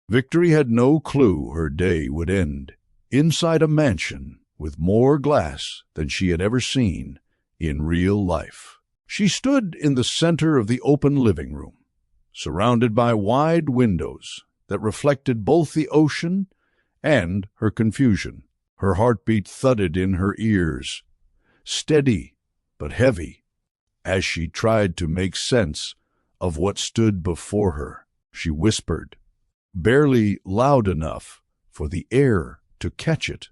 Victory had no clue her day would end inside a mansion with more glass than she had ever seen in real life. She stood in the center of the open living room, surrounded by wide windows that reflected both the ocean and her confusion. Her heartbeat thudded in her ears, steady but heavy, as she tried to make sense of what stood before her. She whispered, barely loud enough for the air to catch it,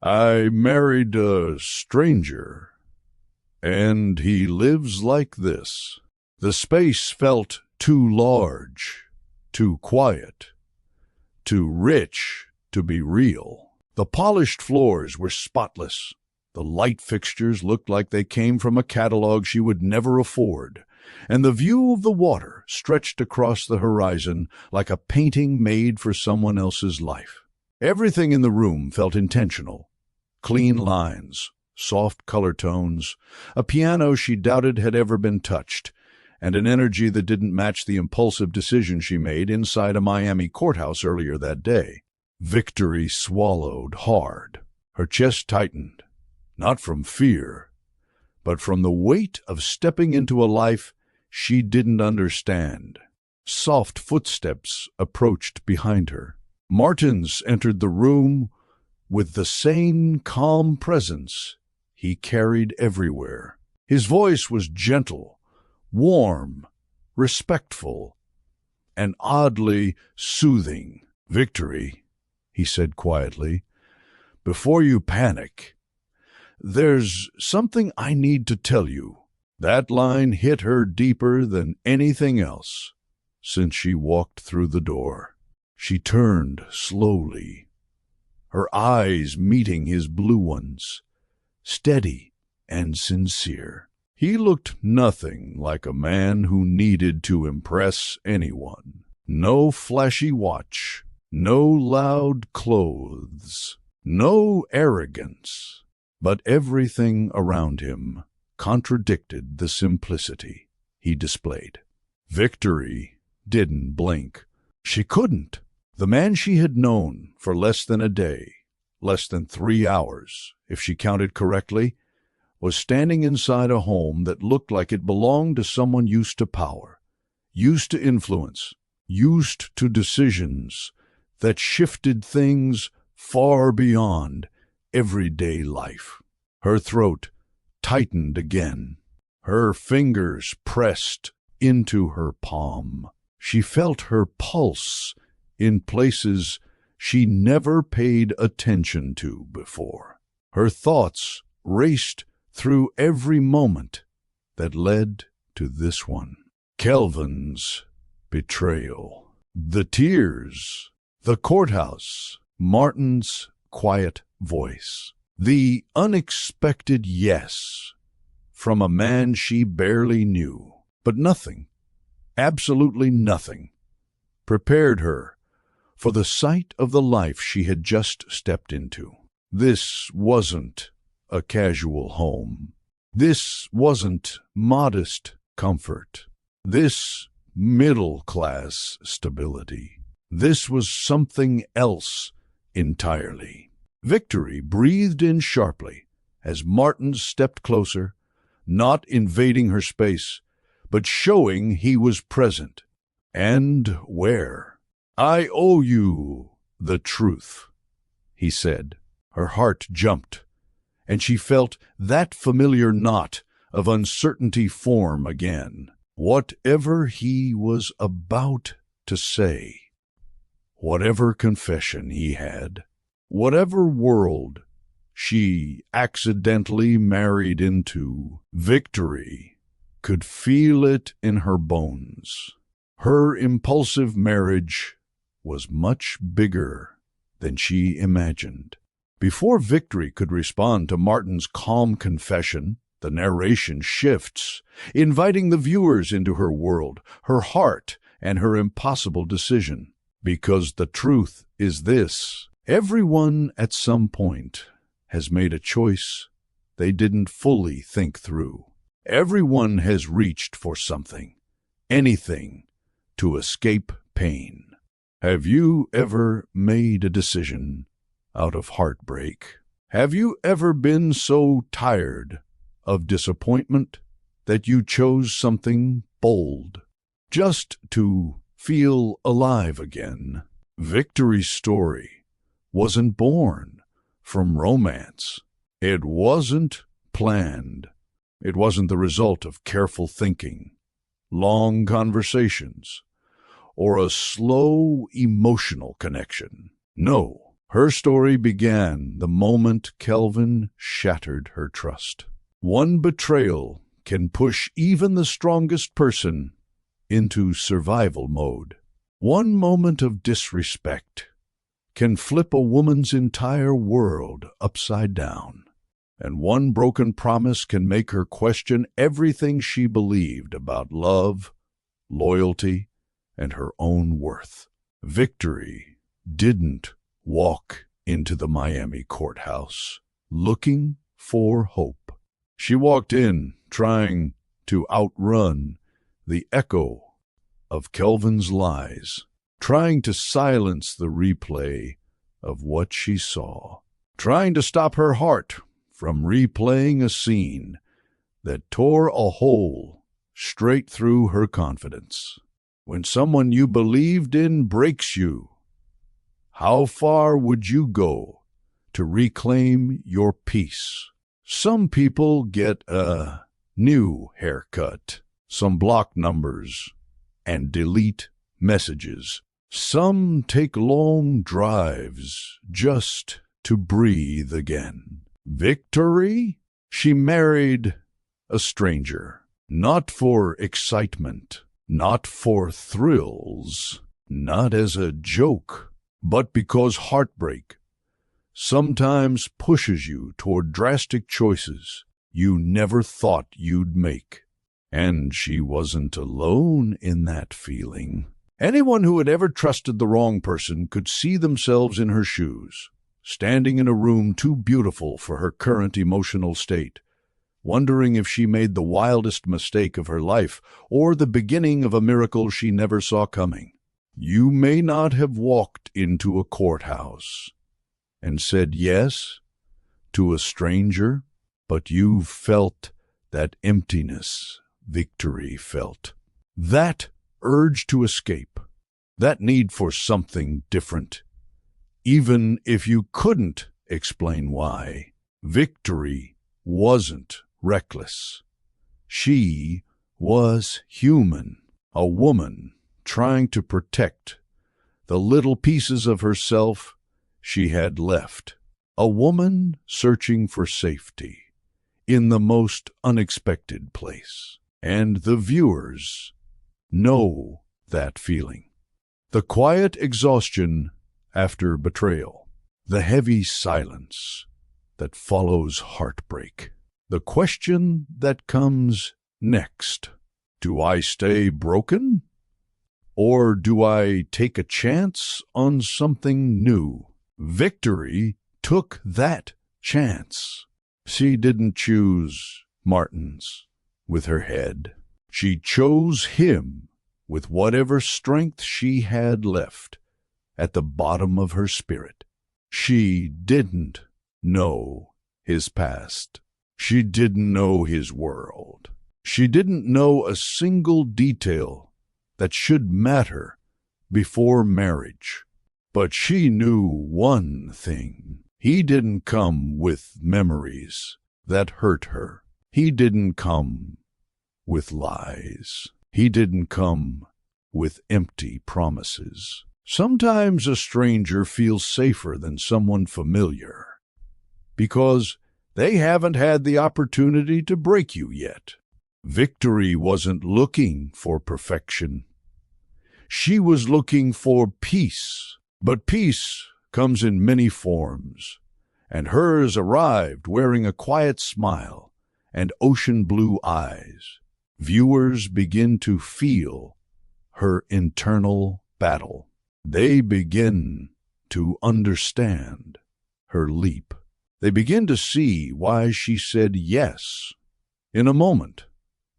"I married a stranger, and he lives like this." The space felt too large, too quiet, too rich to be real. The polished floors were spotless. The light fixtures looked like they came from a catalog she would never afford, and the view of the water stretched across the horizon like a painting made for someone else's life. Everything in the room felt intentional. Clean lines, soft color tones, a piano she doubted had ever been touched, and an energy that didn't match the impulsive decision she made inside a Miami courthouse earlier that day. Victory swallowed hard. Her chest tightened, not from fear, but from the weight of stepping into a life she didn't understand. Soft footsteps approached behind her. Martins entered the room with the same calm presence he carried everywhere. His voice was gentle, warm, respectful, and oddly soothing. "Victory," he said quietly, "before you panic, there's something I need to tell you." That line hit her deeper than anything else since she walked through the door. She turned slowly, her eyes meeting his blue ones, steady and sincere. He looked nothing like a man who needed to impress anyone. No flashy watch, no loud clothes, no arrogance, but everything around him contradicted the simplicity he displayed. Victory didn't blink. She couldn't. The man she had known for less than a day, less than 3 hours, if she counted correctly, was standing inside a home that looked like it belonged to someone used to power, used to influence, used to decisions that shifted things far beyond everyday life. Her throat tightened again. Her fingers pressed into her palm. She felt her pulse in places she never paid attention to before. Her thoughts raced through every moment that led to this one. Kelvin's betrayal. The tears. The courthouse. Martin's quiet voice. The unexpected yes from a man she barely knew. But nothing, absolutely nothing, prepared her for the sight of the life she had just stepped into. This wasn't a casual home. This wasn't modest comfort. This middle-class stability. This was something else entirely. Victory breathed in sharply as Martin stepped closer, not invading her space, but showing he was present. And where? "I owe you the truth," he said. Her heart jumped, and she felt that familiar knot of uncertainty form again. Whatever he was about to say, whatever confession he had, whatever world she accidentally married into, Victory could feel it in her bones. Her impulsive marriage was much bigger than she imagined. Before Victory could respond to Martin's calm confession, the narration shifts, inviting the viewers into her world, her heart, and her impossible decision. Because the truth is this: everyone at some point has made a choice they didn't fully think through. Everyone has reached for something, anything, to escape pain. Have you ever made a decision out of heartbreak? Have you ever been so tired of disappointment that you chose something bold just to feel alive again? Victory's story wasn't born from romance. It wasn't planned. It wasn't the result of careful thinking, long conversations, or a slow emotional connection. No, her story began the moment Kelvin shattered her trust. One betrayal can push even the strongest person into survival mode. One moment of disrespect can flip a woman's entire world upside down. And one broken promise can make her question everything she believed about love, loyalty, and her own worth. Victory didn't walk into the Miami courthouse looking for hope. She walked in trying to outrun the echo of Kelvin's lies, trying to silence the replay of what she saw, trying to stop her heart from replaying a scene that tore a hole straight through her confidence. When someone you believed in breaks you, how far would you go to reclaim your peace? Some people get a new haircut, some block numbers, and delete messages. Some take long drives just to breathe again. Victory? She married a stranger, not for excitement, not for thrills, not as a joke, but because heartbreak sometimes pushes you toward drastic choices you never thought you'd make. And she wasn't alone in that feeling. Anyone who had ever trusted the wrong person could see themselves in her shoes, standing in a room too beautiful for her current emotional state, wondering if she made the wildest mistake of her life or the beginning of a miracle she never saw coming. You may not have walked into a courthouse and said yes to a stranger, but you've felt that emptiness Victory felt. That urge to escape, that need for something different, even if you couldn't explain why. Victory wasn't reckless. She was human, a woman trying to protect the little pieces of herself she had left, a woman searching for safety in the most unexpected place. And the viewers know that feeling. The quiet exhaustion after betrayal, the heavy silence that follows heartbreak, the question that comes next: do I stay broken? Or do I take a chance on something new? Victory took that chance. She didn't choose Martin's with her head. She chose him with whatever strength she had left at the bottom of her spirit. She didn't know his past. She didn't know his world. She didn't know a single detail that should matter before marriage. But she knew one thing. He didn't come with memories that hurt her. He didn't come with lies. He didn't come with empty promises. Sometimes a stranger feels safer than someone familiar because they haven't had the opportunity to break you yet. Victory wasn't looking for perfection. She was looking for peace. But peace comes in many forms, and hers arrived wearing a quiet smile and ocean blue eyes. Viewers begin to feel her internal battle. They begin to understand her leap. They begin to see why she said yes in a moment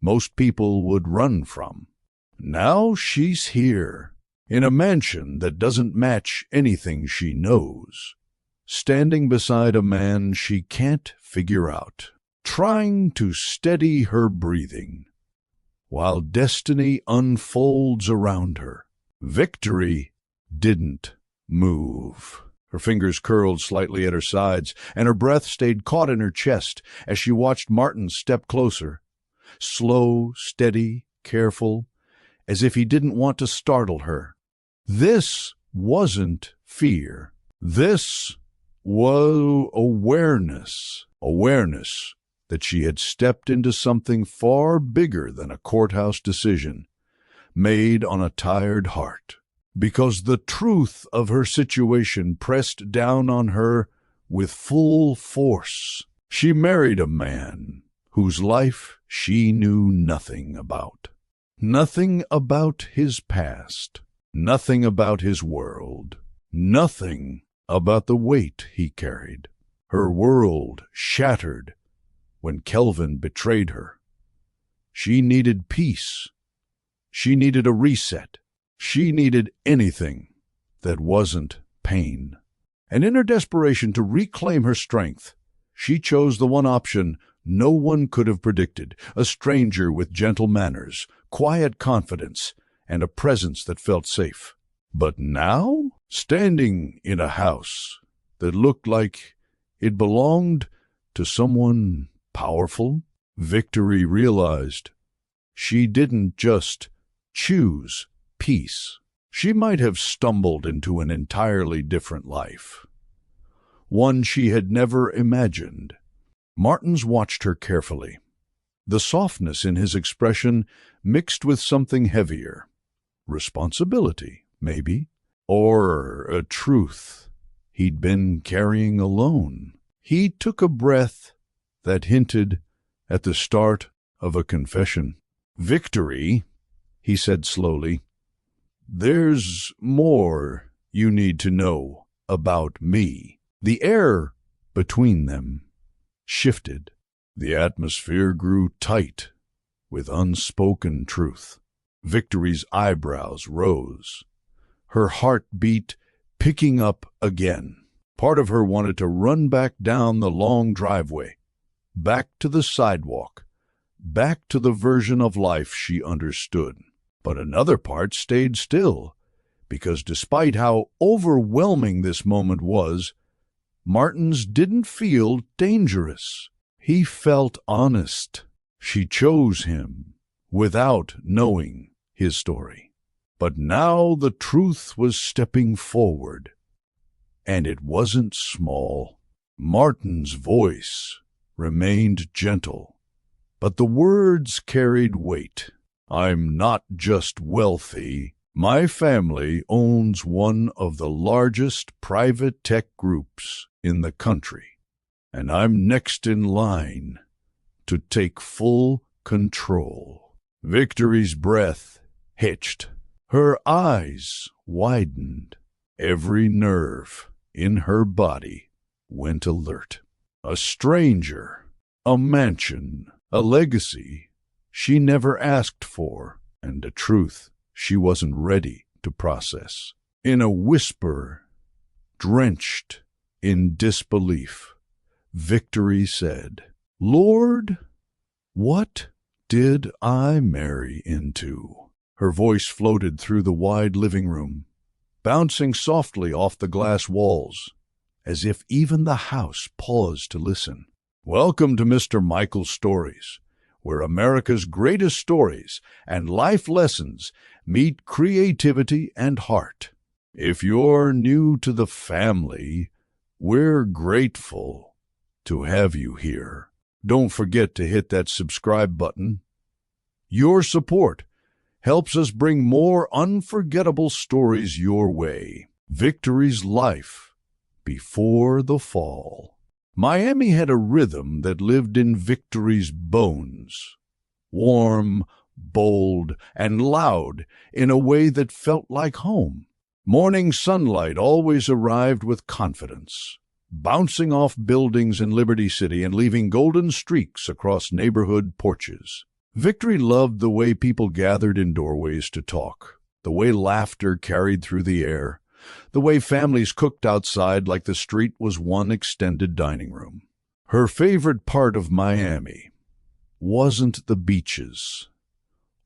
most people would run from. Now she's here, in a mansion that doesn't match anything she knows, standing beside a man she can't figure out, trying to steady her breathing, while destiny unfolds around her. Victory didn't move. Her fingers curled slightly at her sides, and her breath stayed caught in her chest as she watched Martin step closer, slow, steady, careful, as if he didn't want to startle her. This wasn't fear. This was awareness. Awareness that she had stepped into something far bigger than a courthouse decision made on a tired heart, because the truth of her situation pressed down on her with full force. She married a man whose life she knew nothing about. Nothing about his past, nothing about his world, nothing about the weight he carried. Her world shattered when Kelvin betrayed her. She needed peace. She needed a reset. She needed anything that wasn't pain. And in her desperation to reclaim her strength, she chose the one option no one could have predicted: a stranger with gentle manners, quiet confidence, and a presence that felt safe. But now, standing in a house that looked like it belonged to someone powerful, Victory realized she didn't just choose peace. She might have stumbled into an entirely different life, one she had never imagined. Martins watched her carefully. The softness in his expression mixed with something heavier. Responsibility, maybe, or a truth he'd been carrying alone. He took a breath that hinted at the start of a confession. "Victory," he said slowly, "there's more you need to know about me." The air between them shifted. The atmosphere grew tight with unspoken truth. Victory's eyebrows rose, her heartbeat picking up again. Part of her wanted to run back down the long driveway, back to the sidewalk, back to the version of life she understood. But another part stayed still, because despite how overwhelming this moment was, Martins didn't feel dangerous. He felt honest. She chose him without knowing his story. But now the truth was stepping forward, and it wasn't small. Martin's voice remained gentle, but the words carried weight. "I'm not just wealthy. My family owns one of the largest private tech groups in the country, and I'm next in line to take full control." Victory's breath hitched. Her eyes widened. Every nerve in her body went alert. A stranger, a mansion, a legacy she never asked for, and a truth she wasn't ready to process. In a whisper, drenched in disbelief, Victory said, "Lord, what did I marry into?" Her voice floated through the wide living room, bouncing softly off the glass walls, as if even the house paused to listen. "Welcome to Mr. Michael's Stories, where America's greatest stories and life lessons meet creativity and heart. If you're new to the family, we're grateful to have you here. Don't forget to hit that subscribe button. Your support helps us bring more unforgettable stories your way." Victory's life before the fall. Miami had a rhythm that lived in Victory's bones. Warm, bold, and loud in a way that felt like home. Morning sunlight always arrived with confidence, bouncing off buildings in Liberty City and leaving golden streaks across neighborhood porches. Victory loved the way people gathered in doorways to talk. the way laughter carried through the air, the way families cooked outside like the street was one extended dining room. Her favorite part of Miami wasn't the beaches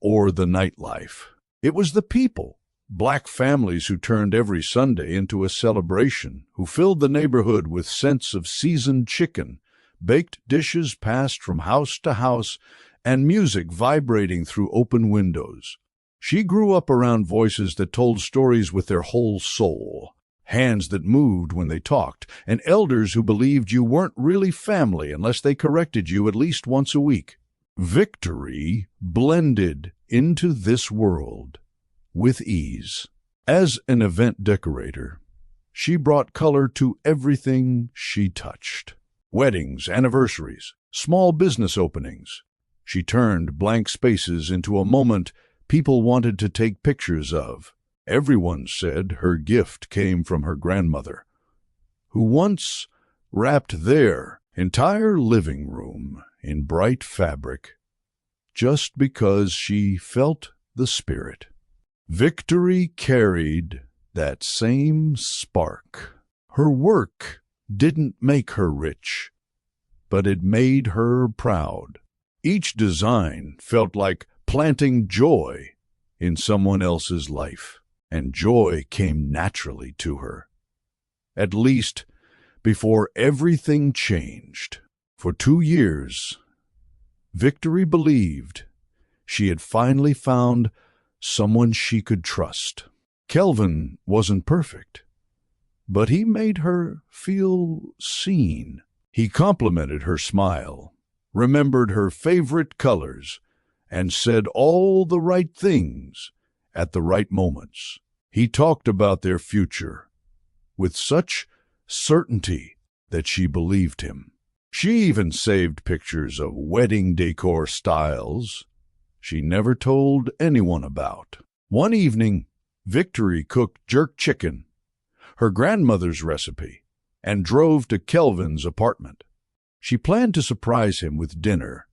or the nightlife. It was the people. Black families who turned every Sunday into a celebration, who filled the neighborhood with scents of seasoned chicken, baked dishes passed from house to house, and music vibrating through open windows. She grew up around voices that told stories with their whole soul, hands that moved when they talked, and elders who believed you weren't really family unless they corrected you at least once a week. Victory blended into this world with ease. As an event decorator, she brought color to everything she touched. Weddings, anniversaries, small business openings. She turned blank spaces into a moment people wanted to take pictures of. Everyone said her gift came from her grandmother, who once wrapped their entire living room in bright fabric just because she felt the spirit. Victory carried that same spark. Her work didn't make her rich, but it made her proud. Each design felt like planting joy in someone else's life, and joy came naturally to her. At least before everything changed. For 2 years, Victory believed she had finally found someone she could trust. Kelvin wasn't perfect, but he made her feel seen. He complimented her smile, remembered her favorite colors, and said all the right things at the right moments. He talked about their future with such certainty that she believed him. She even saved pictures of wedding decor styles she never told anyone about. One evening, Victory cooked jerk chicken, her grandmother's recipe, and drove to Kelvin's apartment. She planned to surprise him with dinner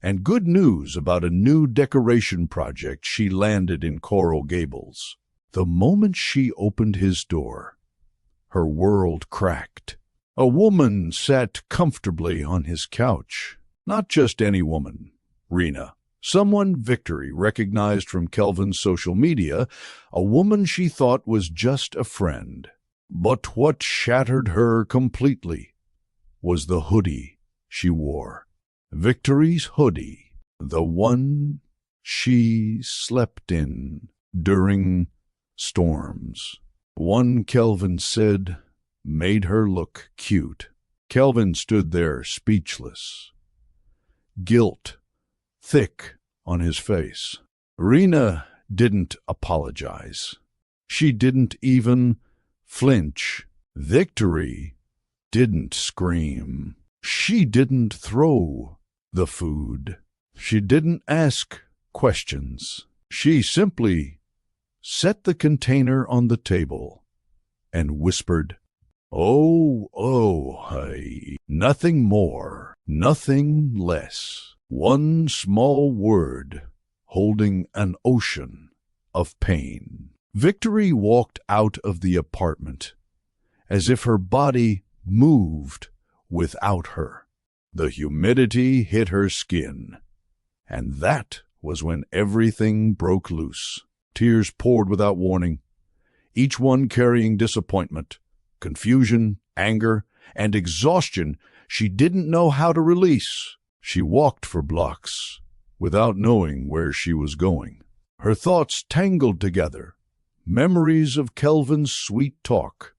and good news about a new decoration project she landed in Coral Gables. The moment she opened his door, her world cracked. A woman sat comfortably on his couch. Not just any woman, Rena. Someone Victory recognized from Kelvin's social media, a woman she thought was just a friend. But what shattered her completely was the hoodie she wore. Victory's hoodie, the one she slept in during storms. One, Kelvin said, made her look cute. Kelvin stood there speechless, guilt thick on his face. Rena didn't apologize. She didn't even flinch. Victory didn't scream. She didn't throw the food. She didn't ask questions. She simply set the container on the table and whispered, hey, nothing more, nothing less. One small word holding an ocean of pain. Victory walked out of the apartment as if her body moved without her. The humidity hit her skin, and that was when everything broke loose. Tears poured without warning, each one carrying disappointment, confusion, anger, and exhaustion she didn't know how to release. She walked for blocks without knowing where she was going. Her thoughts tangled together, memories of Kelvin's sweet talk,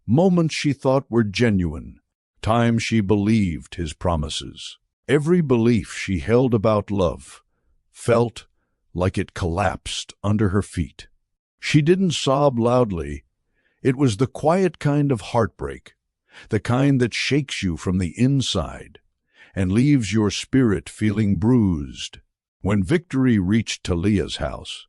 moments she thought were genuine, times she believed his promises. Every belief she held about love felt like it collapsed under her feet. She didn't sob loudly. It was the quiet kind of heartbreak, the kind that shakes you from the inside and leaves your spirit feeling bruised. When Victory reached Talia's house,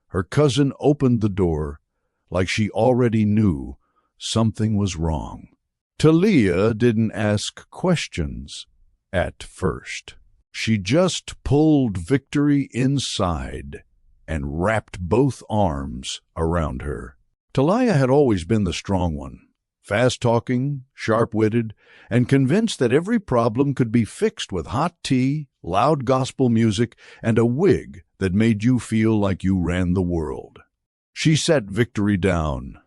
her cousin opened the door like she already knew something was wrong. Talia didn't ask questions at first. She just pulled Victory inside and wrapped both arms around her. Talia had always been the strong one, fast-talking, sharp-witted, and convinced that every problem could be fixed with hot tea, loud gospel music, and a wig that made you feel like you ran the world. She sat Victory down,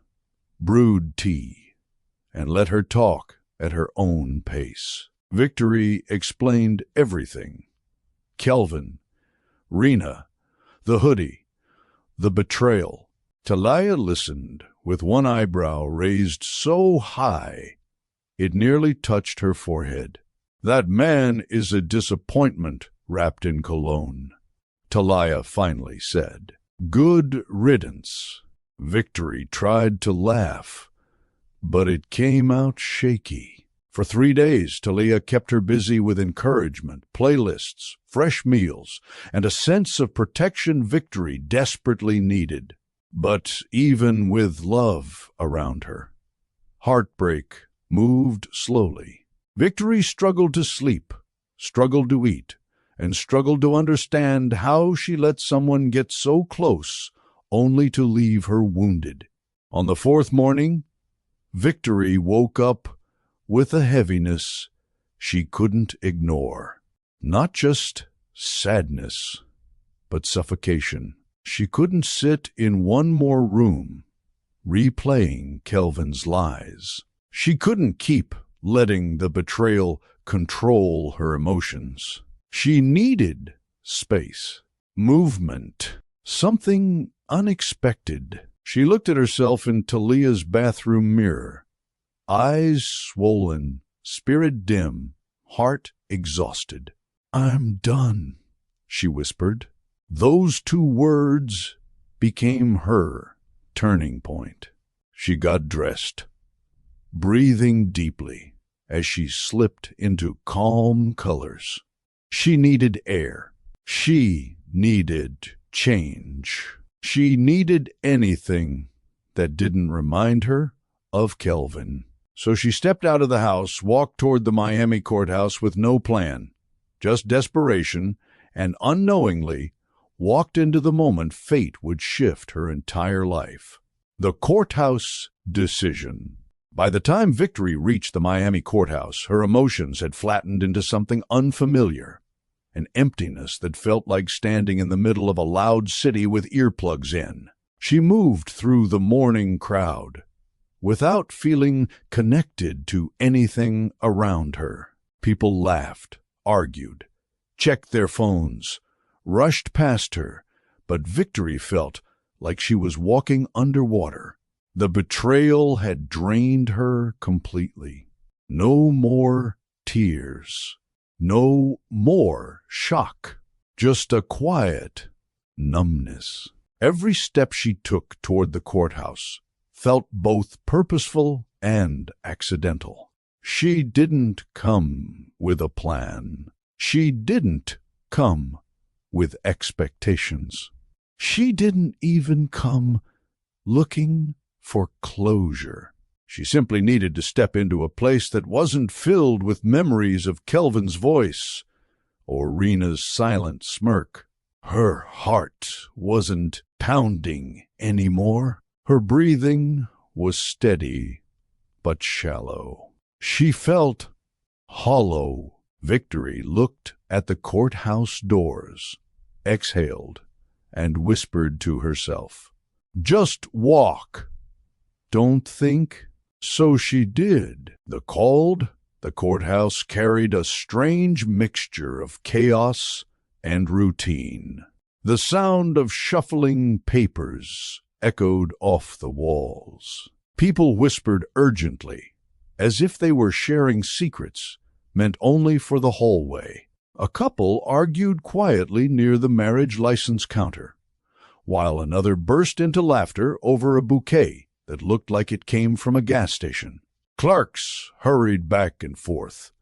brewed tea, and let her talk at her own pace. Victory explained everything. Kelvin, Rena, the hoodie, the betrayal. Talia listened with one eyebrow raised so high it nearly touched her forehead. "That man is a disappointment wrapped in cologne," Talia finally said. "Good riddance." Victory tried to laugh, but it came out shaky. For 3 days, Talia kept her busy with encouragement, playlists, fresh meals, and a sense of protection Victory desperately needed. But even with love around her, heartbreak moved slowly. Victory struggled to sleep, struggled to eat, and struggled to understand how she let someone get so close only to leave her wounded. On the 4th morning, Victory woke up with a heaviness she couldn't ignore. Not just sadness, but suffocation. She couldn't sit in one more room, replaying Kelvin's lies. She couldn't keep letting the betrayal control her emotions. She needed space, movement, something unexpected. She looked at herself in Talia's bathroom mirror, eyes swollen, spirit dim, heart exhausted. "I'm done," she whispered. Those 2 words became her turning point. She got dressed, breathing deeply as she slipped into calm colors. She needed air. She needed change. She needed anything that didn't remind her of Kelvin. So she stepped out of the house, walked toward the Miami courthouse with no plan, just desperation, and unknowingly walked into the moment fate would shift her entire life. The courthouse decision. By the time Victory reached the Miami courthouse, her emotions had flattened into something unfamiliar, an emptiness that felt like standing in the middle of a loud city with earplugs in. She moved through the morning crowd without feeling connected to anything around her. People laughed, argued, checked their phones, rushed past her, but Victory felt like she was walking underwater. The betrayal had drained her completely. No more tears. No more shock. Just a quiet numbness. Every step she took toward the courthouse felt both purposeful and accidental. She didn't come with a plan. She didn't come with expectations. She didn't even come looking for closure. She simply needed to step into a place that wasn't filled with memories of Kelvin's voice or Rena's silent smirk. Her heart wasn't pounding anymore. Her breathing was steady but shallow. She felt hollow. Victory looked at the courthouse doors, exhaled, and whispered to herself, "Just walk. Don't think." So she did. The courthouse carried a strange mixture of chaos and routine. The sound of shuffling papers echoed off the walls. People whispered urgently, as if they were sharing secrets meant only for the hallway. A couple argued quietly near the marriage license counter, while another burst into laughter over a bouquet that looked like it came from a gas station. Clerks hurried back and forth,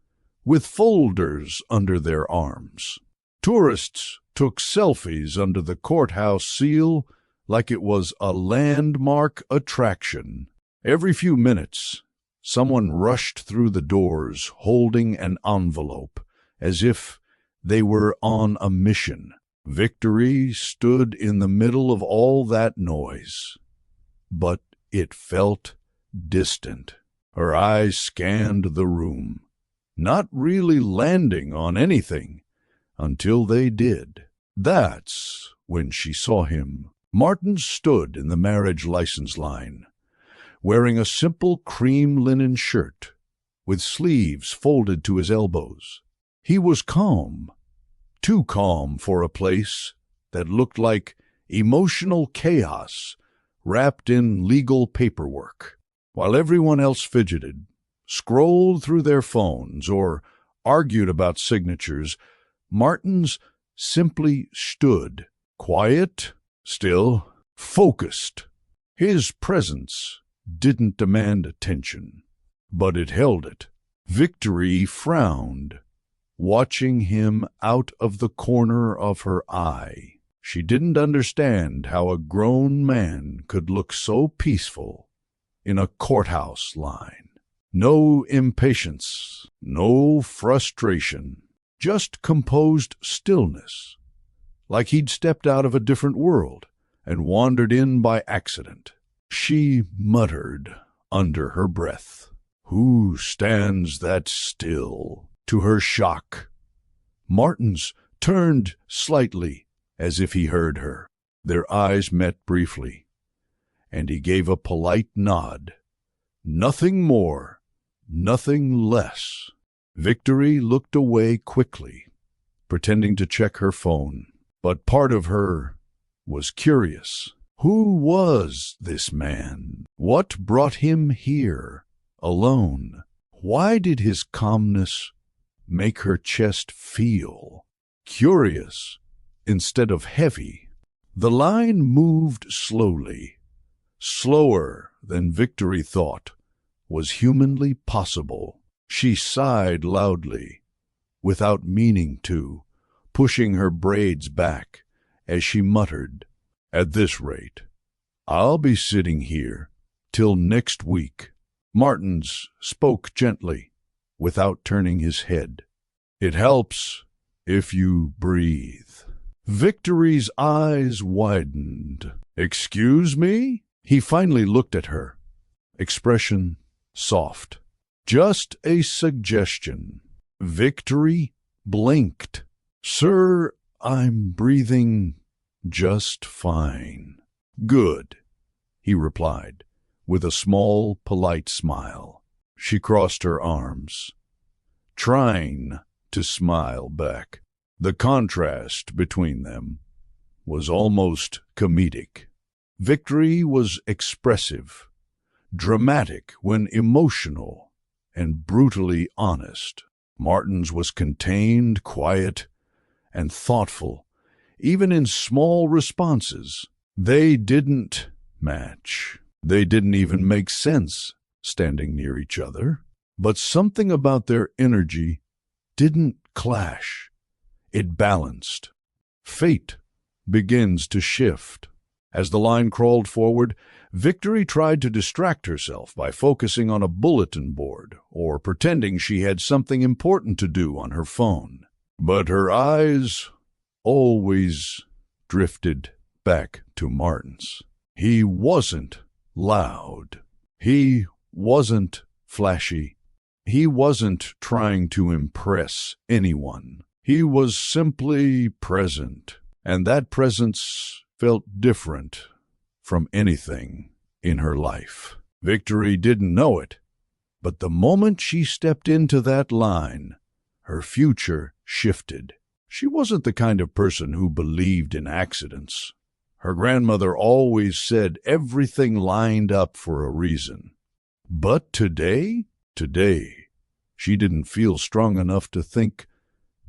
with folders under their arms. Tourists took selfies under the courthouse seal like it was a landmark attraction. Every few minutes, someone rushed through the doors holding an envelope, as if they were on a mission. Victory stood in the middle of all that noise, but it felt distant. Her eyes scanned the room, not really landing on anything until they did. That's when she saw him. Martin stood in the marriage license line, wearing a simple cream linen shirt with sleeves folded to his elbows. He was calm, too calm for a place that looked like emotional chaos wrapped in legal paperwork. While everyone else fidgeted, scrolled through their phones, or argued about signatures, Martin's simply stood, quiet, still, focused. His presence didn't demand attention, but it held it. Victory frowned, watching him out of the corner of her eye. She didn't understand how a grown man could look so peaceful in a courthouse line. No impatience, no frustration, just composed stillness, like he'd stepped out of a different world and wandered in by accident. She muttered under her breath, "Who stands that still?" To her shock, Martin's turned slightly as if he heard her. Their eyes met briefly, and he gave a polite nod. Nothing more, nothing less. Victory looked away quickly, pretending to check her phone. But part of her was curious. Who was this man? What brought him here, alone? Why did his calmness make her chest feel curious instead of heavy? The line moved slowly, slower than Victory thought was humanly possible. She sighed loudly, without meaning to, pushing her braids back as she muttered, "At this rate, I'll be sitting here till next week." Martins spoke gently, without turning his head. "It helps if you breathe." Victory's eyes widened. "Excuse me?" He finally looked at her, expression soft. "Just a suggestion." Victory blinked. "Sir, I'm breathing just fine." "Good," he replied, with a small, polite smile. She crossed her arms, trying to smile back. The contrast between them was almost comedic. Victory was expressive, dramatic when emotional, and brutally honest. Martin's was contained, quiet, and thoughtful, even in small responses. They didn't match. They didn't even make sense standing near each other. But something about their energy didn't clash. It balanced. Fate begins to shift. As the line crawled forward, Victory tried to distract herself by focusing on a bulletin board or pretending she had something important to do on her phone. But her eyes always drifted back to Martin's. He wasn't loud. He wasn't flashy. He wasn't trying to impress anyone. He was simply present, and that presence felt different from anything in her life. Victory didn't know it, but the moment she stepped into that line, her future shifted. She wasn't the kind of person who believed in accidents. Her grandmother always said everything lined up for a reason. But today, she didn't feel strong enough to think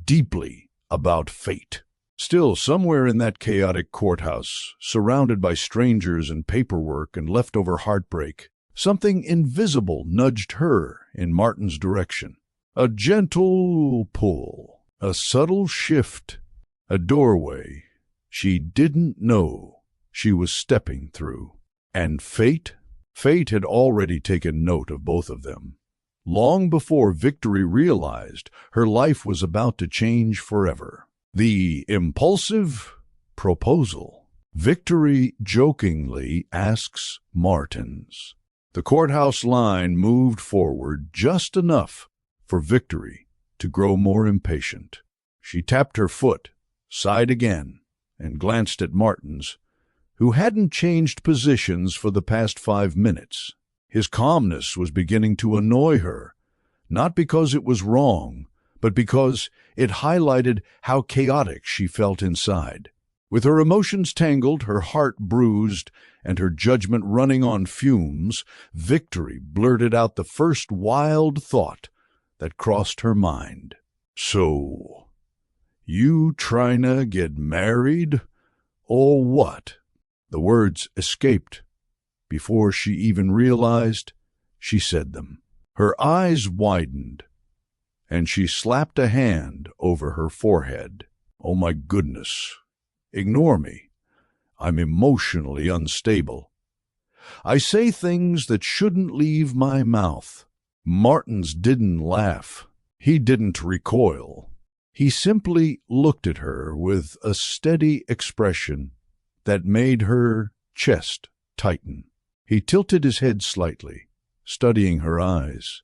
deeply about fate. Still, somewhere in that chaotic courthouse, surrounded by strangers and paperwork and leftover heartbreak, something invisible nudged her in Martin's direction. A gentle pull, a subtle shift, a doorway she didn't know she was stepping through. And fate had already taken note of both of them. Long before Victory realized her life was about to change forever. The impulsive proposal. Victory jokingly asks Martins. The courthouse line moved forward just enough for Victory to grow more impatient. She tapped her foot, sighed again, and glanced at Martins, who hadn't changed positions for the past 5 minutes. His calmness was beginning to annoy her, not because it was wrong, but because it highlighted how chaotic she felt inside. With her emotions tangled, her heart bruised, and her judgment running on fumes, Victory blurted out the first wild thought that crossed her mind. "So, you tryna get married, or what?" The words escaped before she even realized she said them. Her eyes widened, and she slapped a hand over her forehead. "Oh my goodness. Ignore me. I'm emotionally unstable. I say things that shouldn't leave my mouth." Martins didn't laugh. He didn't recoil. He simply looked at her with a steady expression that made her chest tighten. He tilted his head slightly, studying her eyes.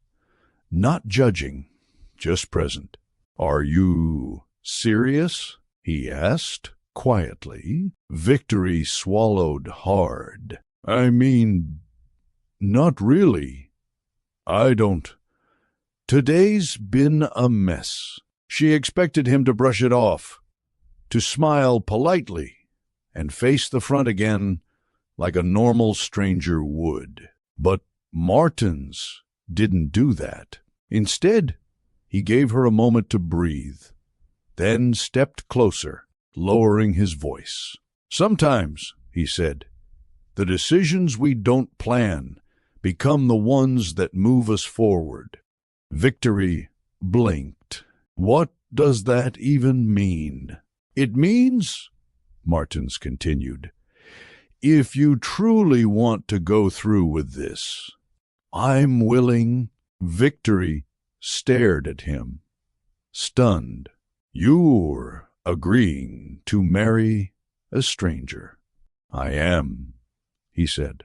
Not judging, just present. "Are you serious?" he asked quietly. Victory swallowed hard. "I mean, not really. I don't. Today's been a mess." She expected him to brush it off, to smile politely, and face the front again like a normal stranger would. But Martins didn't do that. Instead, he gave her a moment to breathe, then stepped closer, lowering his voice. "Sometimes," he said, "the decisions we don't plan become the ones that move us forward." Victory blinked. "What does that even mean?" "It means," Martins continued, "if you truly want to go through with this, I'm willing." Victory stared at him, stunned. "You're agreeing to marry a stranger?" "I am," he said,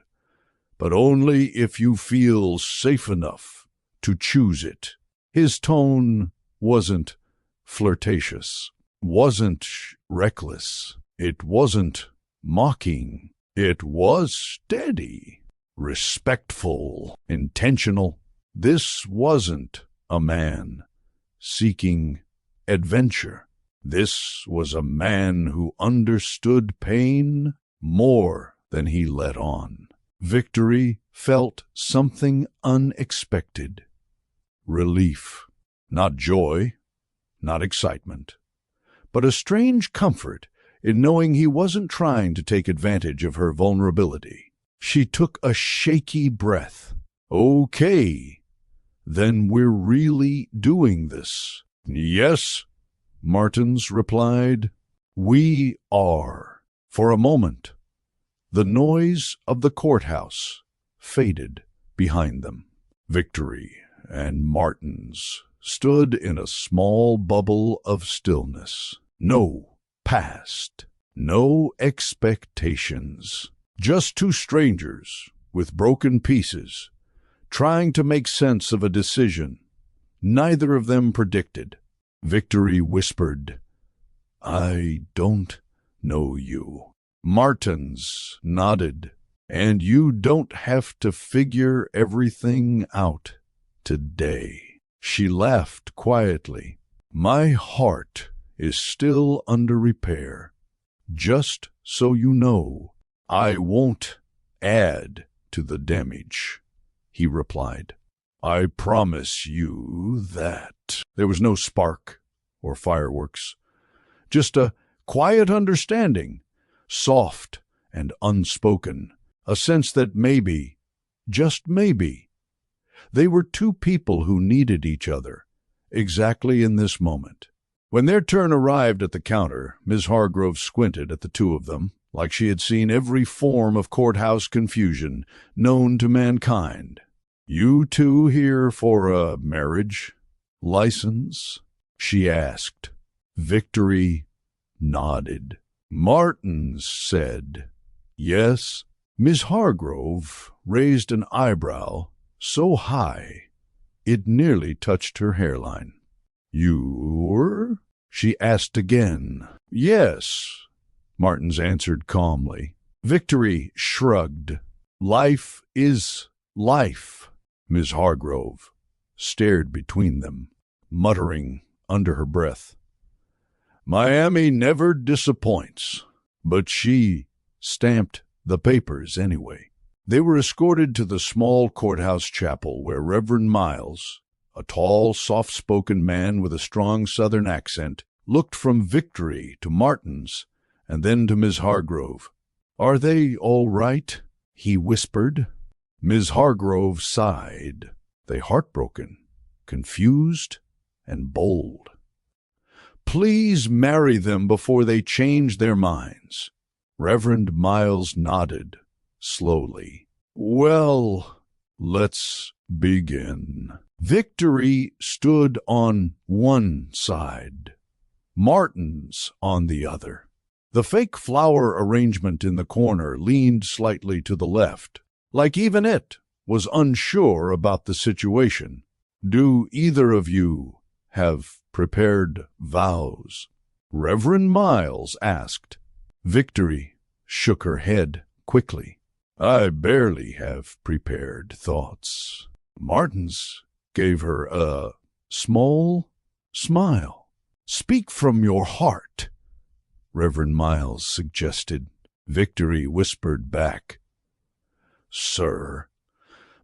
"but only if you feel safe enough to choose it." His tone wasn't flirtatious, wasn't reckless, it wasn't mocking. It was steady, respectful, intentional. This wasn't a man seeking adventure. This was a man who understood pain more than he let on. Victory felt something unexpected. Relief. Not joy, not excitement, but a strange comfort in knowing he wasn't trying to take advantage of her vulnerability. She took a shaky breath. "Okay, then we're really doing this." "Yes," Martins replied, "we are." For a moment, the noise of the courthouse faded behind them. Victory and Martins stood in a small bubble of stillness. No past, no expectations. Just two strangers with broken pieces, trying to make sense of a decision neither of them predicted. Victory whispered, "I don't know you." Martins nodded, "And you don't have to figure everything out today." She laughed quietly. "My heart is still under repair. Just so you know, I won't add to the damage," he replied. "I promise you that." There was no spark or fireworks, just a quiet understanding, soft and unspoken, a sense that maybe, just maybe, they were two people who needed each other, exactly in this moment. When their turn arrived at the counter, Miss Hargrove squinted at the two of them, like she had seen every form of courthouse confusion known to mankind. "You two here for a marriage license?" she asked. Victory nodded. Martins said, "Yes." Miss Hargrove raised an eyebrow so high it nearly touched her hairline. "You're?" she asked again. "Yes," Martins answered calmly. Victory shrugged. "Life is life." Miss Hargrove stared between them, muttering under her breath. "Miami never disappoints." But she stamped the papers anyway. They were escorted to the small courthouse chapel where Reverend Miles, a tall, soft-spoken man with a strong Southern accent, looked from Victory to Martins and then to Miss Hargrove. "Are they all right?" he whispered. Miss Hargrove sighed. "They heartbroken, confused, and bold. Please marry them before they change their minds." Reverend Miles nodded slowly. "Well, let's begin." Victory stood on one side, Martins on the other. The fake flower arrangement in the corner leaned slightly to the left, like even it was unsure about the situation. "Do either of you have prepared vows?" Reverend Miles asked. Victory shook her head quickly. "I barely have prepared thoughts." Martins gave her a small smile. "Speak from your heart," Reverend Miles suggested. Victory whispered back, "Sir,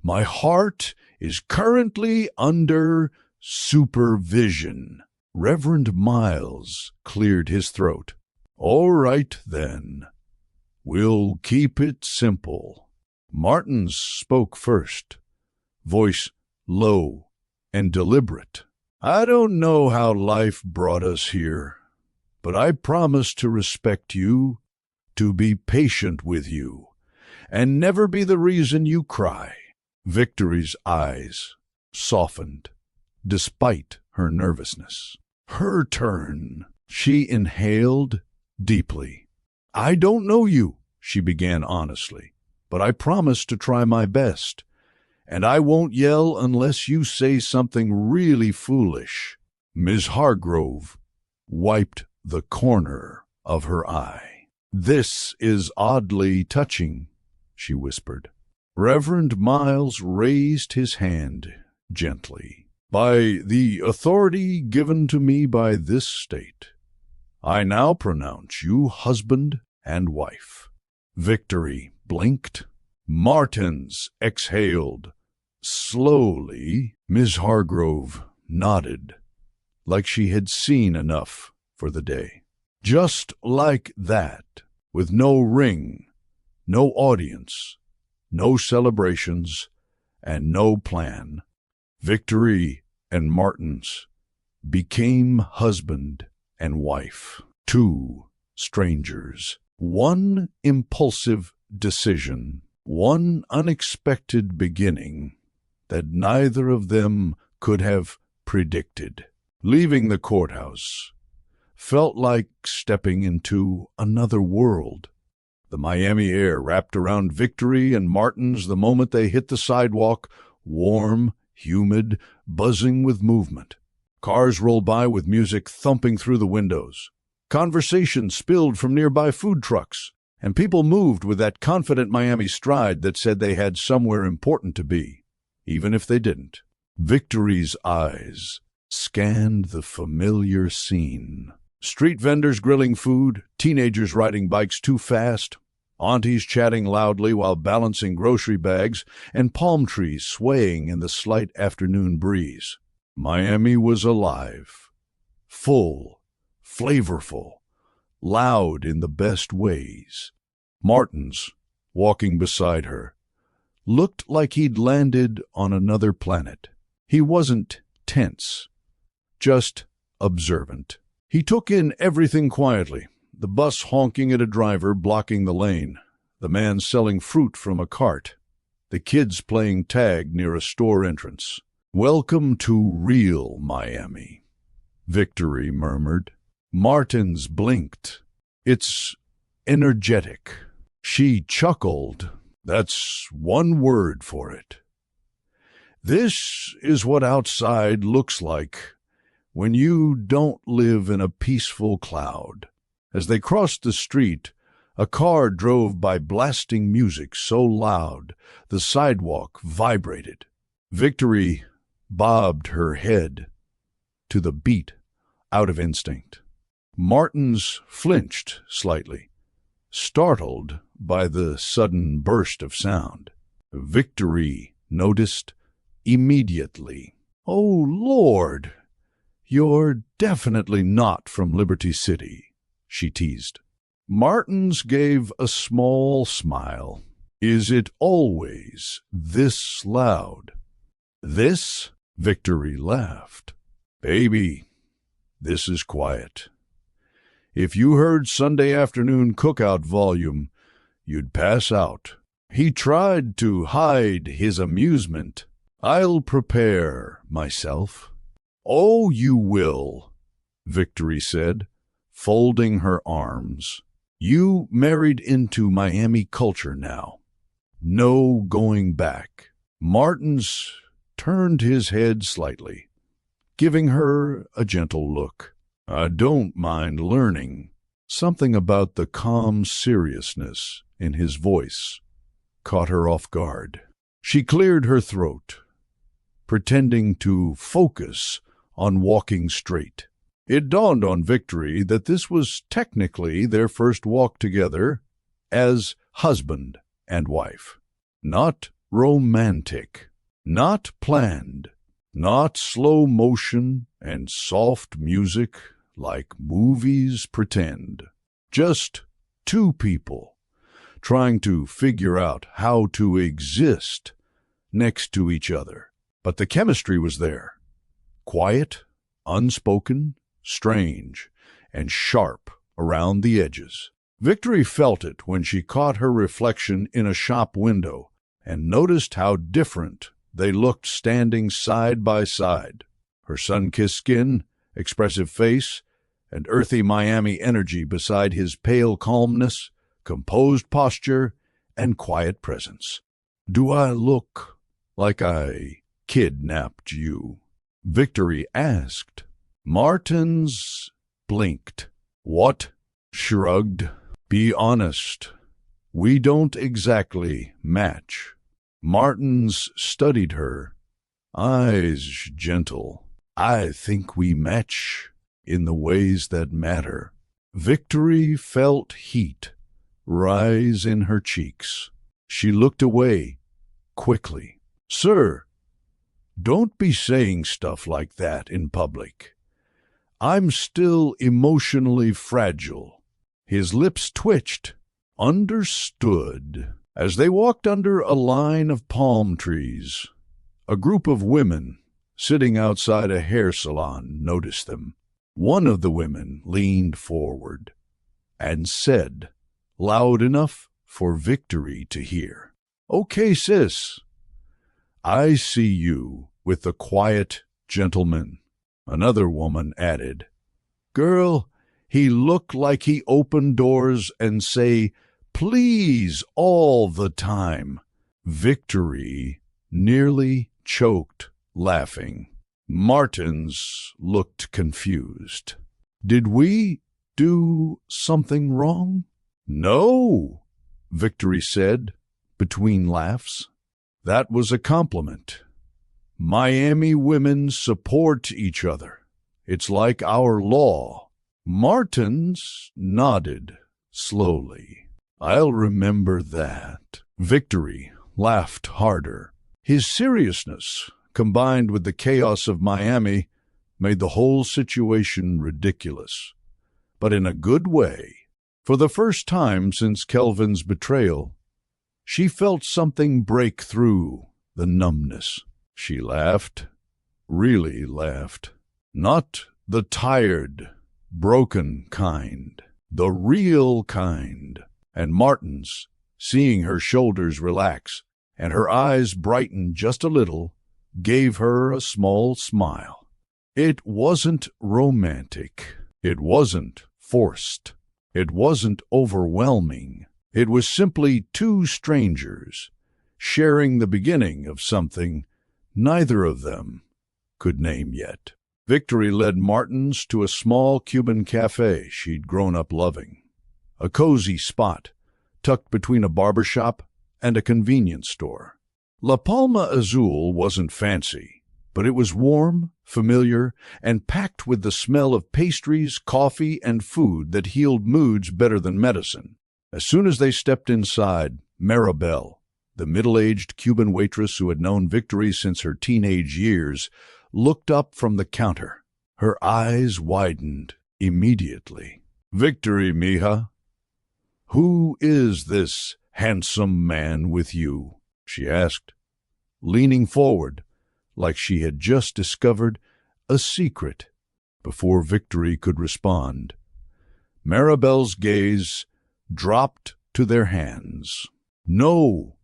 my heart is currently under supervision." Reverend Miles cleared his throat. "All right, then. We'll keep it simple." Martins spoke first, voice low and deliberate. "I don't know how life brought us here, but I promise to respect you, to be patient with you, and never be the reason you cry." Victory's eyes softened, despite her nervousness. Her turn. She inhaled deeply. "I don't know you," she began honestly, "but I promise to try my best, and I won't yell unless you say something really foolish." Miss Hargrove wiped the corner of her eye. "This is oddly touching," she whispered. Reverend Miles raised his hand gently. "By the authority given to me by this state, I now pronounce you husband and wife." Victory blinked. Martins exhaled. Slowly, Miss Hargrove nodded, like she had seen enough for the day. Just like that, with no ring, no audience, no celebrations, and no plan, Victory and Martins became husband and wife. Two strangers. One impulsive decision, one unexpected beginning that neither of them could have predicted. Leaving the courthouse felt like stepping into another world. The Miami air wrapped around Victory and Martins the moment they hit the sidewalk, warm, humid, buzzing with movement. Cars rolled by with music thumping through the windows. Conversation spilled from nearby food trucks, and people moved with that confident Miami stride that said they had somewhere important to be, even if they didn't. Victory's eyes scanned the familiar scene. Street vendors grilling food, teenagers riding bikes too fast, aunties chatting loudly while balancing grocery bags, and palm trees swaying in the slight afternoon breeze. Miami was alive, full, flavorful, loud in the best ways. Martins, walking beside her, looked like he'd landed on another planet. He wasn't tense, just observant. He took in everything quietly, the bus honking at a driver blocking the lane, the man selling fruit from a cart, the kids playing tag near a store entrance. "Welcome to real Miami," Victory murmured. Martins blinked. It's energetic. She chuckled. That's one word for it. This is what outside looks like when you don't live in a peaceful cloud. As they crossed the street, a car drove by blasting music so loud the sidewalk vibrated. Victory bobbed her head to the beat out of instinct. Martins flinched slightly, startled by the sudden burst of sound. Victory noticed immediately. "Oh, Lord, you're definitely not from Liberty City," she teased. Martins gave a small smile. "Is it always this loud?" "This?" Victory laughed. "Baby, this is quiet. If you heard Sunday afternoon cookout volume, you'd pass out." He tried to hide his amusement. "I'll prepare myself." "Oh, you will," Victory said, folding her arms. "You married into Miami culture now. No going back." Martins turned his head slightly, giving her a gentle look. "I don't mind learning." Something about the calm seriousness in his voice caught her off guard. She cleared her throat, pretending to focus on walking straight. It dawned on Victory that this was technically their first walk together as husband and wife. Not romantic, not planned, not slow motion and soft music like movies pretend. Just two people trying to figure out how to exist next to each other. But the chemistry was there. Quiet, unspoken, strange, and sharp around the edges. Victory felt it when she caught her reflection in a shop window and noticed how different they looked standing side by side. Her sun-kissed skin, expressive face, and earthy Miami energy beside his pale calmness, composed posture, and quiet presence. "Do I look like I kidnapped you?" Victory asked. Martins blinked. "What?" Shrugged. "Be honest. We don't exactly match." Martins studied her, eyes gentle. "I think we match in the ways that matter." Victory felt heat rise in her cheeks. She looked away quickly. "Sir, don't be saying stuff like that in public. I'm still emotionally fragile." His lips twitched. "Understood." As they walked under a line of palm trees, a group of women sitting outside a hair salon noticed them. One of the women leaned forward and said, loud enough for Victory to hear, "Okay, sis, I see you with the quiet gentleman." Another woman added, "Girl, he look like he open doors and say, 'Please,' all the time." Victory nearly choked laughing. Martins looked confused. "Did we do something wrong?" "No," Victory said between laughs. "That was a compliment. Miami women support each other. It's like our law." Martins nodded slowly. "I'll remember that." Victory laughed harder. His seriousness, combined with the chaos of Miami, made the whole situation ridiculous, but in a good way. For the first time since Kelvin's betrayal, she felt something break through the numbness. She laughed, really laughed. Not the tired, broken kind, the real kind. And Martins, seeing her shoulders relax and her eyes brighten just a little, gave her a small smile. It wasn't romantic, It wasn't forced. It wasn't overwhelming. It was simply two strangers sharing the beginning of something neither of them could name yet. Victory led Martins to a small Cuban cafe she'd grown up loving, a cozy spot tucked between a barber shop and a convenience store. La Palma Azul wasn't fancy, but it was warm, familiar, and packed with the smell of pastries, coffee, and food that healed moods better than medicine. As soon as they stepped inside, Maribel, the middle-aged Cuban waitress who had known Victory since her teenage years, looked up from the counter. Her eyes widened immediately. "Victory, mija. Who is this handsome man with you?" she asked, leaning forward like she had just discovered a secret. Before Victory could respond, Maribel's gaze dropped to their hands. "No,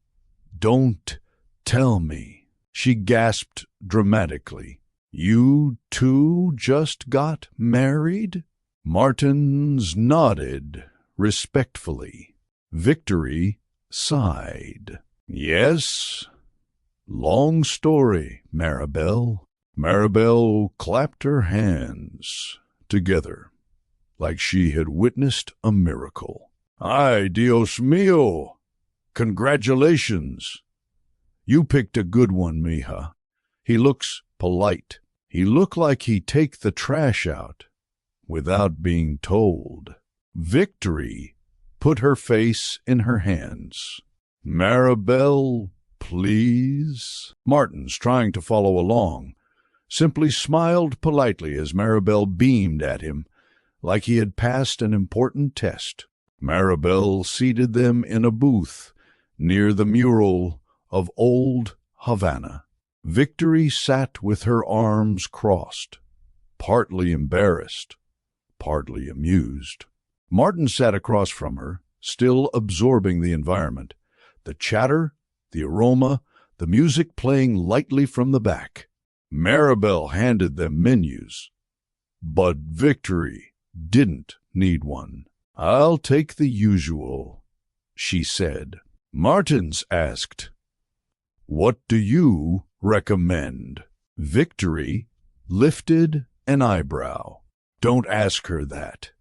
don't tell me," she gasped dramatically. "You two just got married?" Martins nodded respectfully. Victory sighed. "Yes. Long story, Maribel." Maribel clapped her hands together like she had witnessed a miracle. "Ay, Dios mío! Congratulations! You picked a good one, mija. He looks polite. He looked like he'd take the trash out without being told." Victory put her face in her hands. "Maribel, please?" Martins, trying to follow along, simply smiled politely as Maribel beamed at him like he had passed an important test. Maribel seated them in a booth near the mural of Old Havana. Victory sat with her arms crossed, partly embarrassed, partly amused. Martin sat across from her, still absorbing the environment, the chatter, the aroma, the music playing lightly from the back. Maribel handed them menus, but Victory didn't need one. "I'll take the usual," she said. Martins asked, "What do you recommend?" Victory lifted an eyebrow. "Don't ask her that,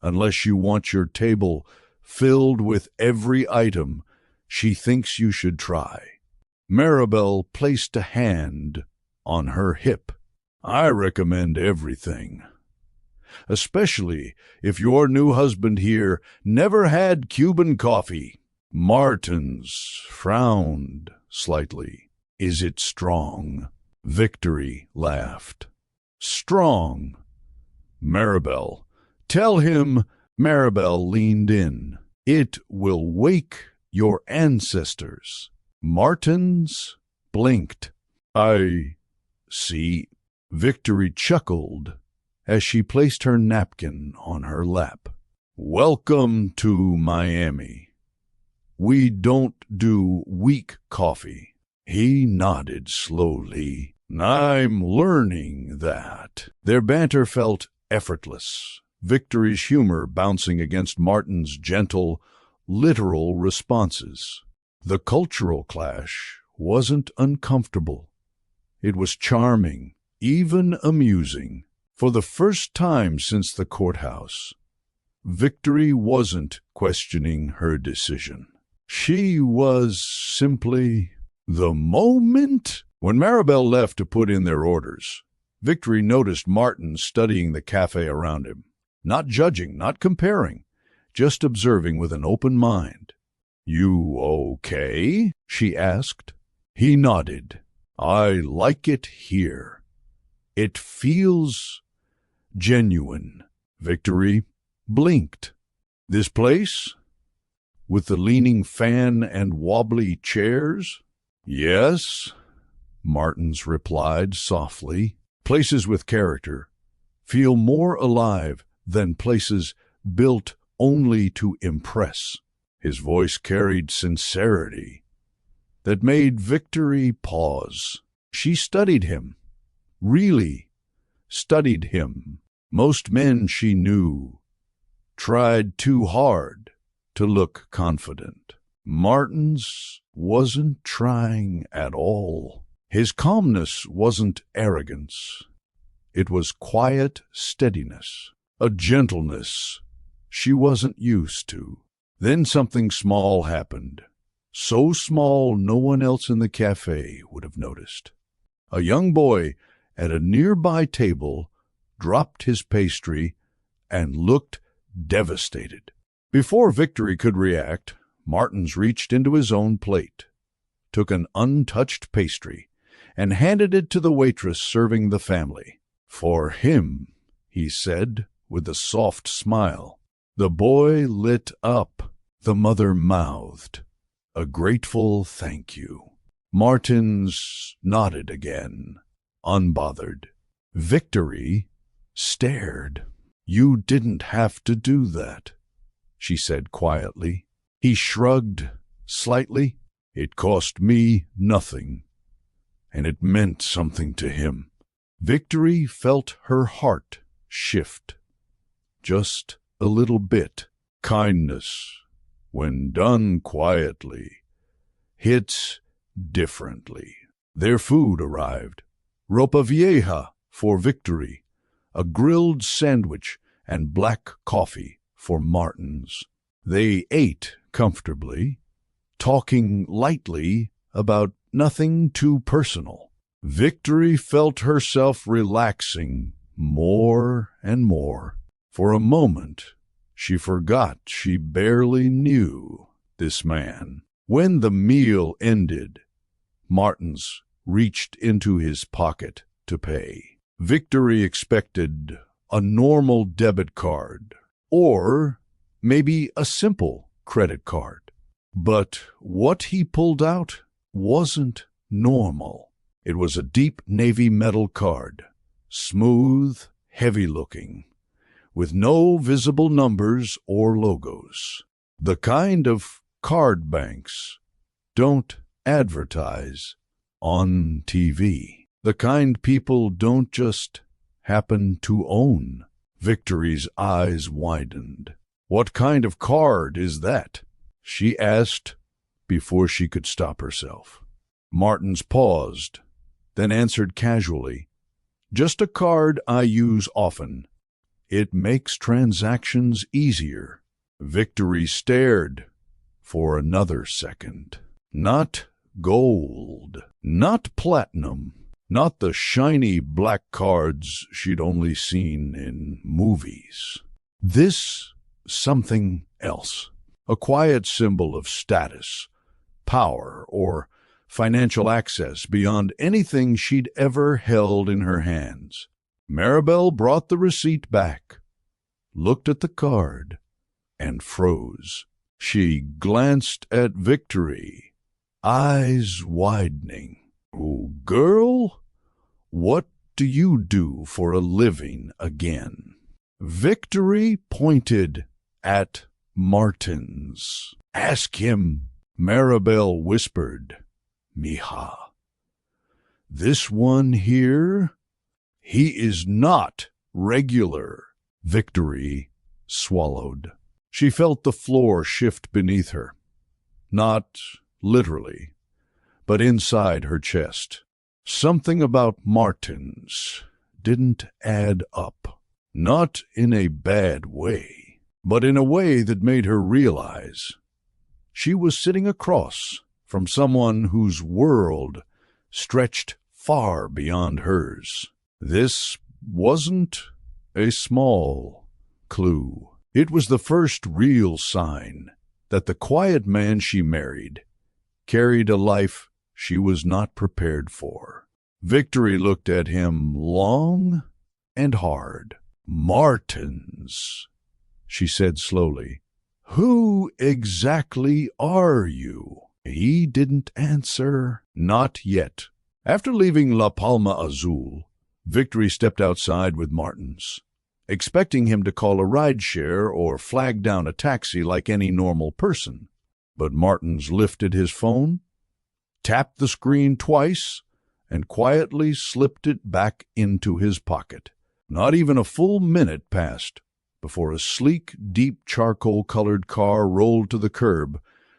unless you want your table filled with every item she thinks you should try." Maribel placed a hand on her hip. "I recommend everything, especially if your new husband here never had Cuban coffee." Martins frowned slightly. "Is it strong?" Victory laughed. "Strong. Maribel, tell him." Maribel leaned in. "It will wake your ancestors." Martins blinked. "I see." Victory chuckled as she placed her napkin on her lap. "Welcome to Miami. We don't do weak coffee." He nodded slowly. "I'm learning that." Their banter felt effortless, Victory's humor bouncing against Martin's gentle, literal responses. The cultural clash wasn't uncomfortable. It was charming, even amusing. For the first time since the courthouse, Victory wasn't questioning her decision. She was simply the moment. When Maribel left to put in their orders, Victory noticed Martin studying the cafe around him. Not judging, not comparing, just observing with an open mind. "You okay?" she asked. He nodded. "I like it here. It feels genuine." Victory blinked. "This place? With the leaning fan and wobbly chairs?" "Yes," Martins replied softly. "Places with character feel more alive than places built only to impress." His voice carried sincerity that made Victory pause. She studied him, really studied him. Most men she knew tried too hard to look confident. Martin's wasn't trying at all. His calmness wasn't arrogance. It was quiet steadiness, a gentleness she wasn't used to. Then something small happened, so small no one else in the cafe would have noticed. A young boy at a nearby table dropped his pastry and looked devastated. Before Victory could react, Martins reached into his own plate, took an untouched pastry, and handed it to the waitress serving the family. "For him," he said with a soft smile. The boy lit up. The mother mouthed a grateful thank you. Martins nodded again, unbothered. Victory stared. "You didn't have to do that," she said quietly. He shrugged slightly. "It cost me nothing, and it meant something to him." Victory felt her heart shift. Just a little bit. Kindness, when done quietly, hits differently. Their food arrived. Ropa vieja for Victory, a grilled sandwich and black coffee for Martins. They ate comfortably, talking lightly about nothing too personal. Victory felt herself relaxing more and more. For a moment, she forgot she barely knew this man. When the meal ended, Martins reached into his pocket to pay. Victory expected a normal debit card, or maybe a simple credit card. But what he pulled out wasn't normal. It was a deep navy metal card, smooth, heavy-looking, with no visible numbers or logos. The kind of card banks don't advertise on TV. The kind people don't just happen to own. Victory's eyes widened. "What kind of card is that?" she asked before she could stop herself. Martins paused, then answered casually, "Just a card I use often. It makes transactions easier." Victory stared for another second. Not gold, not platinum, not the shiny black cards she'd only seen in movies. This something else, a quiet symbol of status, power, or financial access beyond anything she'd ever held in her hands. Maribel brought the receipt back, looked at the card, and froze. She glanced at Victory, eyes widening. "Oh, girl, what do you do for a living again?" Victory pointed at Martins. "Ask him," Maribel whispered. "Mija. This one here, he is not regular." Victory swallowed. She felt the floor shift beneath her. Not literally, but inside her chest. Something about Martins didn't add up. Not in a bad way, but in a way that made her realize she was sitting across from someone whose world stretched far beyond hers. This wasn't a small clue. It was the first real sign that the quiet man she married carried a life she was not prepared for. Victory looked at him long and hard. "Martins," she said slowly, "who exactly are you?" He didn't answer. Not yet. After leaving La Palma Azul, Victory stepped outside with Martins, expecting him to call a rideshare or flag down a taxi like any normal person. But Martins lifted his phone, tapped the screen twice, and quietly slipped it back into his pocket. Not even a full minute passed before a sleek, deep charcoal-colored car rolled to the curb.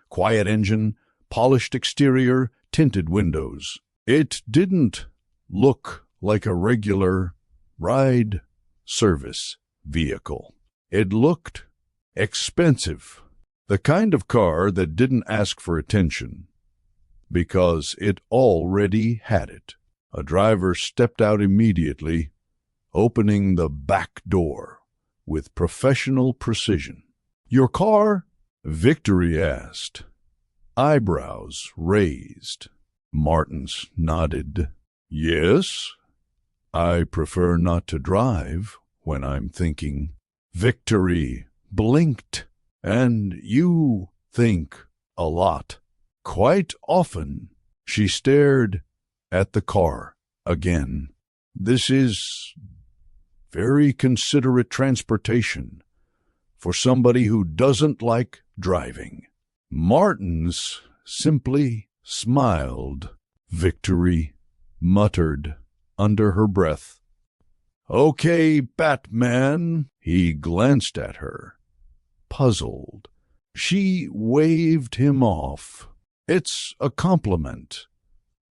Quiet engine, polished exterior, tinted windows. It didn't look like a regular ride service vehicle. It looked expensive. The kind of car that didn't ask for attention because it already had it. A driver stepped out immediately, opening the back door with professional precision. "Your car?" Victory asked, eyebrows raised. Martins nodded. "Yes, I prefer not to drive when I'm thinking." Victory blinked. "And you think a lot." "Quite often." She stared at the car again. "This is very considerate transportation for somebody who doesn't like driving." Martins simply smiled. Victory muttered under her breath, "Okay, Batman." He glanced at her, puzzled. She waved him off. "It's a compliment."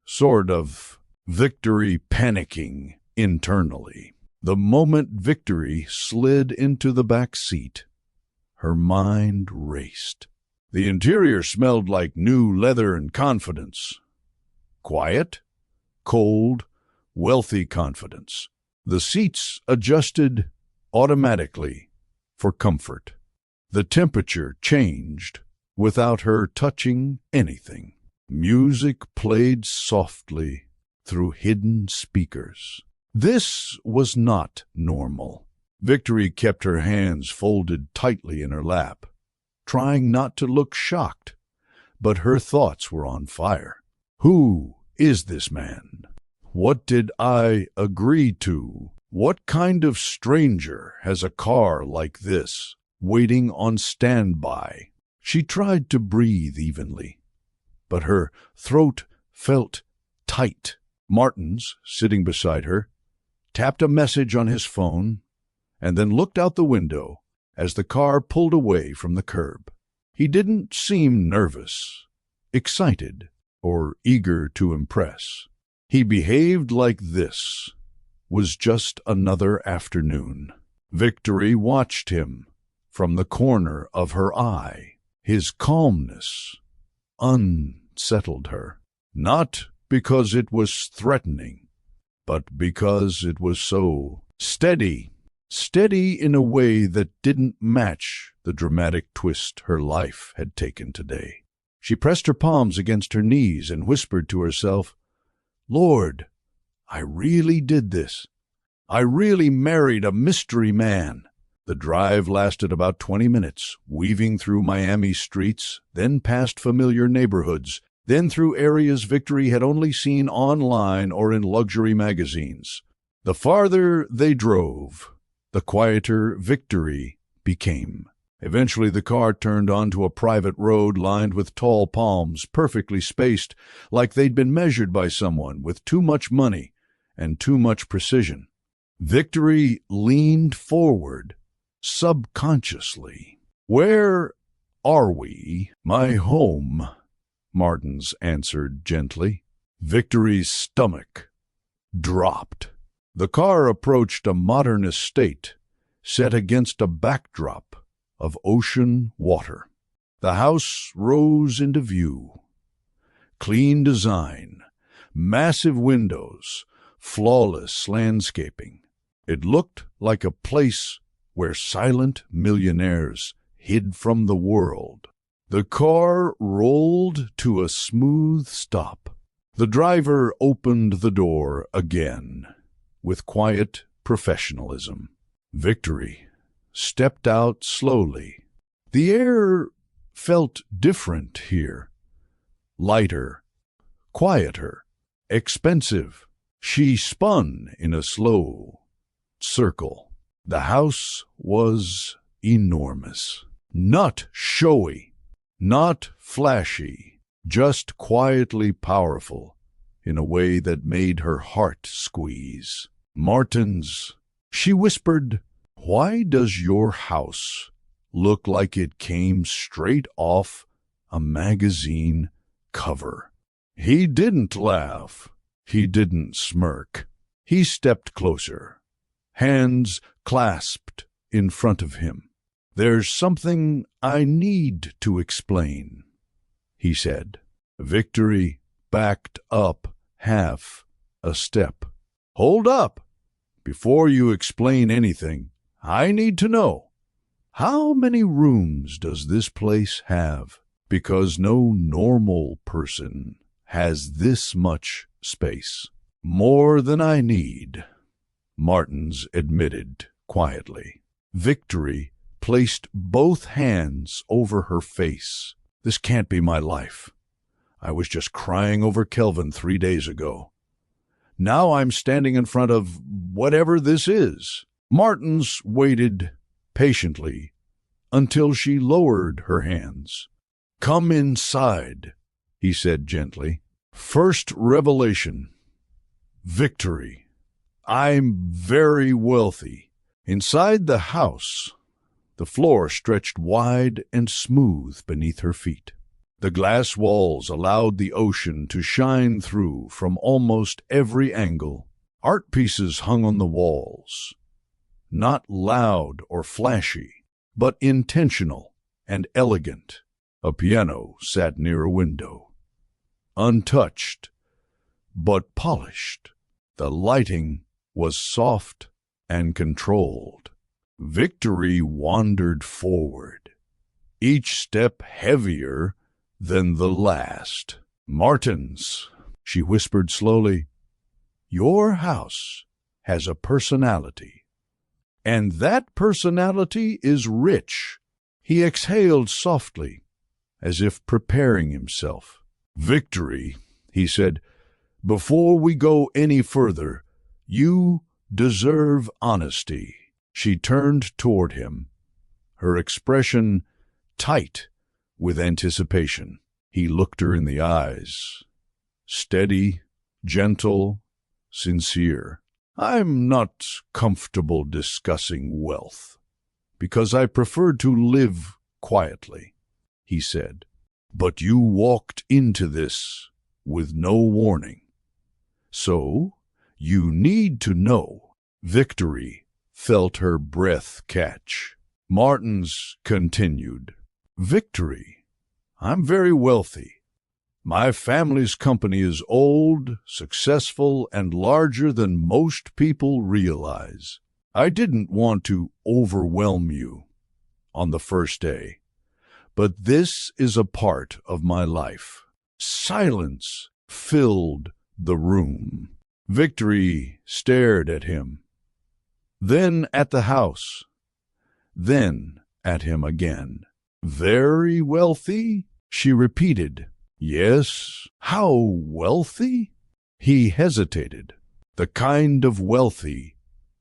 Sort of. Victory panicking internally. The moment Victory slid into the back seat, her mind raced. The interior smelled like new leather and confidence. Quiet, cold, wealthy confidence. The seats adjusted automatically for comfort. The temperature changed without her touching anything. Music played softly through hidden speakers. This was not normal. Victory kept her hands folded tightly in her lap, trying not to look shocked, but her thoughts were on fire. Who is this man? What did I agree to? What kind of stranger has a car like this, waiting on standby? She tried to breathe evenly, but her throat felt tight. Martins, sitting beside her, tapped a message on his phone and then looked out the window as the car pulled away from the curb. He didn't seem nervous, excited, or eager to impress. He behaved like this was just another afternoon. Victory watched him from the corner of her eye. His calmness unsettled her, not because it was threatening, but because it was so steady. Steady in a way that didn't match the dramatic twist her life had taken today. She pressed her palms against her knees and whispered to herself, "Lord, I really did this. I really married a mystery man." The drive lasted about 20 minutes, weaving through Miami streets, then past familiar neighborhoods, then through areas Victory had only seen online or in luxury magazines. The farther they drove, the quieter Victory became. Eventually the car turned onto a private road lined with tall palms, perfectly spaced, like they'd been measured by someone with too much money and too much precision. Victory leaned forward, subconsciously. "Where are we?" "My home," Martins answered gently. Victory's stomach dropped. The car approached a modern estate set against a backdrop of ocean water. The house rose into view. Clean design, massive windows, flawless landscaping. It looked like a place where silent millionaires hid from the world. The car rolled to a smooth stop. The driver opened the door again with quiet professionalism. Victory stepped out slowly. The air felt different here. Lighter, quieter, expensive. She spun in a slow circle. The house was enormous. Not showy, not flashy, just quietly powerful in a way that made her heart squeeze. Martins She whispered, "Why does your house look like it came straight off a magazine cover?" He didn't laugh. He didn't smirk. He stepped closer, hands clasped in front of him. "There's something I need to explain," he said. Victory backed up half a step. "Hold up! Before you explain anything, I need to know, how many rooms does this place have? Because no normal person has this much space." "More than I need," Martins admitted quietly. Victory placed both hands over her face. "This can't be my life. I was just crying over Kelvin 3 days ago. Now I'm standing in front of whatever this is." Martins waited patiently until she lowered her hands. "Come inside," he said gently. "First revelation. Victory. I'm very wealthy." Inside the house, the floor stretched wide and smooth beneath her feet. The glass walls allowed the ocean to shine through from almost every angle. Art pieces hung on the walls, not loud or flashy, but intentional and elegant. A piano sat near a window, untouched but polished. The lighting was soft and controlled. Victory wandered forward, each step heavier than the last. "Martins," she whispered slowly, "your house has a personality, and that personality is rich." He exhaled softly, as if preparing himself. "Victory," he said, "before we go any further, you deserve honesty." She turned toward him, her expression tight with anticipation. He looked her in the eyes, steady, gentle, sincere. "I'm not comfortable discussing wealth, because I prefer to live quietly," he said. "But you walked into this with no warning. So, you need to know." Victory felt her breath catch. Martins continued, "Victory, I'm very wealthy. My family's company is old, successful, and larger than most people realize. I didn't want to overwhelm you on the first day, but this is a part of my life." Silence filled the room. Victory stared at him, then at the house, then at him again. "Very wealthy?" she repeated. "Yes." "How wealthy?" He hesitated. "The kind of wealthy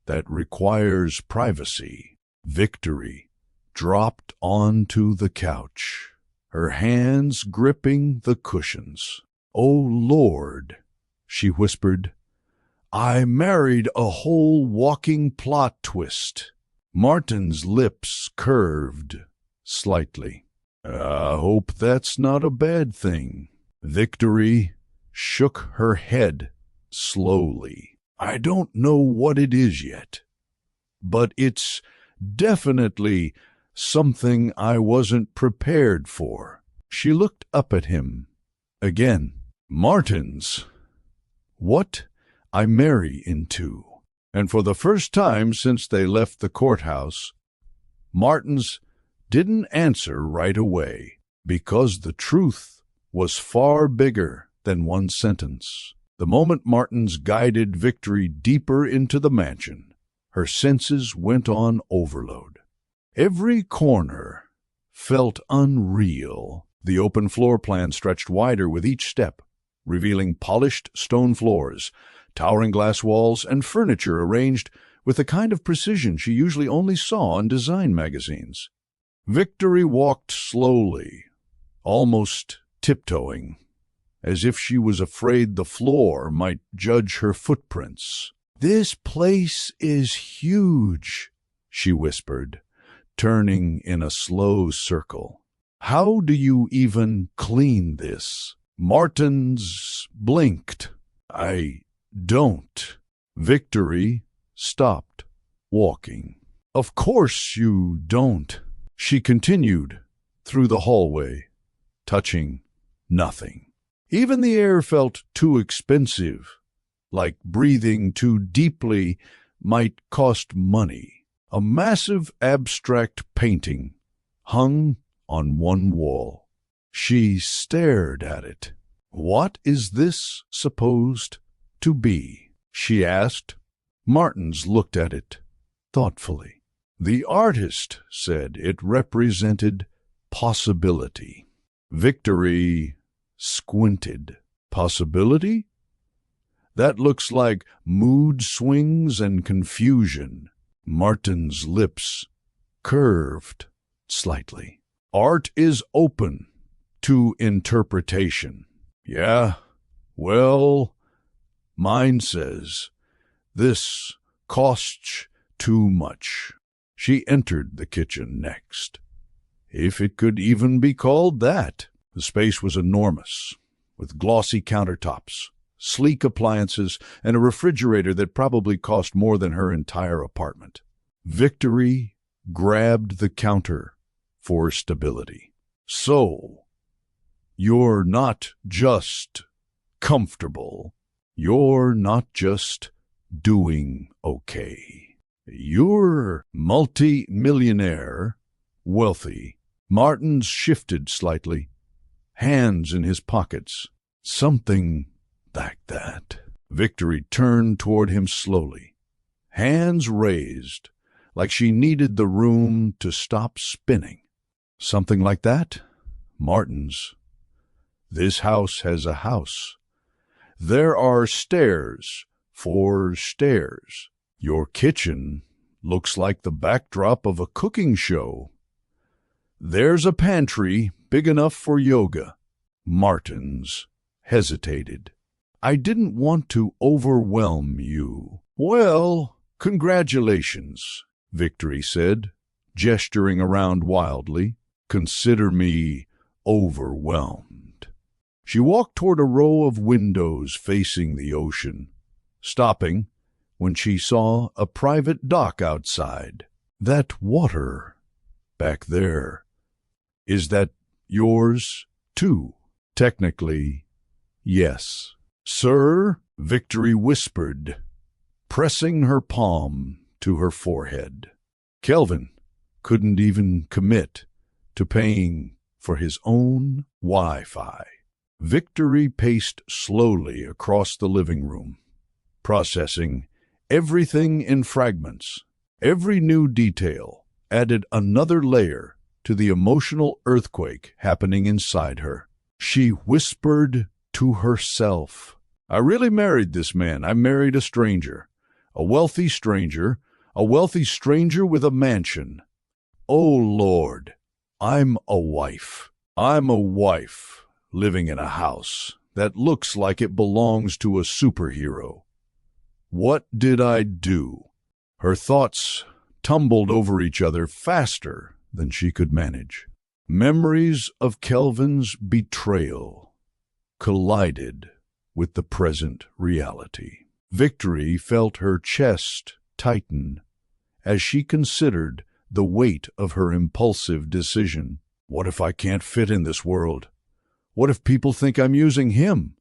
that requires privacy." Victory dropped onto the couch, her hands gripping the cushions. "Oh, Lord," she whispered, "I married a whole walking plot twist." Martin's lips curved slightly. "I hope that's not a bad thing." Victory shook her head slowly. "I don't know what it is yet, but it's definitely something I wasn't prepared for." She looked up at him again. "Martins, what I marry into." And for the first time since they left the courthouse, Martins didn't answer right away, because the truth was far bigger than one sentence. The moment Martins guided Victory deeper into the mansion, her senses went on overload. Every corner felt unreal. The open floor plan stretched wider with each step, revealing polished stone floors, towering glass walls, and furniture arranged with the kind of precision she usually only saw in design magazines. Victory walked slowly, almost tiptoeing, as if she was afraid the floor might judge her footprints. "This place is huge," she whispered, turning in a slow circle. "How do you even clean this?" Martins blinked. "I don't." Victory stopped walking. "Of course you don't," she continued through the hallway, touching nothing. Even the air felt too expensive, like breathing too deeply might cost money. A massive abstract painting hung on one wall. She stared at it. "What is this supposed to be?" she asked. Martins looked at it thoughtfully. The artist said it represented possibility. Victory squinted. Possibility? That looks like mood swings and confusion. Martin's lips curved slightly. Art is open to interpretation. Yeah, well, mine says this costs too much. She entered the kitchen next, if it could even be called that. The space was enormous, with glossy countertops, sleek appliances, and a refrigerator that probably cost more than her entire apartment. Victory grabbed the counter for stability. "So, you're not just comfortable. You're not just doing okay. You're multi-millionaire, wealthy." Martins shifted slightly, hands in his pockets. "Something like that." Victory turned toward him slowly, hands raised, like she needed the room to stop spinning. "Something like that? Martins, this house has a house. There are stairs for stairs. Your kitchen looks like the backdrop of a cooking show. There's a pantry big enough for yoga." Martins hesitated. "I didn't want to overwhelm you." "Well, congratulations," Victory said, gesturing around wildly. "Consider me overwhelmed." She walked toward a row of windows facing the ocean, stopping when she saw a private dock outside. "That water back there, is that yours too?" "Technically, yes." "Sir," Victory whispered, pressing her palm to her forehead. Kelvin couldn't even commit to paying for his own Wi-Fi. Victory paced slowly across the living room, processing everything in fragments. Every new detail added another layer to the emotional earthquake happening inside her. She whispered to herself, "I really married this man. I married a stranger. A wealthy stranger. A wealthy stranger with a mansion. Oh, Lord, I'm a wife. I'm a wife living in a house that looks like it belongs to a superhero. What did I do?" Her thoughts tumbled over each other faster than she could manage. Memories of Kelvin's betrayal collided with the present reality. Victory felt her chest tighten as she considered the weight of her impulsive decision. What if I can't fit in this world? What if people think I'm using him?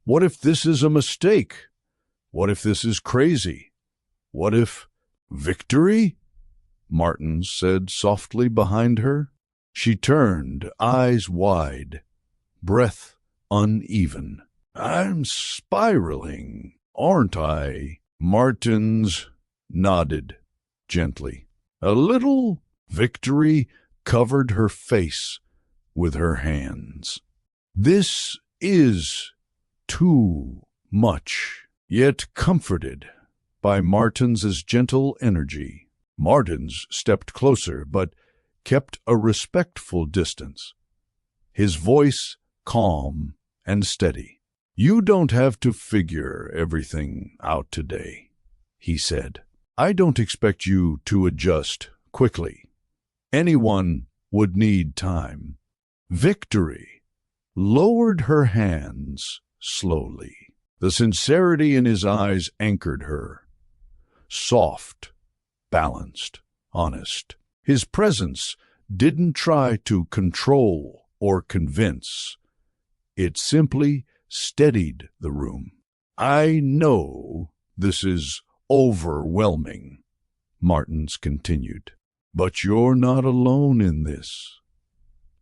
What if this is a mistake? What if this is crazy? What if... "Victory?" Martins said softly behind her. She turned, eyes wide, breath uneven. "I'm spiraling, aren't I?" Martins nodded gently. "A little." Victory covered her face with her hands. "This is too much." Yet comforted by Martins's gentle energy, Martins stepped closer but kept a respectful distance, his voice calm and steady. "You don't have to figure everything out today. he said. "I don't expect you to adjust quickly. Anyone would need time." Victory lowered her hands slowly. The sincerity in his eyes anchored her. Soft, balanced, honest. His presence didn't try to control or convince. It simply steadied the room. "I know this is overwhelming," Martins continued, "but you're not alone in this.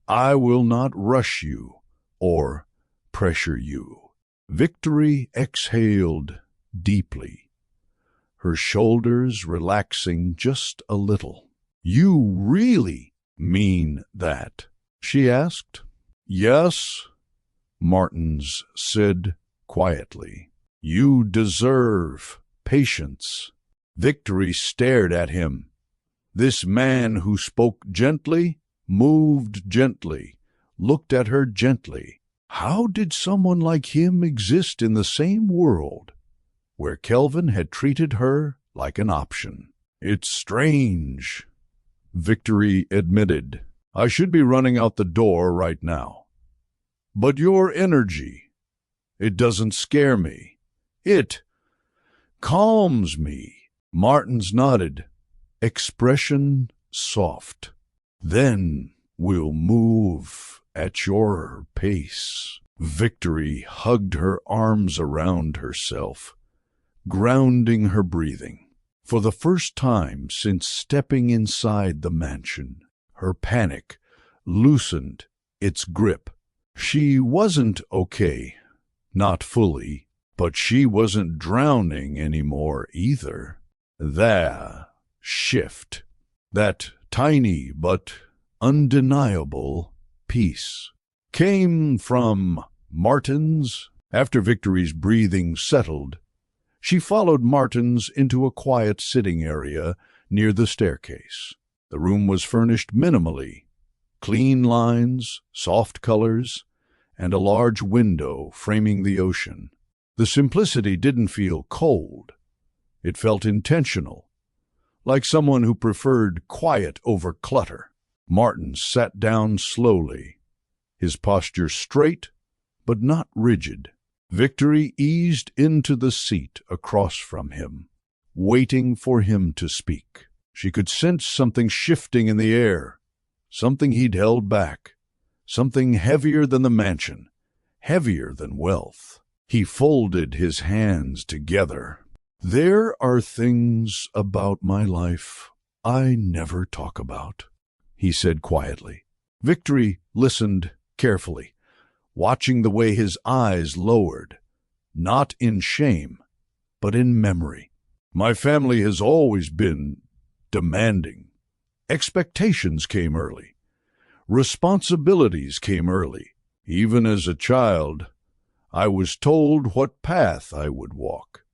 I will not rush you or pressure you." Victory exhaled deeply, her shoulders relaxing just a little. "You really mean that?" she asked. "Yes," Martins said quietly. "You deserve patience." Victory stared at him. This man who spoke gently, moved gently, looked at her gently. How did someone like him exist in the same world where Kelvin had treated her like an option? "It's strange," Victory admitted. "I should be running out the door right now. But your energy, it doesn't scare me. It calms me." Martins nodded, expression soft. "Then we'll move at your pace." Victory hugged her arms around herself, grounding her breathing. For the first time since stepping inside the mansion, her panic loosened its grip. She wasn't okay, not fully, but she wasn't drowning anymore either. That shift, that tiny but undeniable peace, came from Martins. After Victory's breathing settled, she followed Martins into a quiet sitting area near the staircase. The room was furnished minimally, clean lines, soft colors, and a large window framing the ocean. The simplicity didn't feel cold. It felt intentional, like someone who preferred quiet over clutter. Martin sat down slowly, his posture straight but not rigid. Victory eased into the seat across from him, waiting for him to speak. She could sense something shifting in the air, something he'd held back, something heavier than the mansion, heavier than wealth. He folded his hands together. "There are things about my life I never talk about," he said quietly. Victory listened carefully, watching the way his eyes lowered, not in shame, but in memory. "My family has always been demanding. Expectations came early. Responsibilities came early. Even as a child, I was told what path I would walk.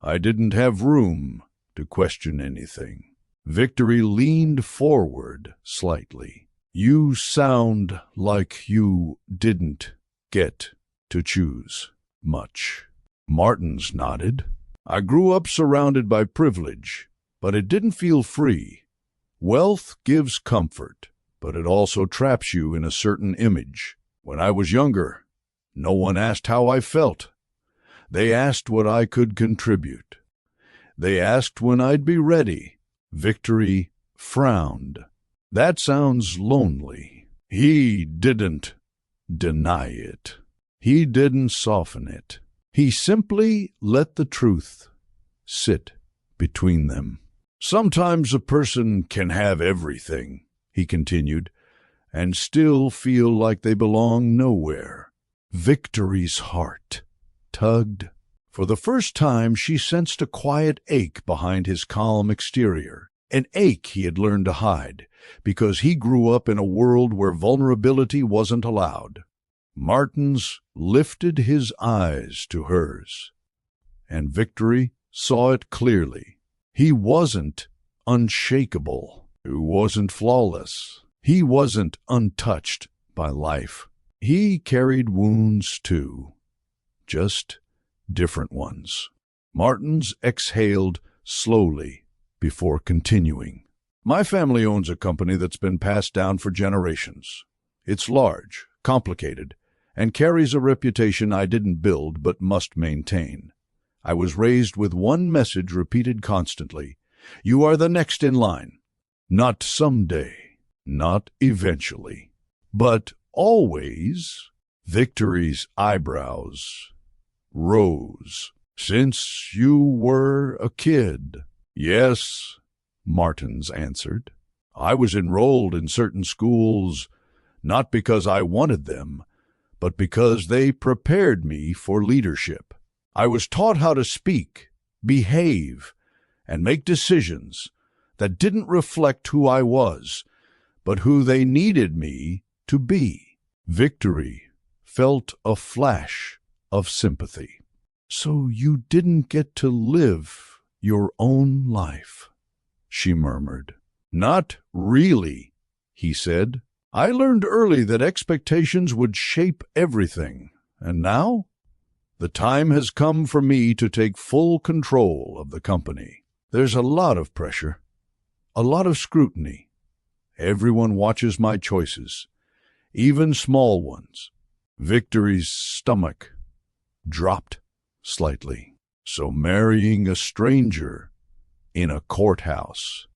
I didn't have room to question anything." Victory leaned forward slightly. "You sound like you didn't get to choose much." Martins nodded. "I grew up surrounded by privilege, but it didn't feel free. Wealth gives comfort, but it also traps you in a certain image. When I was younger, no one asked how I felt. They asked what I could contribute. They asked when I'd be ready." Victory frowned. "That sounds lonely." He didn't deny it. He didn't soften it. He simply let the truth sit between them. "Sometimes a person can have everything," he continued, "and still feel like they belong nowhere." Victory's heart tugged. For the first time, she sensed a quiet ache behind his calm exterior, an ache he had learned to hide, because he grew up in a world where vulnerability wasn't allowed. Martins lifted his eyes to hers, and Victory saw it clearly. He wasn't unshakable. He wasn't flawless. He wasn't untouched by life. He carried wounds too, just different ones. Martins exhaled slowly before continuing. My family owns a company that's been passed down for generations. It's large, complicated, and carries a reputation I didn't build but must maintain. I was raised with one message repeated constantly: you are the next in line. Not someday, not eventually, but always. Victory's eyebrows rose. Since you were a kid? Yes, Martins answered. I was enrolled in certain schools, not because I wanted them, but because they prepared me for leadership. I was taught how to speak, behave, and make decisions that didn't reflect who I was, but who they needed me to be. Victory felt a flash of sympathy. So you didn't get to live your own life, she murmured. Not really, he said. I learned early that expectations would shape everything, and now the time has come for me to take full control of the company. There's a lot of pressure, a lot of scrutiny. Everyone watches my choices, even small ones. Victory's stomach dropped slightly. So marrying a stranger in a courthouse.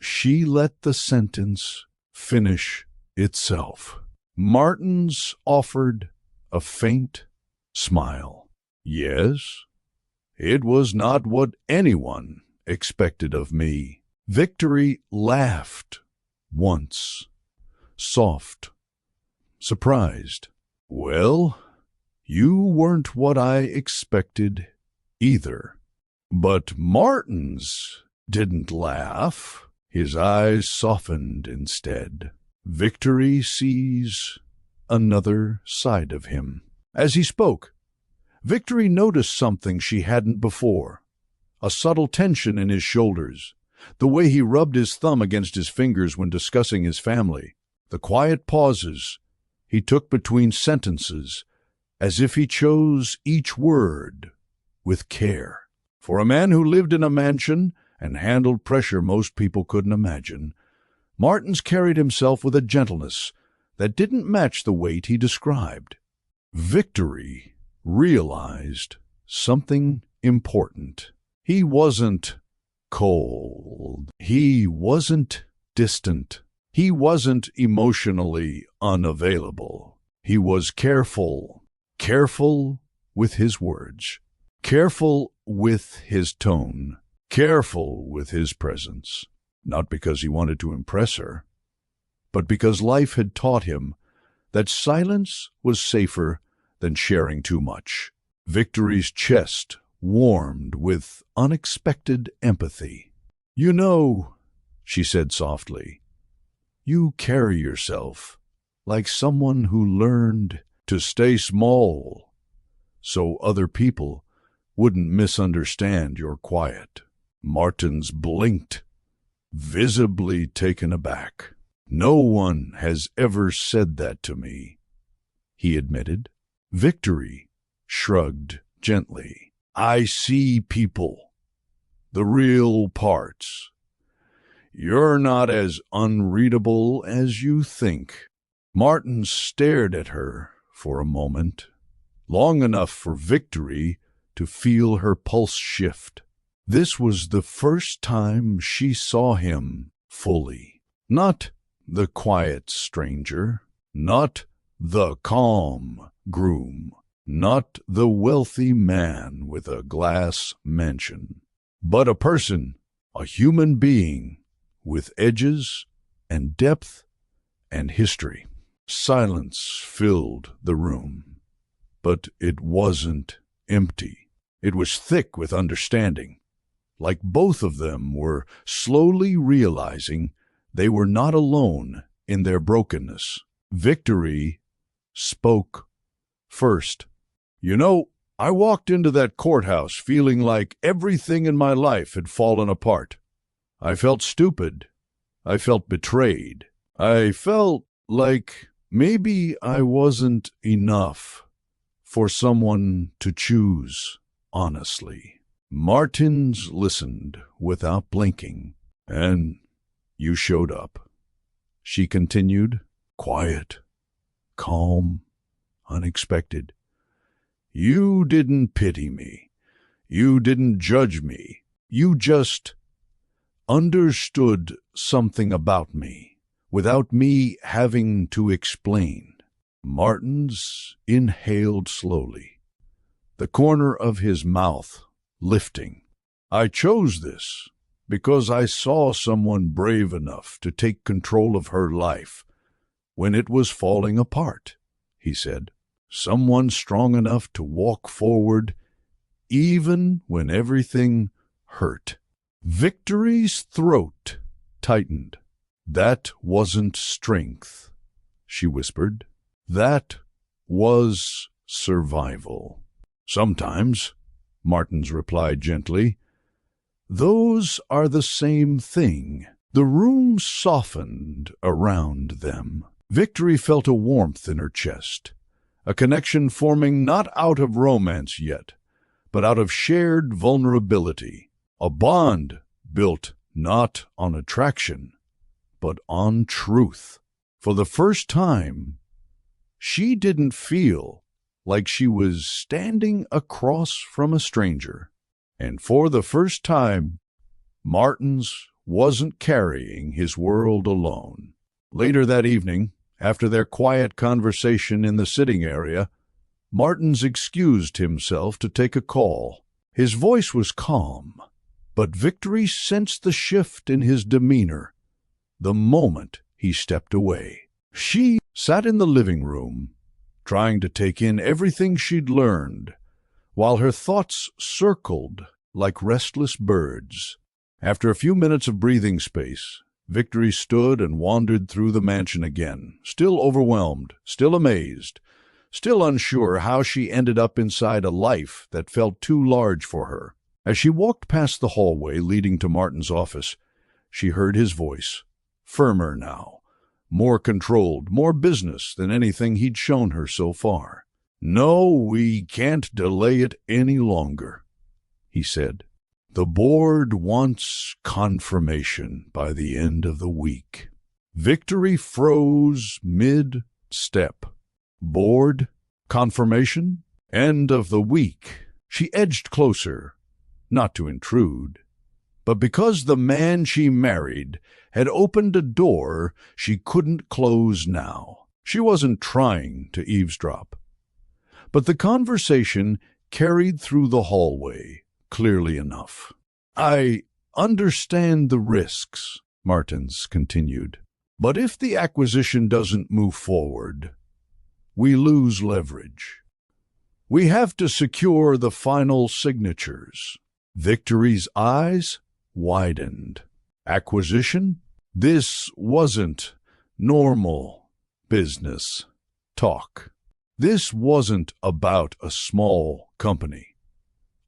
She let the sentence finish itself. Martins offered a faint smile. Yes, it was not what anyone expected of me. Victory laughed once, soft, surprised. Well, you weren't what I expected either. But Martins didn't laugh. His eyes softened instead. Victory sees another side of him. As he spoke, Victory noticed something she hadn't before. A subtle tension in his shoulders, the way he rubbed his thumb against his fingers when discussing his family, the quiet pauses he took between sentences, as if he chose each word with care. For a man who lived in a mansion and handled pressure most people couldn't imagine, Martins carried himself with a gentleness that didn't match the weight he described. Victory realized something important. He wasn't cold. He wasn't distant. He wasn't emotionally unavailable. He was careful with his words, careful with his tone, careful with his presence. Not because he wanted to impress her, but because life had taught him that silence was safer than sharing too much. Victory's chest warmed with unexpected empathy. You know, she said softly, you carry yourself like someone who learned to stay small so other people wouldn't misunderstand your quiet. Martins blinked, visibly taken aback. No one has ever said that to me, he admitted. Victory shrugged gently. I see people, the real parts. You're not as unreadable as you think. Martin stared at her for a moment, long enough for Victory to feel her pulse shift. This was the first time she saw him fully. Not the quiet stranger, not the calm groom, not the wealthy man with a glass mansion, but a person, a human being with edges and depth and history. Silence filled the room, but it wasn't empty. It was thick with understanding, like both of them were slowly realizing they were not alone in their brokenness. Victory spoke first. You know, I walked into that courthouse feeling like everything in my life had fallen apart. I felt stupid. I felt betrayed. I felt like maybe I wasn't enough for someone to choose honestly. Martins listened without blinking. "And you showed up," she continued, quiet, calm, unexpected. "You didn't pity me. You didn't judge me. You just understood something about me without me having to explain." Martins inhaled slowly, the corner of his mouth lifting. "I chose this because I saw someone brave enough to take control of her life when it was falling apart," he said. "Someone strong enough to walk forward even when everything hurt." Victory's throat tightened. "That wasn't strength," she whispered. "That was survival." "Sometimes," Martins replied gently. "Those are the same thing." The room softened around them. Victory felt a warmth in her chest, a connection forming not out of romance yet, but out of shared vulnerability, a bond built not on attraction, but on truth. For the first time, she didn't feel like she was standing across from a stranger. And for the first time, Martins wasn't carrying his world alone. Later that evening, after their quiet conversation in the sitting area, Martins excused himself to take a call. His voice was calm, but Victory sensed the shift in his demeanor the moment he stepped away. She sat in the living room, trying to take in everything she'd learned, while her thoughts circled like restless birds. After a few minutes of breathing space, Victory stood and wandered through the mansion again, still overwhelmed, still amazed, still unsure how she ended up inside a life that felt too large for her. As she walked past the hallway leading to Martin's office, she heard his voice, firmer now, more controlled, more business than anything he'd shown her so far. "No, we can't delay it any longer," he said. "The board wants confirmation by the end of the week." Victory froze mid-step. "Board? Confirmation? End of the week." She edged closer, not to intrude, but because the man she married had opened a door she couldn't close now. She wasn't trying to eavesdrop. But the conversation carried through the hallway clearly enough. "I understand the risks," Martins continued, "but if the acquisition doesn't move forward, we lose leverage. We have to secure the final signatures." Victory's eyes widened. "Acquisition? This wasn't normal business talk. This wasn't about a small company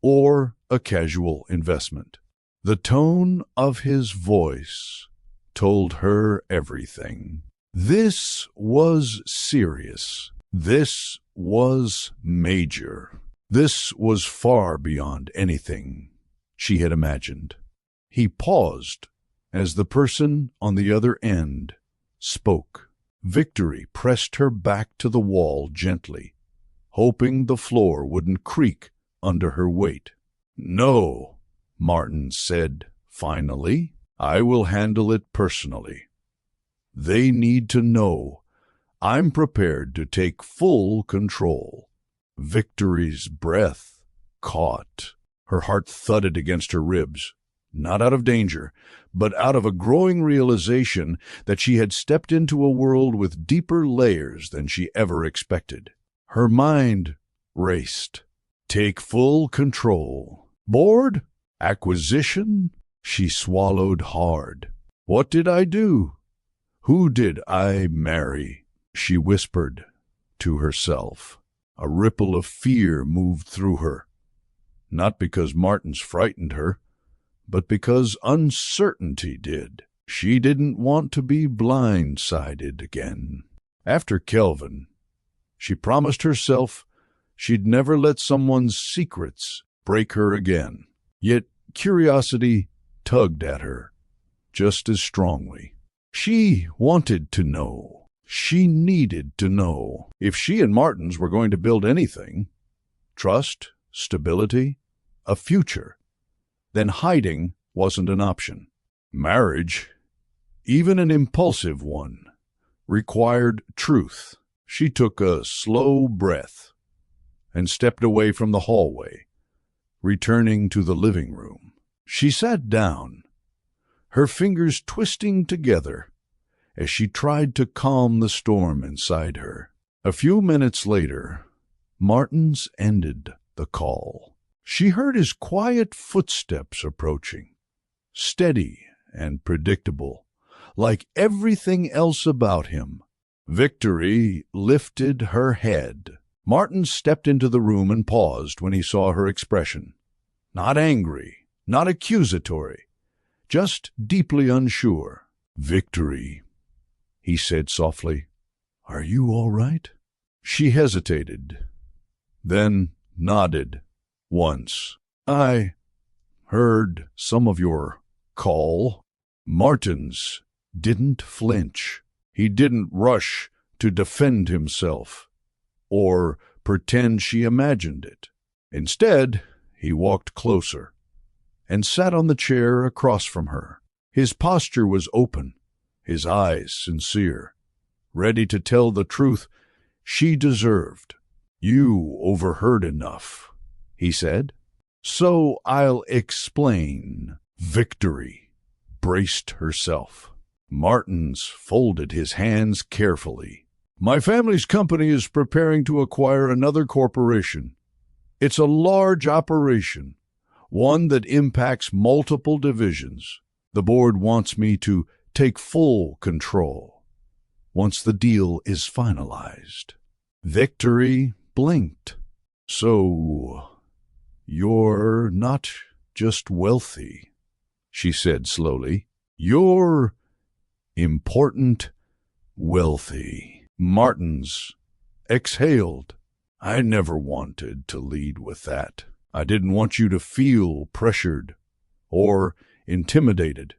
or a casual investment." The tone of his voice told her everything. This was serious. This was major. This was far beyond anything she had imagined. He paused as the person on the other end spoke. Victory pressed her back to the wall gently, hoping the floor wouldn't creak under her weight. "No," Martin said finally. "I will handle it personally. They need to know I'm prepared to take full control." Victory's breath caught. Her heart thudded against her ribs, not out of danger, but out of a growing realization that she had stepped into a world with deeper layers than she ever expected. Her mind raced. Take full control. Board? Acquisition? She swallowed hard. What did I do? Who did I marry? She whispered to herself. A ripple of fear moved through her, not because Martins frightened her, but because uncertainty did. She didn't want to be blindsided again. After Kelvin, she promised herself she'd never let someone's secrets break her again. Yet curiosity tugged at her just as strongly. She wanted to know. She needed to know. If she and Martins were going to build anything, trust, stability, a future, then hiding wasn't an option. Marriage, even an impulsive one, required truth. She took a slow breath and stepped away from the hallway, returning to the living room. She sat down, her fingers twisting together as she tried to calm the storm inside her. A few minutes later, Martins ended the call. She heard his quiet footsteps approaching, steady and predictable, like everything else about him. Victory lifted her head. Martins stepped into the room and paused when he saw her expression. Not angry, not accusatory, just deeply unsure. "Victory," he said softly. "Are you all right?" She hesitated, then nodded once. "I heard some of your call." Martins didn't flinch. He didn't rush to defend himself or pretend she imagined it. Instead, he walked closer and sat on the chair across from her. His posture was open, his eyes sincere, ready to tell the truth she deserved. "You overheard enough," he said. "So I'll explain." Victory braced herself. Martins folded his hands carefully. "My family's company is preparing to acquire another corporation. It's a large operation, one that impacts multiple divisions. The board wants me to take full control once the deal is finalized." Victory blinked. "So you're not just wealthy," she said slowly. "You're important wealthy." Martins exhaled. "I never wanted to lead with that. I didn't want you to feel pressured or intimidated,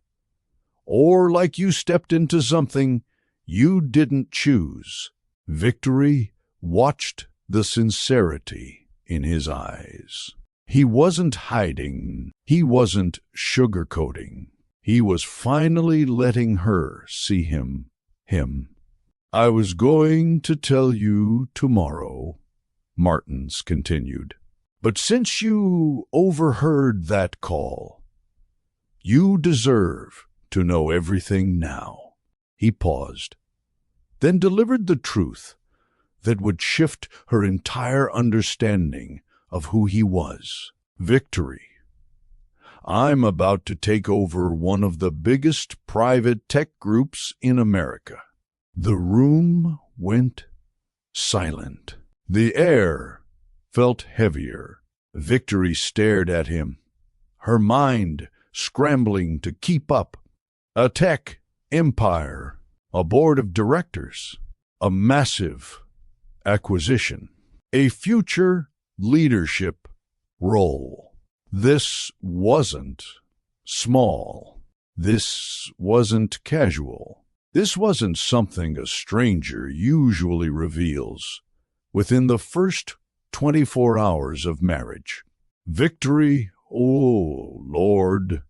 or like you stepped into something you didn't choose." Victory watched the sincerity in his eyes. He wasn't hiding. He wasn't sugarcoating. He was finally letting her see him. "I was going to tell you tomorrow," Martins continued. "But since you overheard that call, you deserve to know everything now." He paused, then delivered the truth that would shift her entire understanding of who he was. "Victory, I'm about to take over one of the biggest private tech groups in America." The room went silent. The air felt heavier. Victory stared at him, her mind scrambling to keep up. A tech empire, a board of directors, a massive acquisition, a future leadership role. This wasn't small. This wasn't casual. This wasn't something a stranger usually reveals within the first 24 hours of marriage. Victory, oh Lord,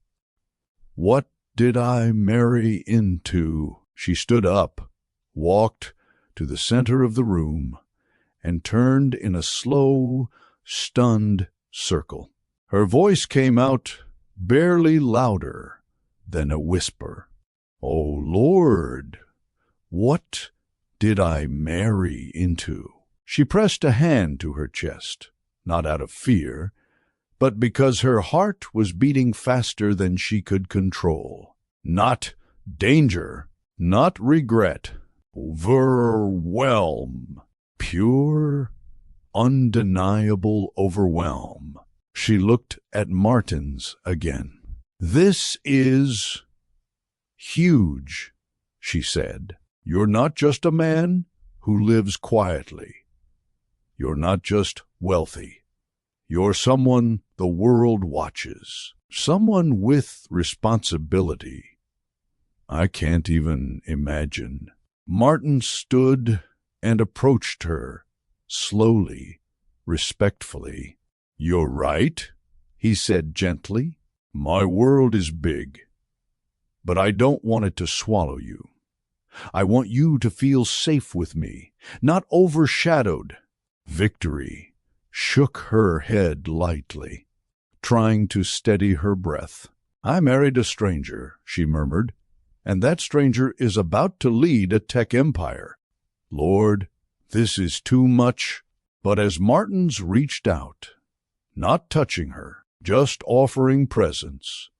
what did I marry into? She stood up, walked to the center of the room, and turned in a slow, stunned circle. Her voice came out barely louder than a whisper. "Oh Lord, what did I marry into?" She pressed a hand to her chest, not out of fear, but because her heart was beating faster than she could control. Not danger, not regret, overwhelm, pure, undeniable overwhelm. She looked at Martins again. "This is huge," she said. "You're not just a man who lives quietly. You're not just wealthy. You're someone the world watches, someone with responsibility. I can't even imagine. Martin stood and approached her, slowly, respectfully. You're right, he said gently. My world is big, but I don't want it to swallow you. I want you to feel safe with me, not overshadowed. Victory shook her head lightly, trying to steady her breath. I married a stranger, she murmured, and that stranger is about to lead a tech empire. Lord, this is too much. But as Martins reached out, not touching her, just offering presence,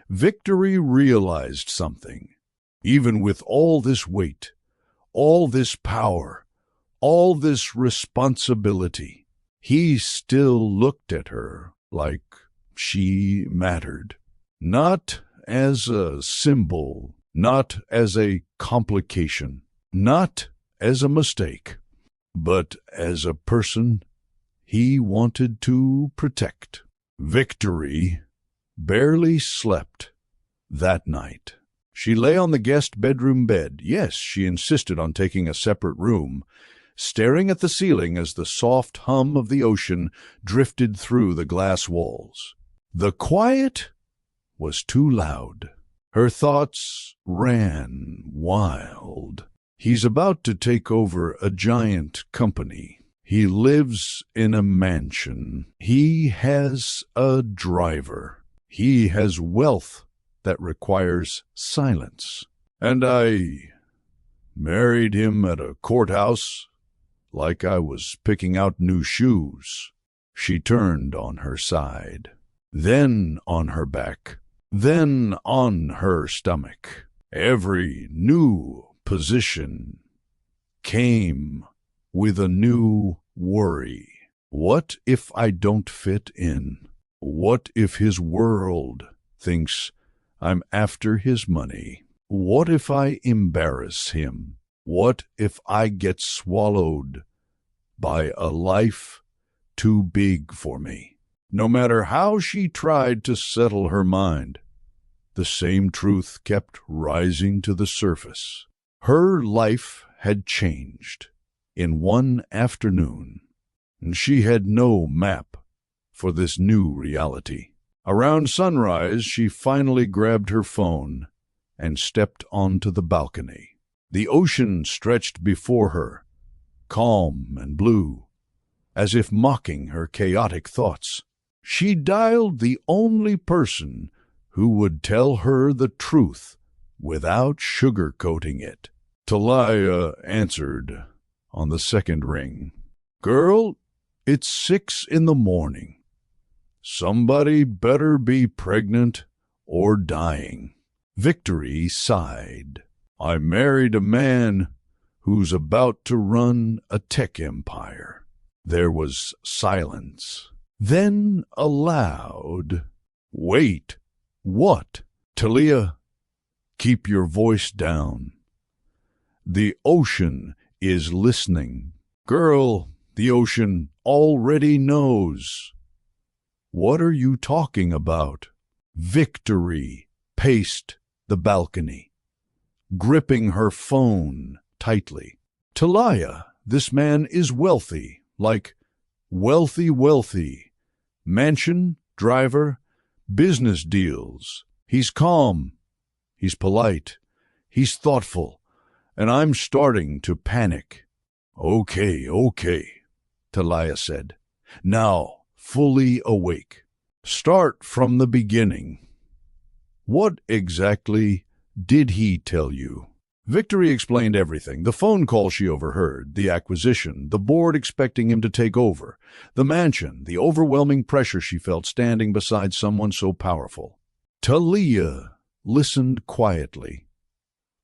Victory realized something. Even with all this weight, all this power, all this responsibility, he still looked at her like she mattered. Not as a symbol, not as a complication, not as a mistake, but as a person he wanted to protect. Victory barely slept that night. She lay on the guest bedroom bed. Yes, she insisted on taking a separate room, staring at the ceiling as the soft hum of the ocean drifted through the glass walls. The quiet was too loud. Her thoughts ran wild. He's about to take over a giant company. He lives in a mansion. He has a driver. He has wealth that requires silence. And I married him at a courthouse like I was picking out new shoes. She turned on her side, then on her back, then on her stomach. Every new position came with a new worry. What if I don't fit in? What if his world thinks I'm after his money? What if I embarrass him? What if I get swallowed by a life too big for me? No matter how she tried to settle her mind, the same truth kept rising to the surface. Her life had changed in one afternoon, and she had no map for this new reality. Around sunrise, she finally grabbed her phone and stepped onto the balcony. The ocean stretched before her, calm and blue, as if mocking her chaotic thoughts. She dialed the only person who would tell her the truth without sugarcoating it. Talia answered on the second ring. Girl, it's 6 a.m. Somebody better be pregnant or dying. Victory sighed. I married a man who's about to run a tech empire. There was silence. Then aloud, wait, what? Talia, keep your voice down. The ocean is listening. Girl, the ocean already knows. What are you talking about? Victory paced the balcony, gripping her phone tightly. Talia, this man is wealthy, like wealthy. Mansion, driver, business deals. He's calm. He's polite. He's thoughtful. And I'm starting to panic. Okay, Talia said. Now, fully awake. Start from the beginning. What exactly did he tell you? Victory explained everything. The phone call she overheard, the acquisition, the board expecting him to take over, the mansion, the overwhelming pressure she felt standing beside someone so powerful. Talia listened quietly,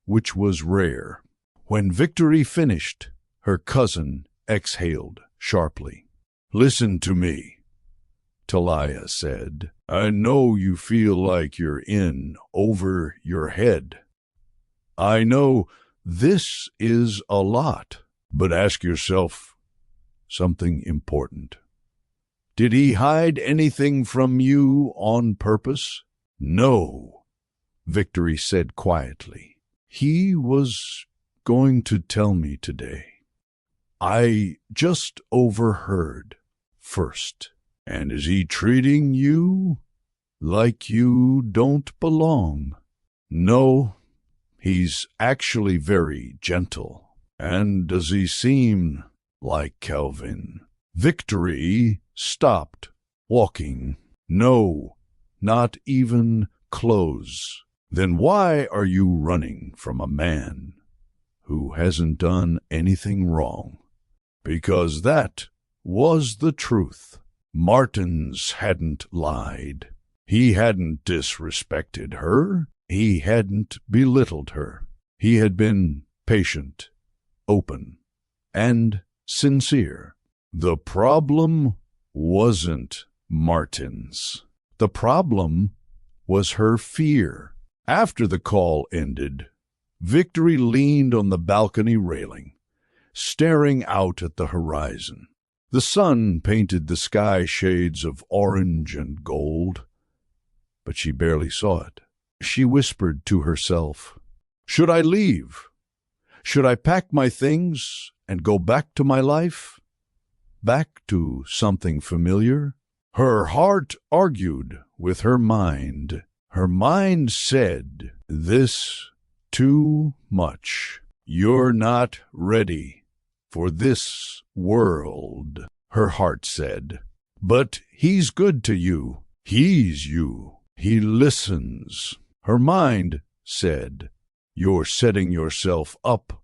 which was rare. When Victory finished, her cousin exhaled sharply. Listen to me, Talia said. I know you feel like you're in over your head. I know this is a lot, but ask yourself something important. Did he hide anything from you on purpose? No, Victory said quietly. He was going to tell me today. I just overheard first. And is he treating you like you don't belong? No, he's actually very gentle. And does he seem like Kelvin? Victory stopped walking. No, not even close. Then why are you running from a man who hasn't done anything wrong? Because that was the truth. Martins hadn't lied. He hadn't disrespected her. He hadn't belittled her. He had been patient, open, and sincere. The problem wasn't Martins. The problem was her fear. After the call ended, Victory leaned on the balcony railing, staring out at the horizon. The sun painted the sky shades of orange and gold, but she barely saw it. She whispered to herself, "Should I leave? Should I pack my things and go back to my life? Back to something familiar?" Her heart argued with her mind. Her mind said, "This too much. You're not ready for this world." Her heart said, "But he's good to you. He's you. He listens." Her mind said, "You're setting yourself up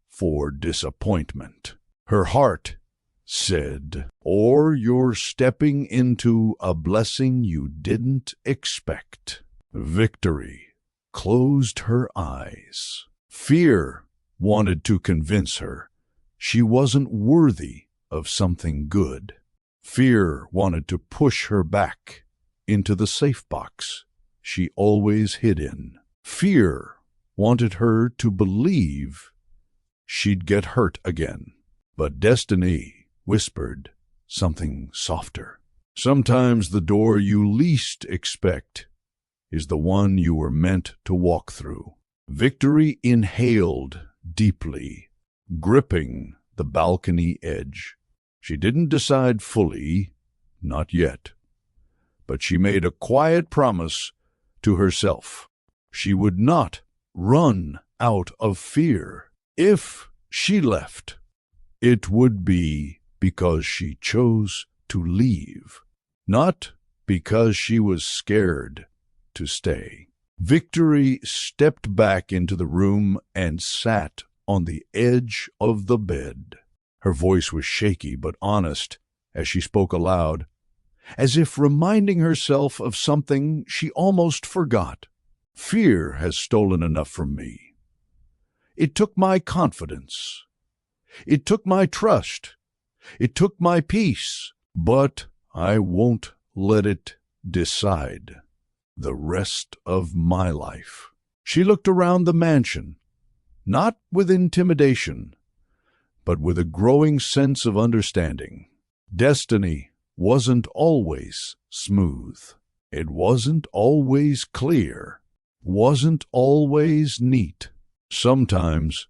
for disappointment." Her heart said, "Or you're stepping into a blessing you didn't expect." Victory closed her eyes. Fear wanted to convince her she wasn't worthy of something good. Fear wanted to push her back into the safe box she always hid in. Fear wanted her to believe she'd get hurt again. But destiny whispered something softer. Sometimes the door you least expect is the one you were meant to walk through. Victory inhaled deeply, gripping the balcony edge. She didn't decide fully, not yet, but she made a quiet promise to herself. She would not run out of fear. If she left, it would be because she chose to leave, not because she was scared to stay. Victory stepped back into the room and sat on the edge of the bed. Her voice was shaky but honest as she spoke aloud, as if reminding herself of something she almost forgot. "Fear has stolen enough from me. It took my confidence. It took my trust. It took my peace. But I won't let it decide the rest of my life." She looked around the mansion, not with intimidation, but with a growing sense of understanding. Destiny wasn't always smooth. It wasn't always clear. Wasn't always neat. Sometimes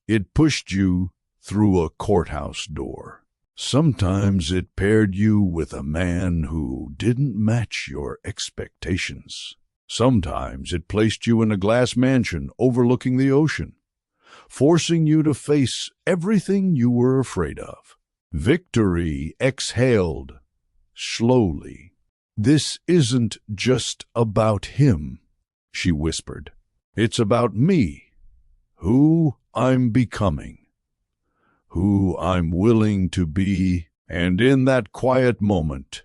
it pushed you through a courthouse door. Sometimes it paired you with a man who didn't match your expectations. Sometimes it placed you in a glass mansion overlooking the ocean, forcing you to face everything you were afraid of. Victory exhaled slowly. "This isn't just about him," she whispered. "It's about me, who I'm becoming, who I'm willing to be." And in that quiet moment,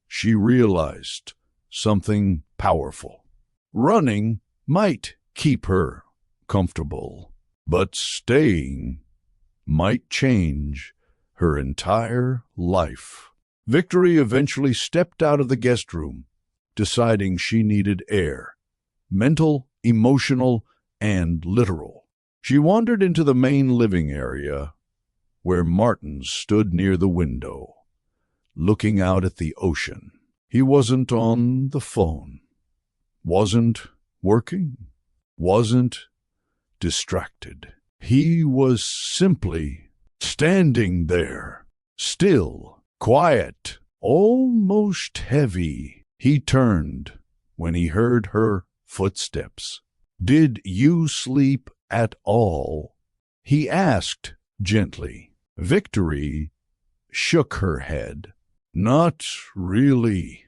she realized something powerful. Running might keep her comfortable, but staying might change her entire life. Victory eventually stepped out of the guest room, deciding she needed air, mental, emotional, and literal. She wandered into the main living area, where Martin stood near the window, looking out at the ocean. He wasn't on the phone, wasn't working, wasn't distracted. He was simply standing there, still, quiet, almost heavy. He turned when he heard her footsteps. "Did you sleep at all?" he asked gently. Victory shook her head. "Not really.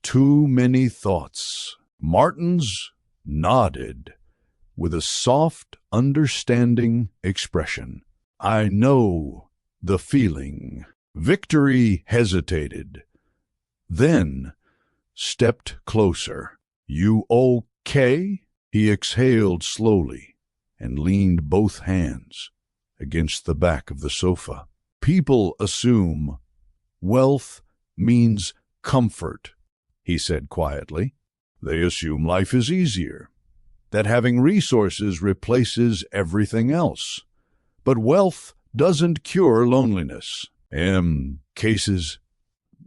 Too many thoughts." Martins nodded with a soft, understanding expression. "I know the feeling." Victory hesitated, then stepped closer. "You okay?" He exhaled slowly and leaned both hands against the back of the sofa. "People assume wealth means comfort," he said quietly. "They assume life is easier, that having resources replaces everything else. But wealth doesn't cure loneliness. Cases,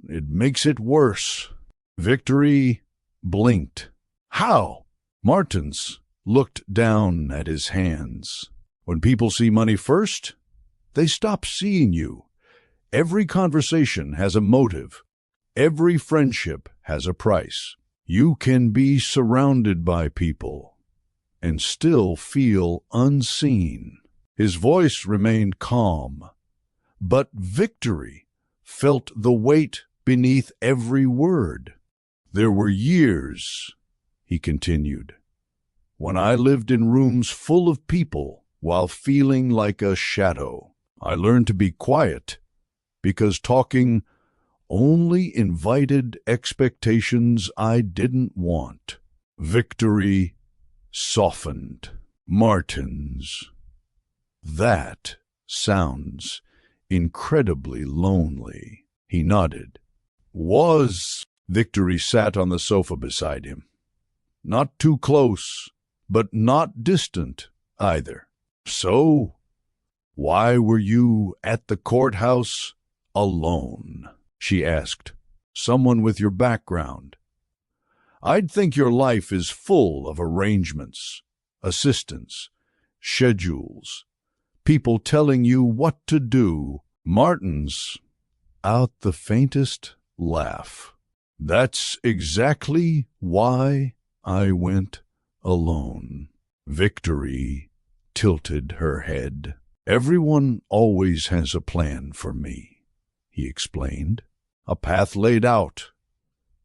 it makes it worse." Victory blinked. "How?" Martins looked down at his hands. "When people see money first, they stop seeing you. Every conversation has a motive. Every friendship has a price. You can be surrounded by people and still feel unseen." His voice remained calm, but Victory felt the weight beneath every word. "There were years," he continued, "when I lived in rooms full of people while feeling like a shadow. I learned to be quiet because talking only invited expectations I didn't want." Victory softened. "Martins, that sounds incredibly lonely." He nodded. Victory sat on the sofa beside him. Not too close, but not distant either. "So, why were you at the courthouse alone?" she asked. "Someone with your background. I'd think your life is full of arrangements, assistants, schedules, people telling you what to do." Martins out the faintest laugh. "That's exactly why I went alone." Victory tilted her head. "Everyone always has a plan for me," he explained. "A path laid out,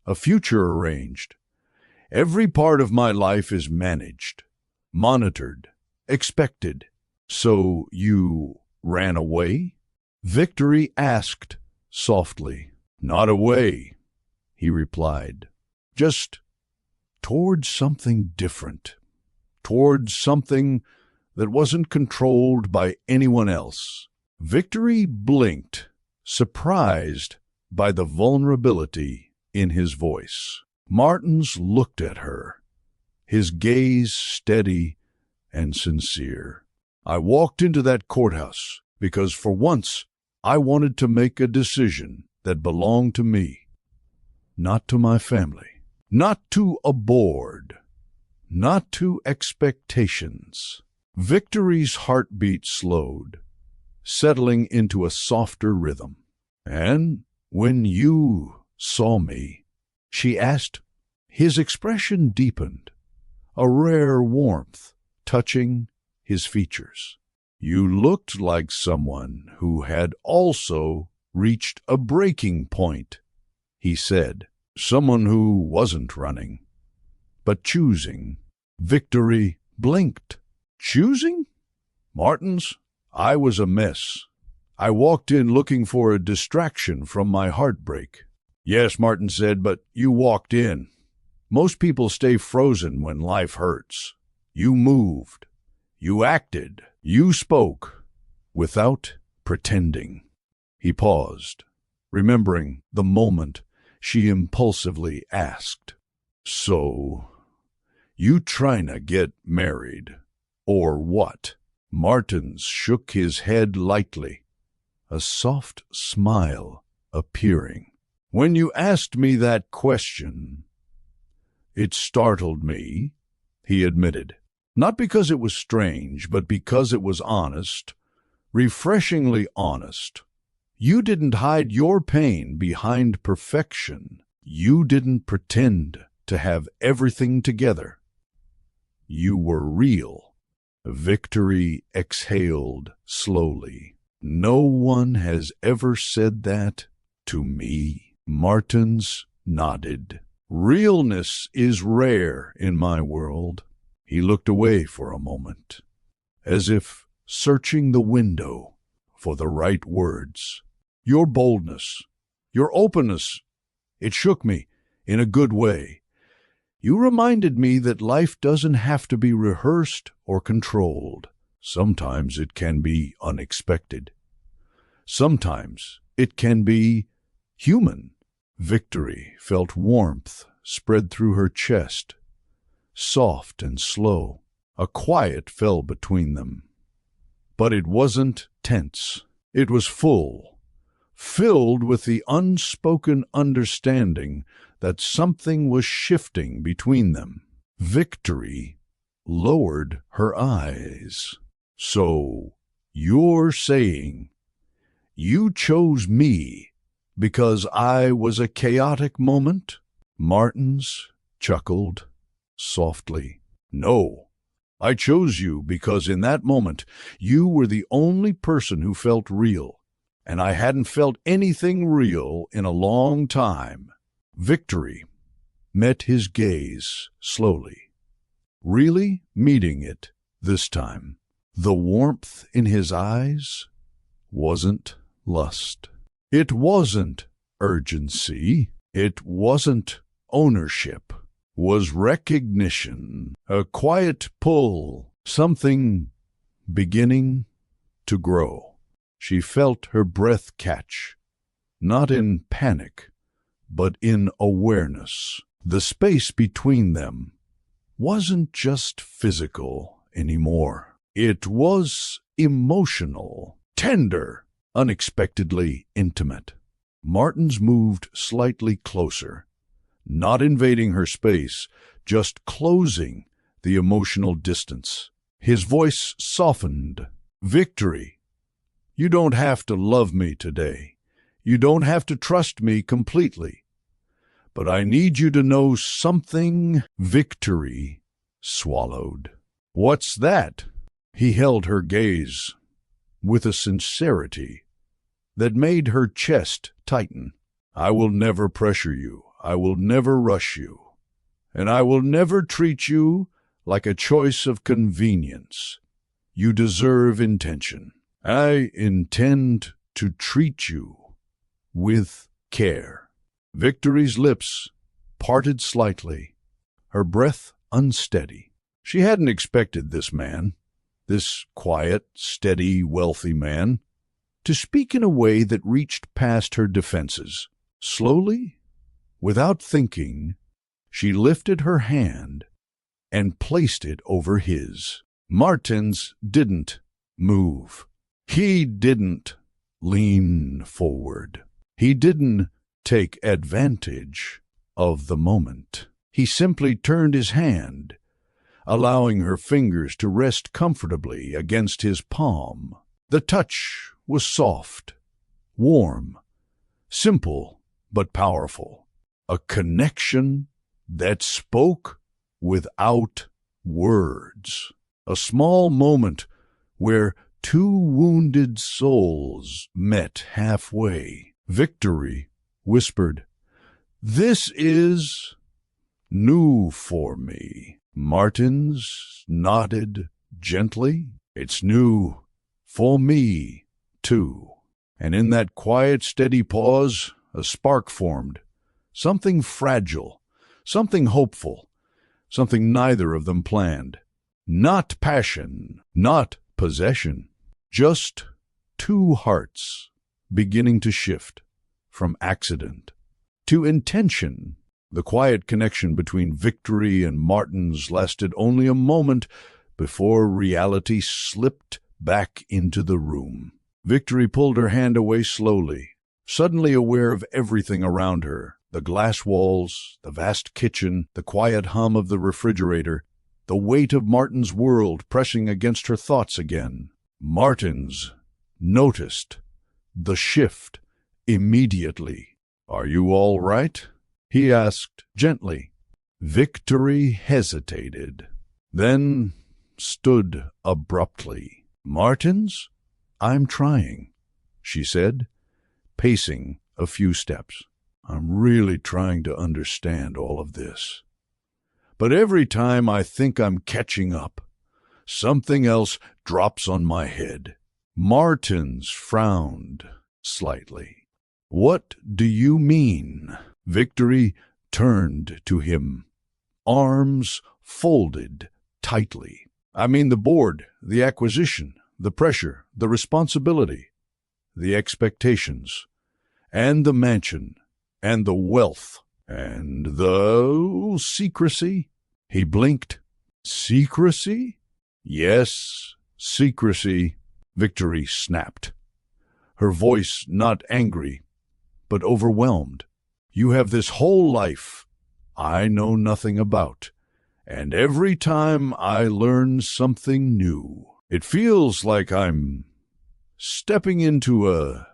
a future arranged. Every part of my life is managed, monitored, expected." "So you ran away?" Victory asked softly. "Not away," he replied. "Just towards something different, towards something that wasn't controlled by anyone else." Victory blinked, surprised by the vulnerability in his voice. Martins looked at her, his gaze steady and sincere. "I walked into that courthouse because for once I wanted to make a decision that belonged to me, not to my family, not to a board, not to expectations." Victory's heartbeat slowed, settling into a softer rhythm. "And when you saw me?" she asked. His expression deepened, a rare warmth touching his features. "You looked like someone who had also reached a breaking point," he said. "Someone who wasn't running, but choosing." Victory blinked. "Choosing?" "Martins, I was a mess. I walked in looking for a distraction from my heartbreak." "Yes," Martin said, "but you walked in. Most people stay frozen when life hurts. You moved. You acted. You spoke without pretending." He paused, remembering the moment she impulsively asked, "So, you tryna get married, or what?" Martins shook his head lightly, a soft smile appearing. When you asked me that question, it startled me, he admitted. Not because it was strange, but because it was honest, refreshingly honest. You didn't hide your pain behind perfection. You didn't pretend to have everything together. You were real. Victory exhaled slowly. No one has ever said that to me. Martins nodded. Realness is rare in my world. He looked away for a moment, as if searching the window for the right words. Your boldness, your openness, it shook me in a good way. You reminded me that life doesn't have to be rehearsed or controlled. Sometimes it can be unexpected. Sometimes it can be human. Victory felt warmth spread through her chest, soft and slow. A quiet fell between them. But it wasn't tense. It was full, filled with the unspoken understanding that something was shifting between them. Victory lowered her eyes. So, you're saying you chose me because I was a chaotic moment? Martins chuckled softly. No, I chose you because in that moment you were the only person who felt real, and I hadn't felt anything real in a long time. Victory met his gaze slowly, really meeting it this time. The warmth in his eyes wasn't lust. It wasn't urgency. It wasn't ownership. Was recognition, a quiet pull, something beginning to grow. She felt her breath catch, not in panic, but in awareness. The space between them wasn't just physical anymore. It was emotional, tender, unexpectedly intimate. Martins moved slightly closer, not invading her space, just closing the emotional distance. His voice softened. Victory, you don't have to love me today. You don't have to trust me completely. But I need you to know something. Victory swallowed. What's that? He held her gaze with a sincerity that made her chest tighten. I will never pressure you. I will never rush you. And I will never treat you like a choice of convenience. You deserve intention. I intend to treat you with care. Victory's lips parted slightly, her breath unsteady. She hadn't expected this man, this quiet, steady, wealthy man, to speak in a way that reached past her defenses. Slowly, without thinking, she lifted her hand and placed it over his. Martins didn't move. He didn't lean forward. He didn't take advantage of the moment. He simply turned his hand, allowing her fingers to rest comfortably against his palm. The touch was soft, warm, simple but powerful. A connection that spoke without words. A small moment where two wounded souls met halfway. Victory whispered, "This is new for me." Martins nodded gently. "It's new for me, too." And in that quiet, steady pause, a spark formed. Something fragile, something hopeful, something neither of them planned. Not passion, not possession, just two hearts beginning to shift from accident to intention. The quiet connection between Victory and Martins lasted only a moment before reality slipped back into the room. Victory pulled her hand away slowly, suddenly aware of everything around her. The glass walls, the vast kitchen, the quiet hum of the refrigerator, the weight of Martin's world pressing against her thoughts again. Martins noticed the shift immediately. "Are you all right?" he asked gently. Victory hesitated, then stood abruptly. "Martins, I'm trying," she said, pacing a few steps. "I'm really trying to understand all of this. But every time I think I'm catching up, something else drops on my head." Martins frowned slightly. "What do you mean?" Victory turned to him, arms folded tightly. "I mean the board, the acquisition, the pressure, the responsibility, the expectations, and the mansion, and the wealth, and the secrecy." He blinked. "Secrecy?" "Yes, secrecy," Victory snapped, her voice not angry, but overwhelmed. "You have this whole life I know nothing about, and every time I learn something new, it feels like I'm stepping into a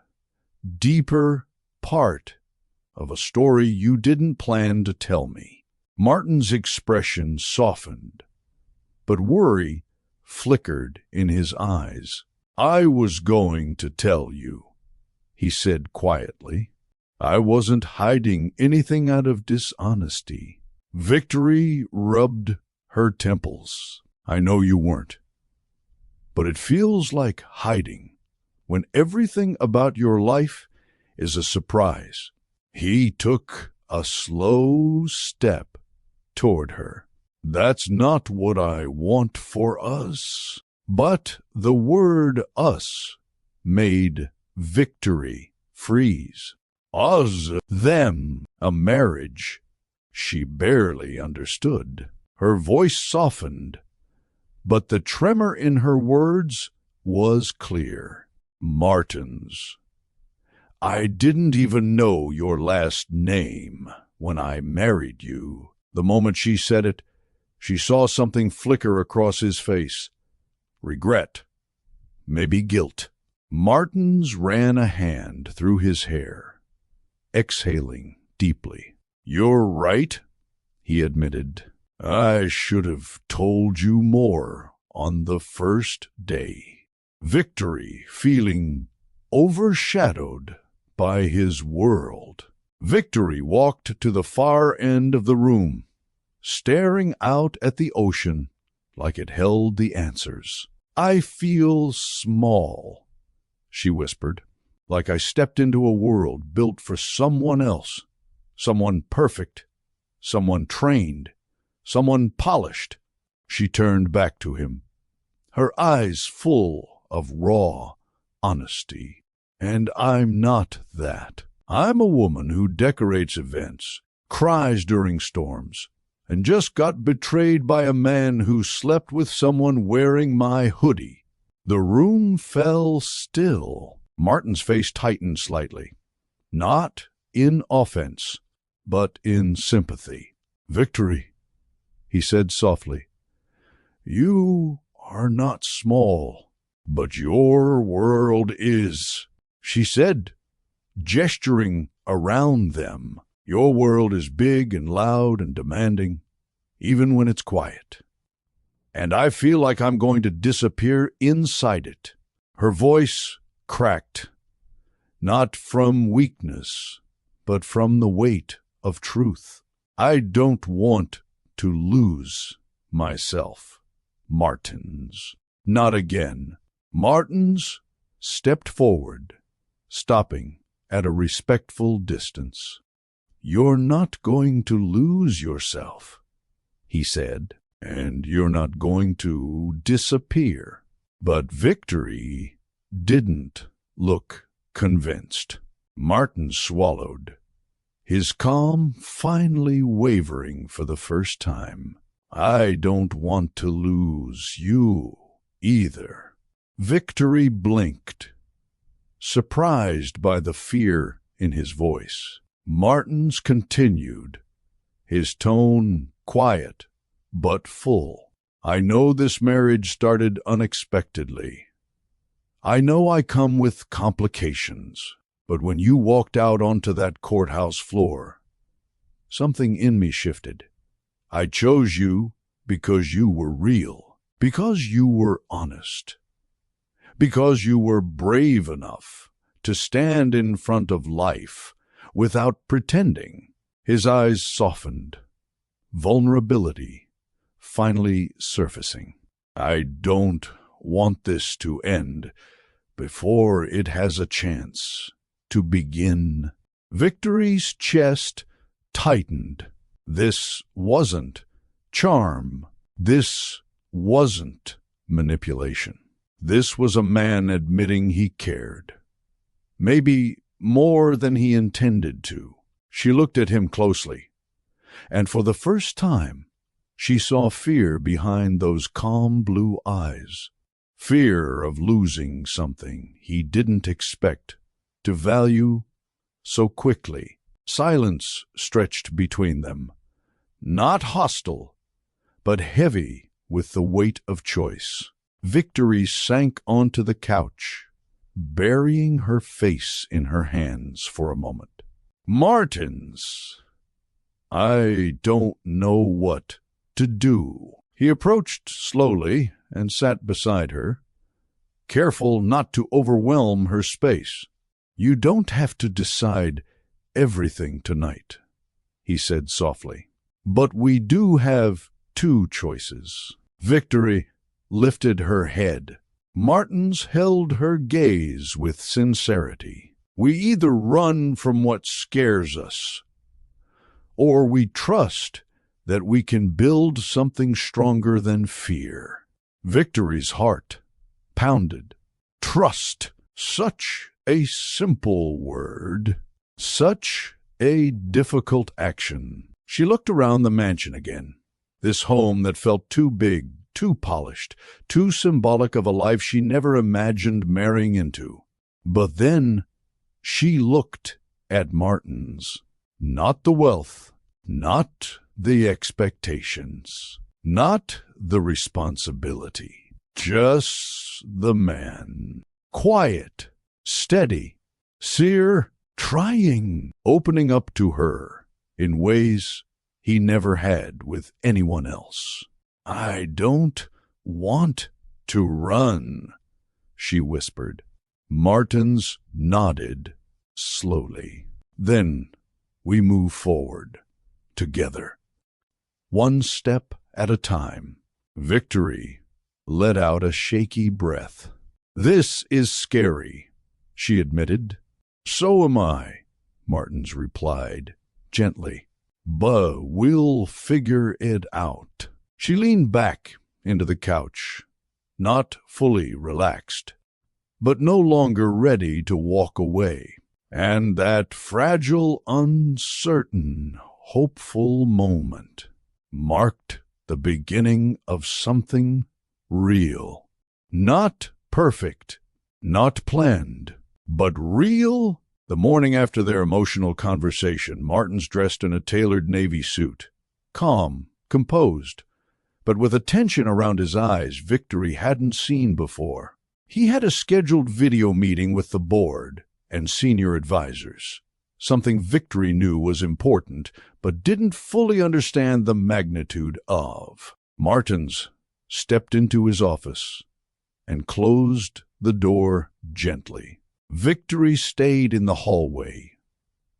deeper part of a story you didn't plan to tell me." Martin's expression softened, but worry flickered in his eyes. "I was going to tell you," he said quietly. "I wasn't hiding anything out of dishonesty." Victory rubbed her temples. "I know you weren't. But it feels like hiding when everything about your life is a surprise." He took a slow step toward her. "That's not what I want for us." But the word "us" made Victory freeze. "Us, them, a marriage." She barely understood. Her voice softened, but the tremor in her words was clear. "Martins, I didn't even know your last name when I married you." The moment she said it, she saw something flicker across his face. Regret, maybe guilt. Martins ran a hand through his hair, exhaling deeply. "You're right," he admitted. "I should have told you more on the first day." Victory feeling overshadowed by his world. Victory walked to the far end of the room, staring out at the ocean like it held the answers. "I feel small," she whispered, "like I stepped into a world built for someone else, someone perfect, someone trained, someone polished." She turned back to him, her eyes full of raw honesty. "And I'm not that. I'm a woman who decorates events, cries during storms, and just got betrayed by a man who slept with someone wearing my hoodie." The room fell still. Martin's face tightened slightly, not in offense, but in sympathy. "Victory," he said softly, "you are not small, but your world is." She said, gesturing around them, "Your world is big and loud and demanding, even when it's quiet. And I feel like I'm going to disappear inside it." Her voice cracked, not from weakness, but from the weight of truth. "I don't want to lose myself, Martins. Not again." Martins stepped forward, stopping at a respectful distance. "You're not going to lose yourself," he said, "and you're not going to disappear." But Victory didn't look convinced. Martin swallowed, his calm finally wavering for the first time. "I don't want to lose you either." Victory blinked, surprised by the fear in his voice. Martins continued, his tone quiet but full. I know this marriage started unexpectedly. I know I come with complications, but when you walked out onto that courthouse floor, something in me shifted. I chose you because you were real, because you were honest, because you were brave enough to stand in front of life without pretending. His eyes softened, vulnerability finally surfacing. I don't want this to end before it has a chance to begin. Victory's chest tightened. This wasn't charm. This wasn't manipulation. This was a man admitting he cared. Maybe more than he intended to. She looked at him closely, and for the first time, she saw fear behind those calm blue eyes. Fear of losing something he didn't expect to value so quickly. Silence stretched between them, not hostile, but heavy with the weight of choice. Victory sank onto the couch, burying her face in her hands for a moment. Martins, I don't know what to do. He approached slowly and sat beside her, careful not to overwhelm her space. You don't have to decide everything tonight, he said softly. But we do have two choices. Victory lifted her head. Martins held her gaze with sincerity. We either run from what scares us, or we trust that we can build something stronger than fear. Victory's heart pounded. Trust. Such a simple word. Such a difficult action. She looked around the mansion again. This home that felt too big, too polished, too symbolic of a life she never imagined marrying into. But then she looked at Martins. Not the wealth, not the expectations, not the responsibility, just the man. Quiet, steady, sincere, trying, opening up to her in ways he never had with anyone else. I don't want to run, she whispered. Martins nodded slowly. Then we move forward together, one step at a time. Victory let out a shaky breath. This is scary, she admitted. So am I, Martins replied gently. But we'll figure it out. She leaned back into the couch, not fully relaxed, but no longer ready to walk away. And that fragile, uncertain, hopeful moment marked the beginning of something real. Not perfect, not planned, but real. The morning after their emotional conversation, Martins dressed in a tailored navy suit, calm, composed, but with a tension around his eyes Victory hadn't seen before. He had a scheduled video meeting with the board and senior advisors, something Victory knew was important but didn't fully understand the magnitude of. Martins stepped into his office and closed the door gently. Victory stayed in the hallway,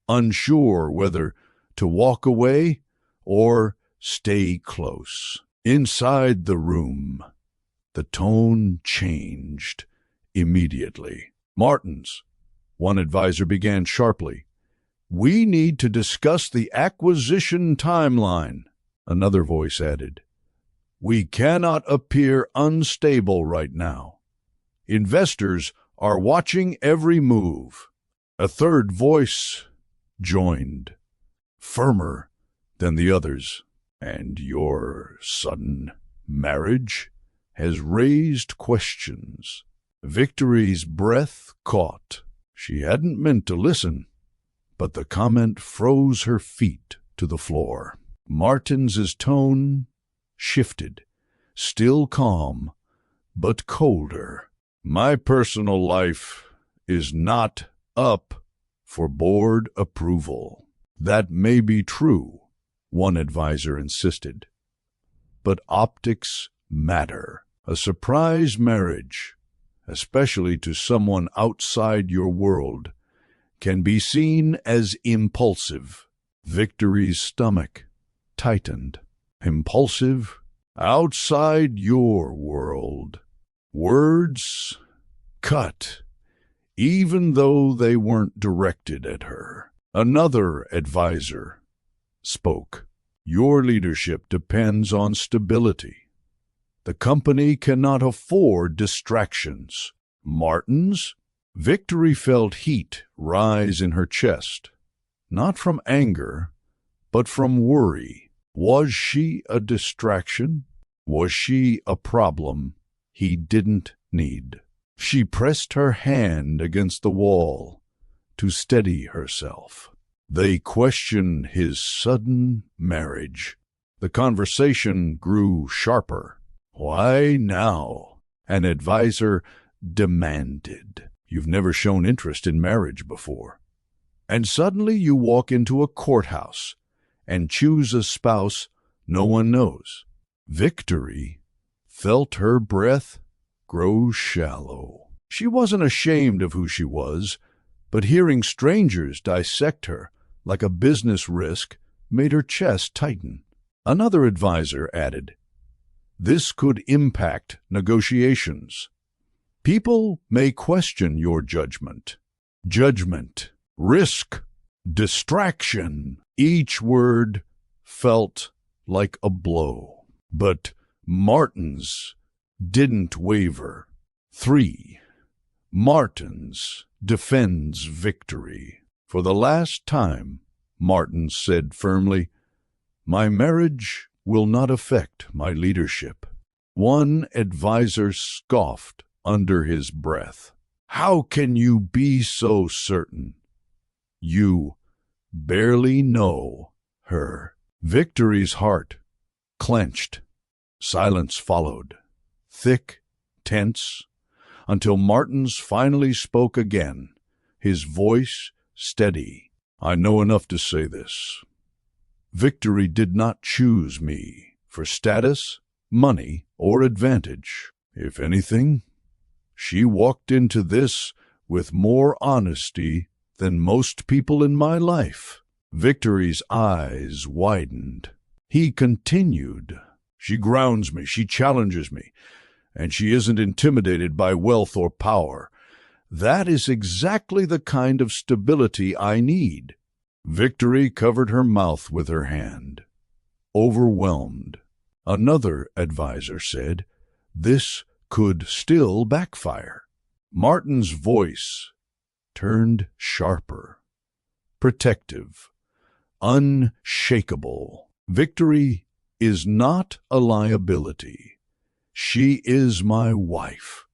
unsure whether to walk away or stay close. Inside the room, the tone changed immediately. Martins, one advisor began sharply, we need to discuss the acquisition timeline. Another voice added, we cannot appear unstable right now. Investors are watching every move. A third voice joined, firmer than the others. And your sudden marriage has raised questions. Victory's breath caught. She hadn't meant to listen, but the comment froze her feet to the floor. Martins's tone shifted, still calm, but colder. My personal life is not up for board approval. That may be true, one advisor insisted. But optics matter. A surprise marriage, especially to someone outside your world, can be seen as impulsive. Victory's stomach tightened. Impulsive? Outside your world. Words cut, even though they weren't directed at her. Another advisor spoke. Your leadership depends on stability. The company cannot afford distractions. Martins? Victory felt heat rise in her chest, not from anger, but from worry. Was she a distraction? Was she a problem he didn't need? She pressed her hand against the wall to steady herself. They questioned his sudden marriage. The conversation grew sharper. Why now? An advisor demanded. You've never shown interest in marriage before. And suddenly you walk into a courthouse and choose a spouse no one knows. Victory felt her breath grow shallow. She wasn't ashamed of who she was, but hearing strangers dissect her like a business risk made her chest tighten. Another advisor added, this could impact negotiations. People may question your judgment. Judgment, risk, distraction. Each word felt like a blow. But Martins didn't waver. 3. Martins defends victory. For the last time, Martins said firmly, my marriage will not affect my leadership. One advisor scoffed under his breath. How can you be so certain? You barely know her. Victory's heart clenched. Silence followed, thick, tense, until Martins finally spoke again, his voice steady. I know enough to say this. Victory did not choose me for status, money, or advantage. If anything, she walked into this with more honesty than most people in my life. Victory's eyes widened. He continued. She grounds me, she challenges me, and she isn't intimidated by wealth or power. That is exactly the kind of stability I need. Victory covered her mouth with her hand. Overwhelmed. Another advisor said, this could still backfire. Martin's voice turned sharper, protective, unshakable. Victory is not a liability. She is my wife,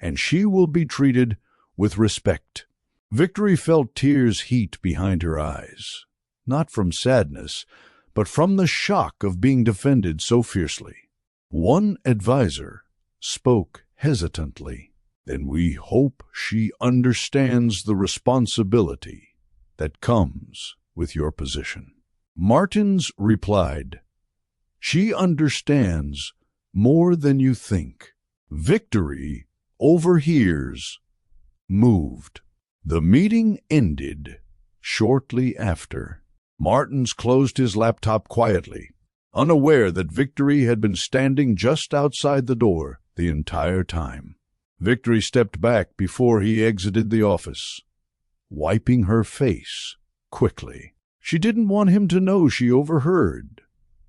and she will be treated with respect. Victory felt tears heat behind her eyes, not from sadness, but from the shock of being defended so fiercely. One advisor spoke hesitantly. Then we hope she understands the responsibility that comes with your position. Martins replied, she understands more than you think. Victory overhears, moved. The meeting ended shortly after. Martins closed his laptop quietly, unaware that Victory had been standing just outside the door the entire time. Victory stepped back before he exited the office, wiping her face quickly. She didn't want him to know she overheard,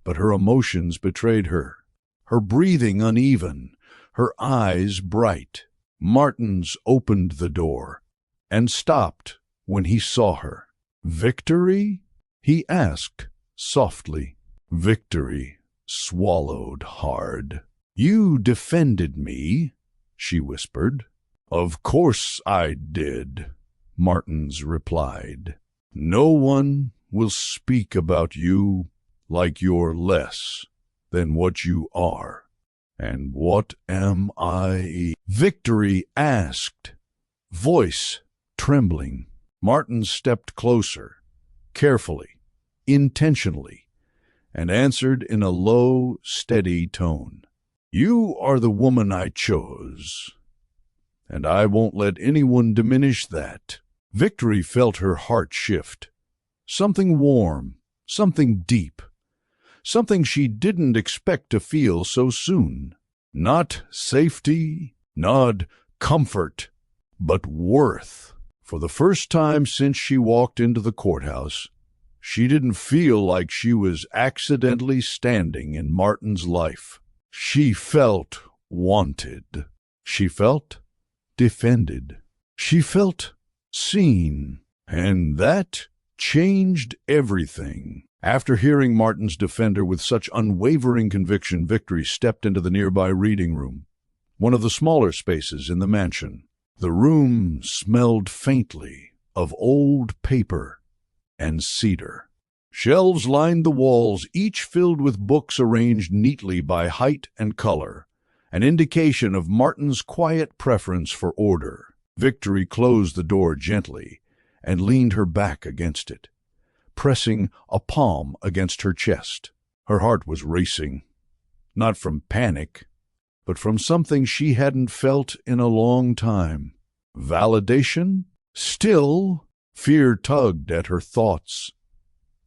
but her emotions betrayed her. Her breathing uneven, her eyes bright. Martins opened the door and stopped when he saw her. Victory? He asked softly. Victory swallowed hard. You defended me, she whispered. Of course I did, Martins replied. No one will speak about you like you're less than what you are. And what am I? Victory asked, voice trembling. Martin stepped closer, carefully, intentionally, and answered in a low, steady tone. You are the woman I chose, and I won't let anyone diminish that. Victory felt her heart shift. Something warm, something deep, something she didn't expect to feel so soon. Not safety, not comfort, but worth. For the first time since she walked into the courthouse, she didn't feel like she was accidentally standing in Martin's life. She felt wanted. She felt defended. She felt seen. And that changed everything. After hearing Martin's defender with such unwavering conviction, Victory stepped into the nearby reading room, one of the smaller spaces in the mansion. The room smelled faintly of old paper and cedar. Shelves lined the walls, each filled with books arranged neatly by height and color, an indication of Martin's quiet preference for order. Victory closed the door gently and leaned her back against it, pressing a palm against her chest. Her heart was racing, not from panic, but from something she hadn't felt in a long time. Validation? Still, fear tugged at her thoughts,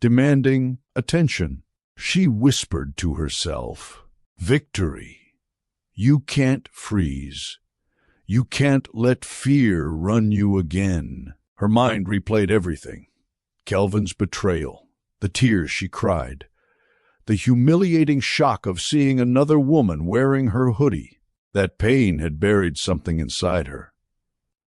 demanding attention. She whispered to herself, Victory, you can't freeze. You can't let fear run you again. Her mind replayed everything. Kelvin's betrayal, the tears she cried, the humiliating shock of seeing another woman wearing her hoodie. That pain had buried something inside her,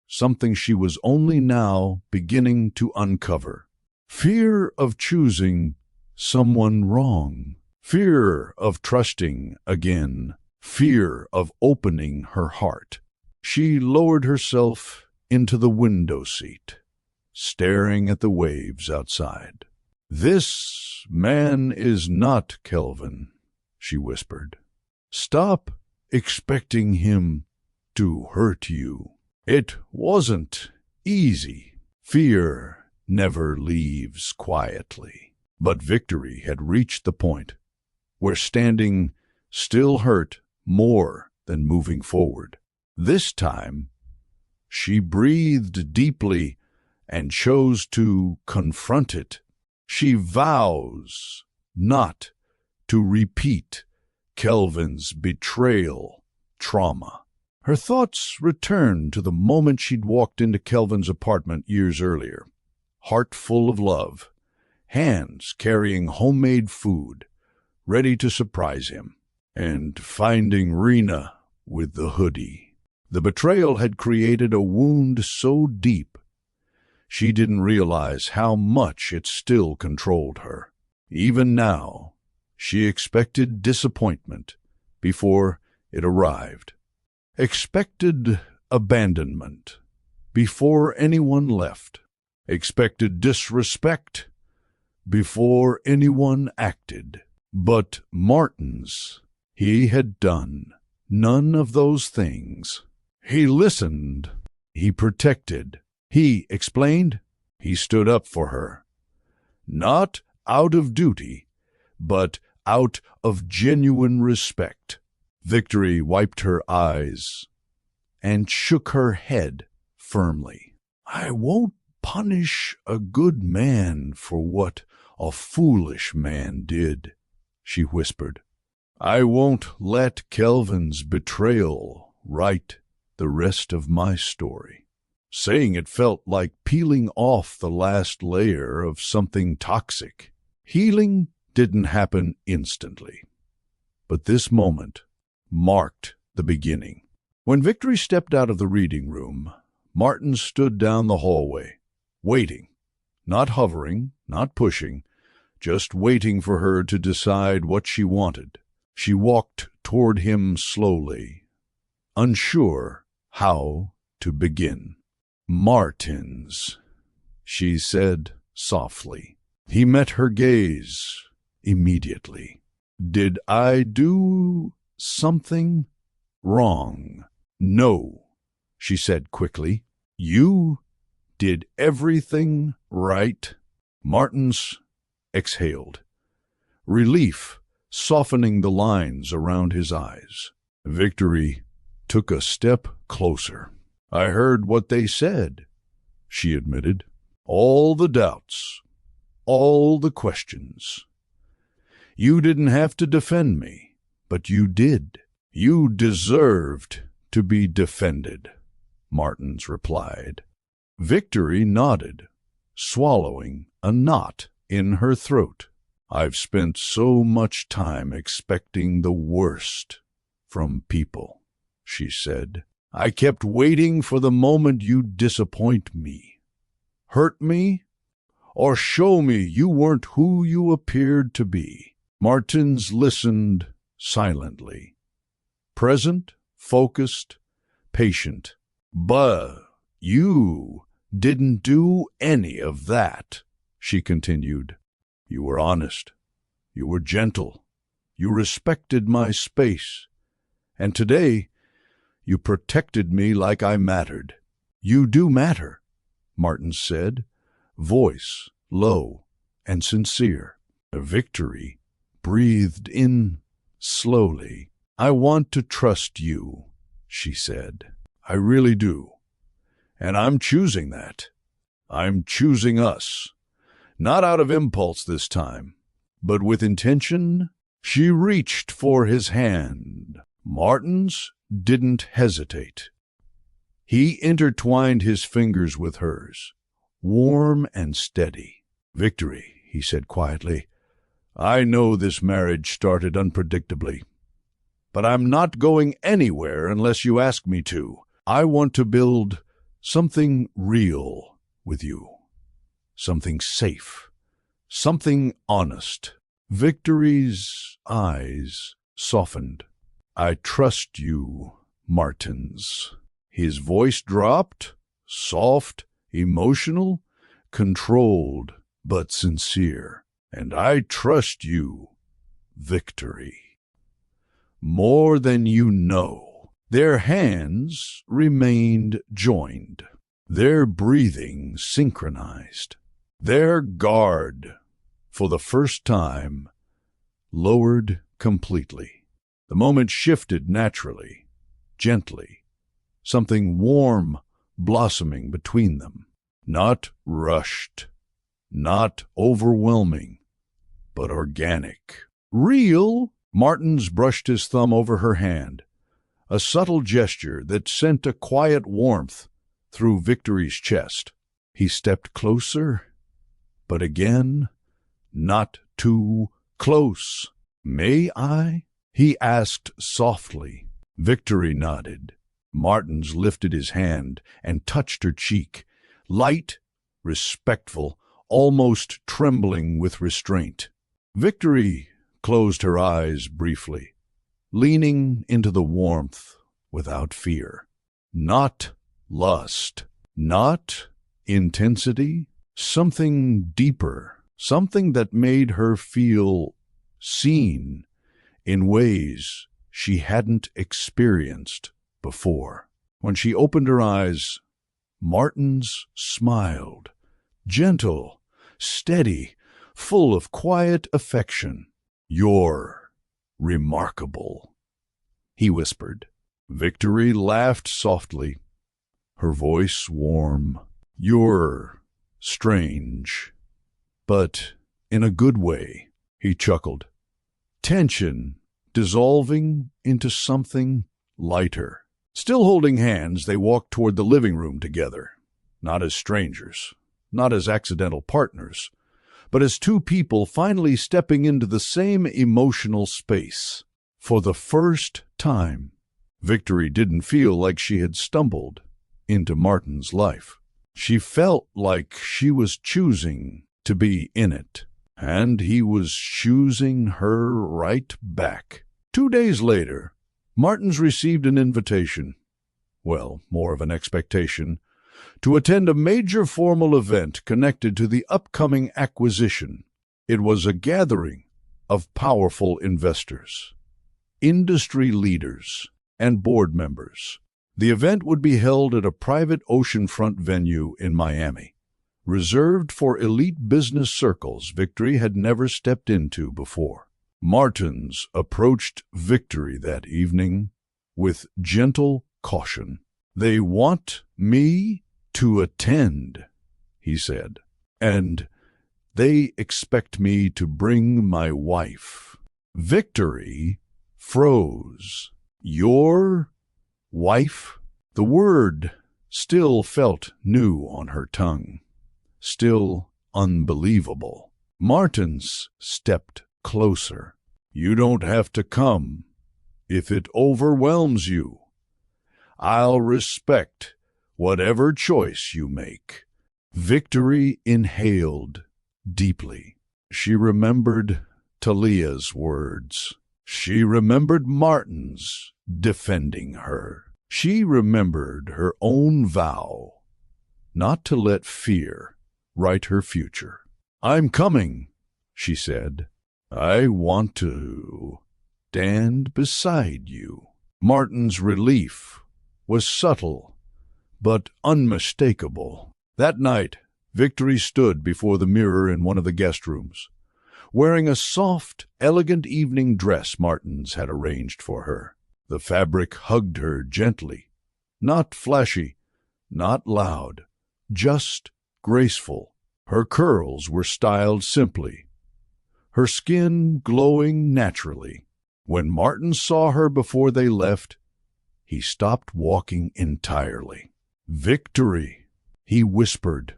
something she was only now beginning to uncover. Fear of choosing someone wrong, fear of trusting again, fear of opening her heart. She lowered herself into the window seat, staring at the waves outside. This man is not Kelvin, she whispered. Stop expecting him to hurt you. It wasn't easy. Fear never leaves quietly. But Victory had reached the point where standing still hurt more than moving forward. This time, she breathed deeply and chose to confront it. She vows not to repeat Kelvin's betrayal trauma. Her thoughts returned to the moment she'd walked into Kelvin's apartment years earlier, heart full of love, hands carrying homemade food, ready to surprise him, and finding Rena with the hoodie. The betrayal had created a wound so deep she didn't realize how much it still controlled her. Even now, she expected disappointment before it arrived, expected abandonment before anyone left, expected disrespect before anyone acted. But Martin's, he had done none of those things. He listened. He protected. He explained. He stood up for her. Not out of duty, but out of genuine respect. Victory wiped her eyes and shook her head firmly. I won't punish a good man for what a foolish man did, she whispered. I won't let Kelvin's betrayal write the rest of my story. Saying it felt like peeling off the last layer of something toxic. Healing didn't happen instantly, but this moment marked the beginning. When Victory stepped out of the reading room, Martin stood down the hallway, waiting, not hovering, not pushing, just waiting for her to decide what she wanted. She walked toward him slowly, unsure how to begin. Martins, she said, softly. He met her gaze immediately. "Did I do something wrong?" "No," she said quickly. "You did everything right." Martins exhaled, relief softening the lines around his eyes. Victory took a step closer. "I heard what they said," she admitted. "All the doubts, all the questions. You didn't have to defend me, but you did. You deserved to be defended," Martins replied. Victory nodded, swallowing a knot in her throat. "I've spent so much time expecting the worst from people," she said. "I kept waiting for the moment you'd disappoint me, hurt me, or show me you weren't who you appeared to be." Martins listened silently, present, focused, patient. "But you didn't do any of that," she continued. "You were honest. You were gentle. You respected my space. And today, you protected me like I mattered." "You do matter," Martin said, voice low and sincere. Victory breathed in slowly. "I want to trust you," she said. "I really do. And I'm choosing that. I'm choosing us. Not out of impulse this time, but with intention." She reached for his hand. Martins didn't hesitate. He intertwined his fingers with hers, warm and steady. "Victory," he said quietly, "I know this marriage started unpredictably, but I'm not going anywhere unless you ask me to. I want to build something real with you, something safe, something honest." Victory's eyes softened. "I trust you, Martins." His voice dropped, soft, emotional, controlled, but sincere. "And I trust you, Victory, more than you know." Their hands remained joined, their breathing synchronized, their guard, for the first time, lowered completely. The moment shifted naturally, gently, something warm blossoming between them. Not rushed, not overwhelming, but organic. "Real?" Martins brushed his thumb over her hand, a subtle gesture that sent a quiet warmth through Victory's chest. He stepped closer, but again, not too close. "May I?" he asked softly. Victory nodded. Martins lifted his hand and touched her cheek, light, respectful, almost trembling with restraint. Victory closed her eyes briefly, leaning into the warmth without fear. Not lust, not intensity, something deeper, something that made her feel seen in ways she hadn't experienced before. When she opened her eyes, Martins smiled, gentle, steady, full of quiet affection. "You're remarkable," he whispered. Victory laughed softly, her voice warm. "You're strange, but in a good way," he chuckled. Tension dissolving into something lighter. Still holding hands, they walked toward the living room together, not as strangers, not as accidental partners, but as two people finally stepping into the same emotional space. For the first time, Victory didn't feel like she had stumbled into Martin's life. She felt like she was choosing to be in it, and he was choosing her right back. 2 days later, Martins received an invitation, well, more of an expectation, to attend a major formal event connected to the upcoming acquisition. It was a gathering of powerful investors, industry leaders, and board members. The event would be held at a private oceanfront venue in Miami, reserved for elite business circles Victory had never stepped into before. Martins approached Victory that evening with gentle caution. "They want me to attend," he said, "and they expect me to bring my wife." Victory froze. "Your wife?" The word still felt new on her tongue, still unbelievable. Martins stepped closer. "You don't have to come if it overwhelms you. I'll respect whatever choice you make." Victory inhaled deeply. She remembered Talia's words. She remembered Martin's defending her. She remembered her own vow not to let fear write her future. "I'm coming," she said. "I want to stand beside you." Martin's relief was subtle but unmistakable. That night, Victory stood before the mirror in one of the guest rooms, wearing a soft, elegant evening dress Martins had arranged for her. The fabric hugged her gently, not flashy, not loud, just graceful. Her curls were styled simply, her skin glowing naturally. When Martin saw her before they left, he stopped walking entirely. "Victory," he whispered,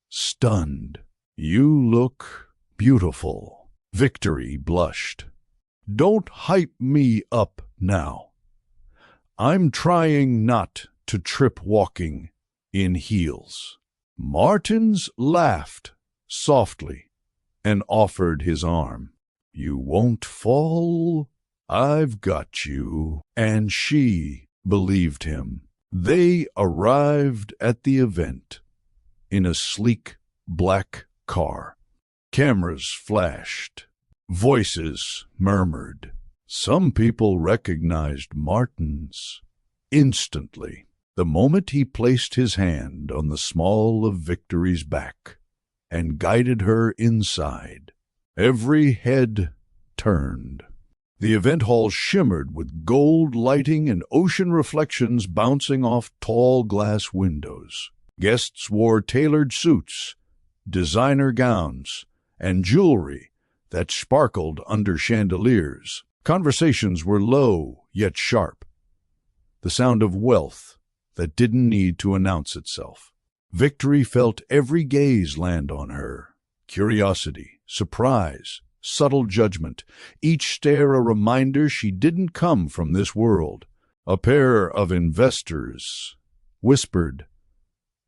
stunned. "You look beautiful." Victory blushed. "Don't hype me up now. I'm trying not to trip walking in heels." Martins laughed softly and offered his arm. "You won't fall. I've got you." And she believed him. They arrived at the event in a sleek black car. Cameras flashed. Voices murmured. Some people recognized Martins instantly. The moment he placed his hand on the small of Victory's back and guided her inside, every head turned. The event hall shimmered with gold lighting and ocean reflections bouncing off tall glass windows. Guests wore tailored suits, designer gowns, and jewelry that sparkled under chandeliers. Conversations were low yet sharp, the sound of wealth that didn't need to announce itself. Victory felt every gaze land on her. Curiosity, surprise, subtle judgment, each stare a reminder she didn't come from this world. A pair of investors whispered,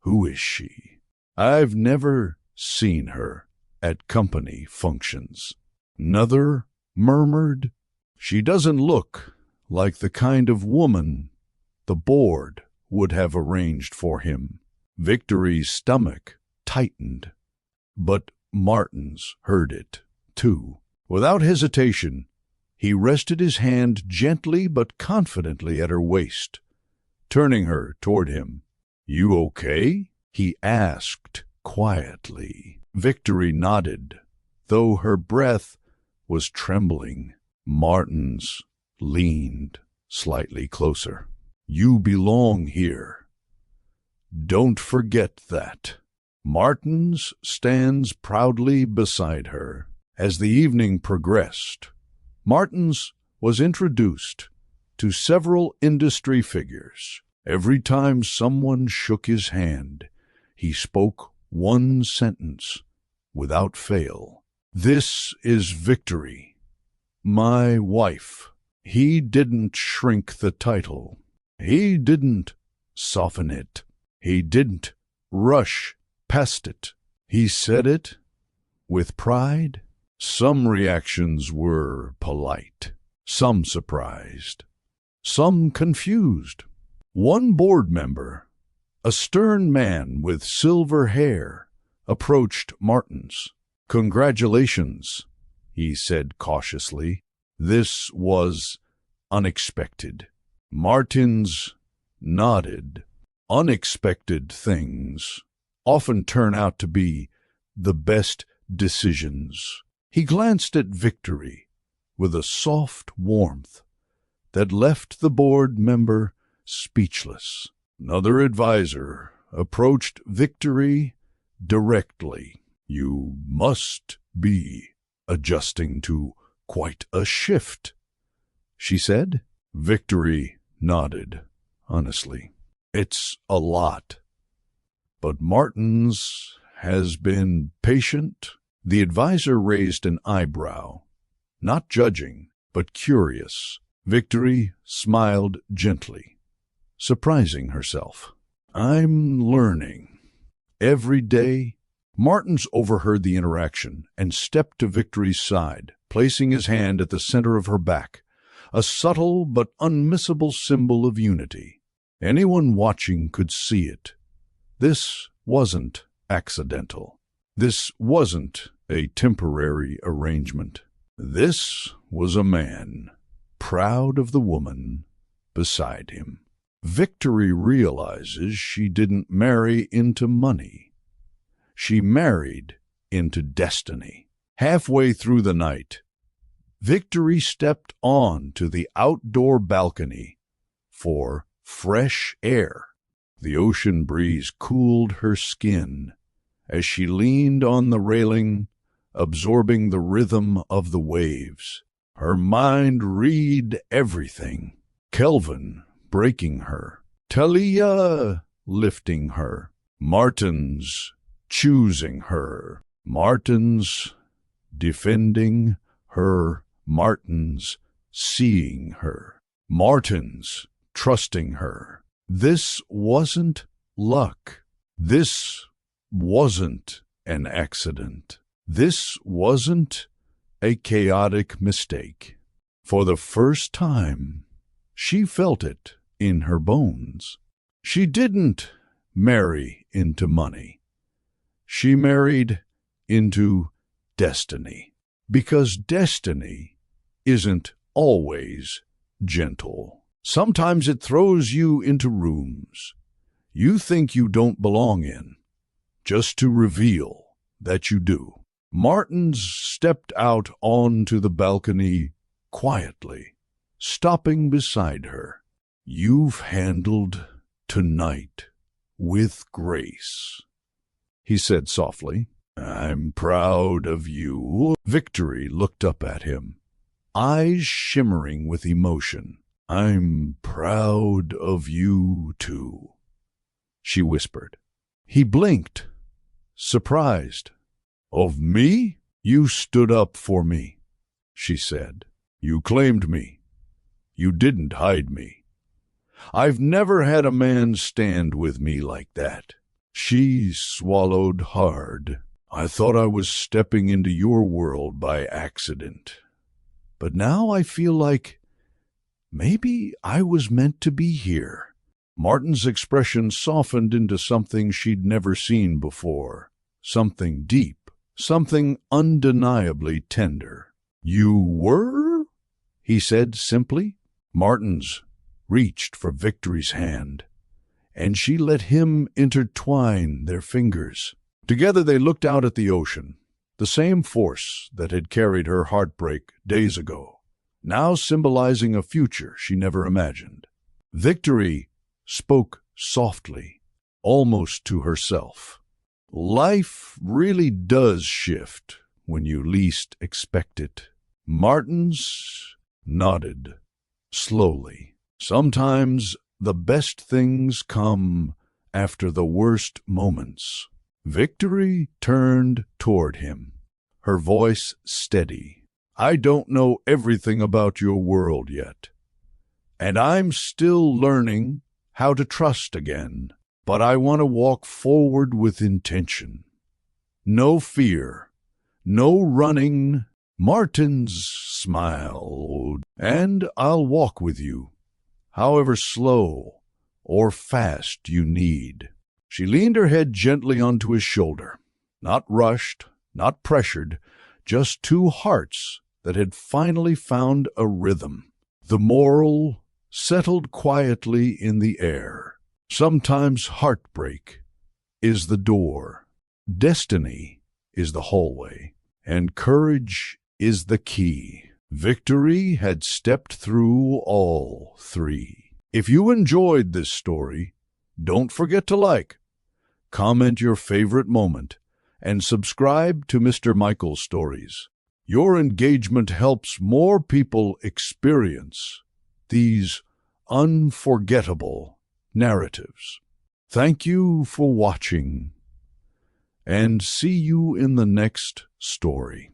"Who is she? I've never seen her at company functions." Another murmured, "She doesn't look like the kind of woman the board would have arranged for him." Victory's stomach tightened, but Martins heard it, too. Without hesitation, he rested his hand gently but confidently at her waist, turning her toward him. "You okay?" he asked quietly. Victory nodded, though her breath was trembling. Martins leaned slightly closer. "You belong here. Don't forget that." Martins stands proudly beside her. As the evening progressed, Martins was introduced to several industry figures. Every time someone shook his hand, he spoke one sentence without fail. "This is Victory, my wife." He didn't shrink the title. He didn't soften it. He didn't rush past it. He said it with pride. Some reactions were polite, some surprised, some confused. One board member A stern man with silver hair approached Martins. "Congratulations," he said cautiously. This was unexpected. Martins nodded. Unexpected things often turn out to be the best decisions. He glanced at Victory with a soft warmth that left the board member speechless. Another advisor approached Victory directly. "You must be adjusting to quite a shift," she said. Victory nodded, honestly. "It's a lot. But Martins has been patient." The advisor raised an eyebrow, not judging, but curious. Victory smiled gently, surprising herself. "I'm learning. Every day." Martins overheard the interaction and stepped to Victory's side, placing his hand at the center of her back, a subtle but unmissable symbol of unity. Anyone watching could see it. This wasn't accidental. This wasn't a temporary arrangement. This was a man, proud of the woman beside him. Victory realizes she didn't marry into money. She married into destiny. Halfway through the night, Victory stepped on to the outdoor balcony for fresh air. The ocean breeze cooled her skin as she leaned on the railing, absorbing the rhythm of the waves. Her mind read everything. Kelvin breaking her, Talia lifting her, Martins choosing her, Martins defending her, Martins seeing her, Martins trusting her. This wasn't luck. This wasn't an accident. This wasn't a chaotic mistake. For the first time, she felt it in her bones. She didn't marry into money. She married into destiny. Because destiny isn't always gentle. Sometimes it throws you into rooms you think you don't belong in, just to reveal that you do. Martins stepped out onto the balcony quietly, stopping beside her. "You've handled tonight with grace," he said softly. "I'm proud of you." Victory looked up at him, eyes shimmering with emotion. "I'm proud of you, too," she whispered. He blinked, surprised. "Of me? You stood up for me," she said. "You claimed me. You didn't hide me. I've never had a man stand with me like that." She swallowed hard. "I thought I was stepping into your world by accident. But now I feel like maybe I was meant to be here." Martin's expression softened into something she'd never seen before, something deep, something undeniably tender. "You were?" he said simply. Martins reached for Victory's hand, and she let him intertwine their fingers. Together they looked out at the ocean, the same force that had carried her heartbreak days ago, now symbolizing a future she never imagined. Victory spoke softly, almost to herself. "Life really does shift when you least expect it." Martins nodded, slowly. "Sometimes the best things come after the worst moments." Victory turned toward him, her voice steady. "I don't know everything about your world yet, and I'm still learning how to trust again, but I want to walk forward with intention. No fear, no running." Martins smiled. "And I'll walk with you, however slow or fast you need. She leaned her head gently onto his shoulder, not rushed, not pressured, just two hearts that had finally found a rhythm. The moral settled quietly in the air. Sometimes heartbreak is the door, destiny is the hallway, and courage is the key. Victory had stepped through all three. If you enjoyed this story, don't forget to like, comment your favorite moment, and subscribe to Mr. Michael's Stories. Your engagement helps more people experience these unforgettable narratives. Thank you for watching, and see you in the next story.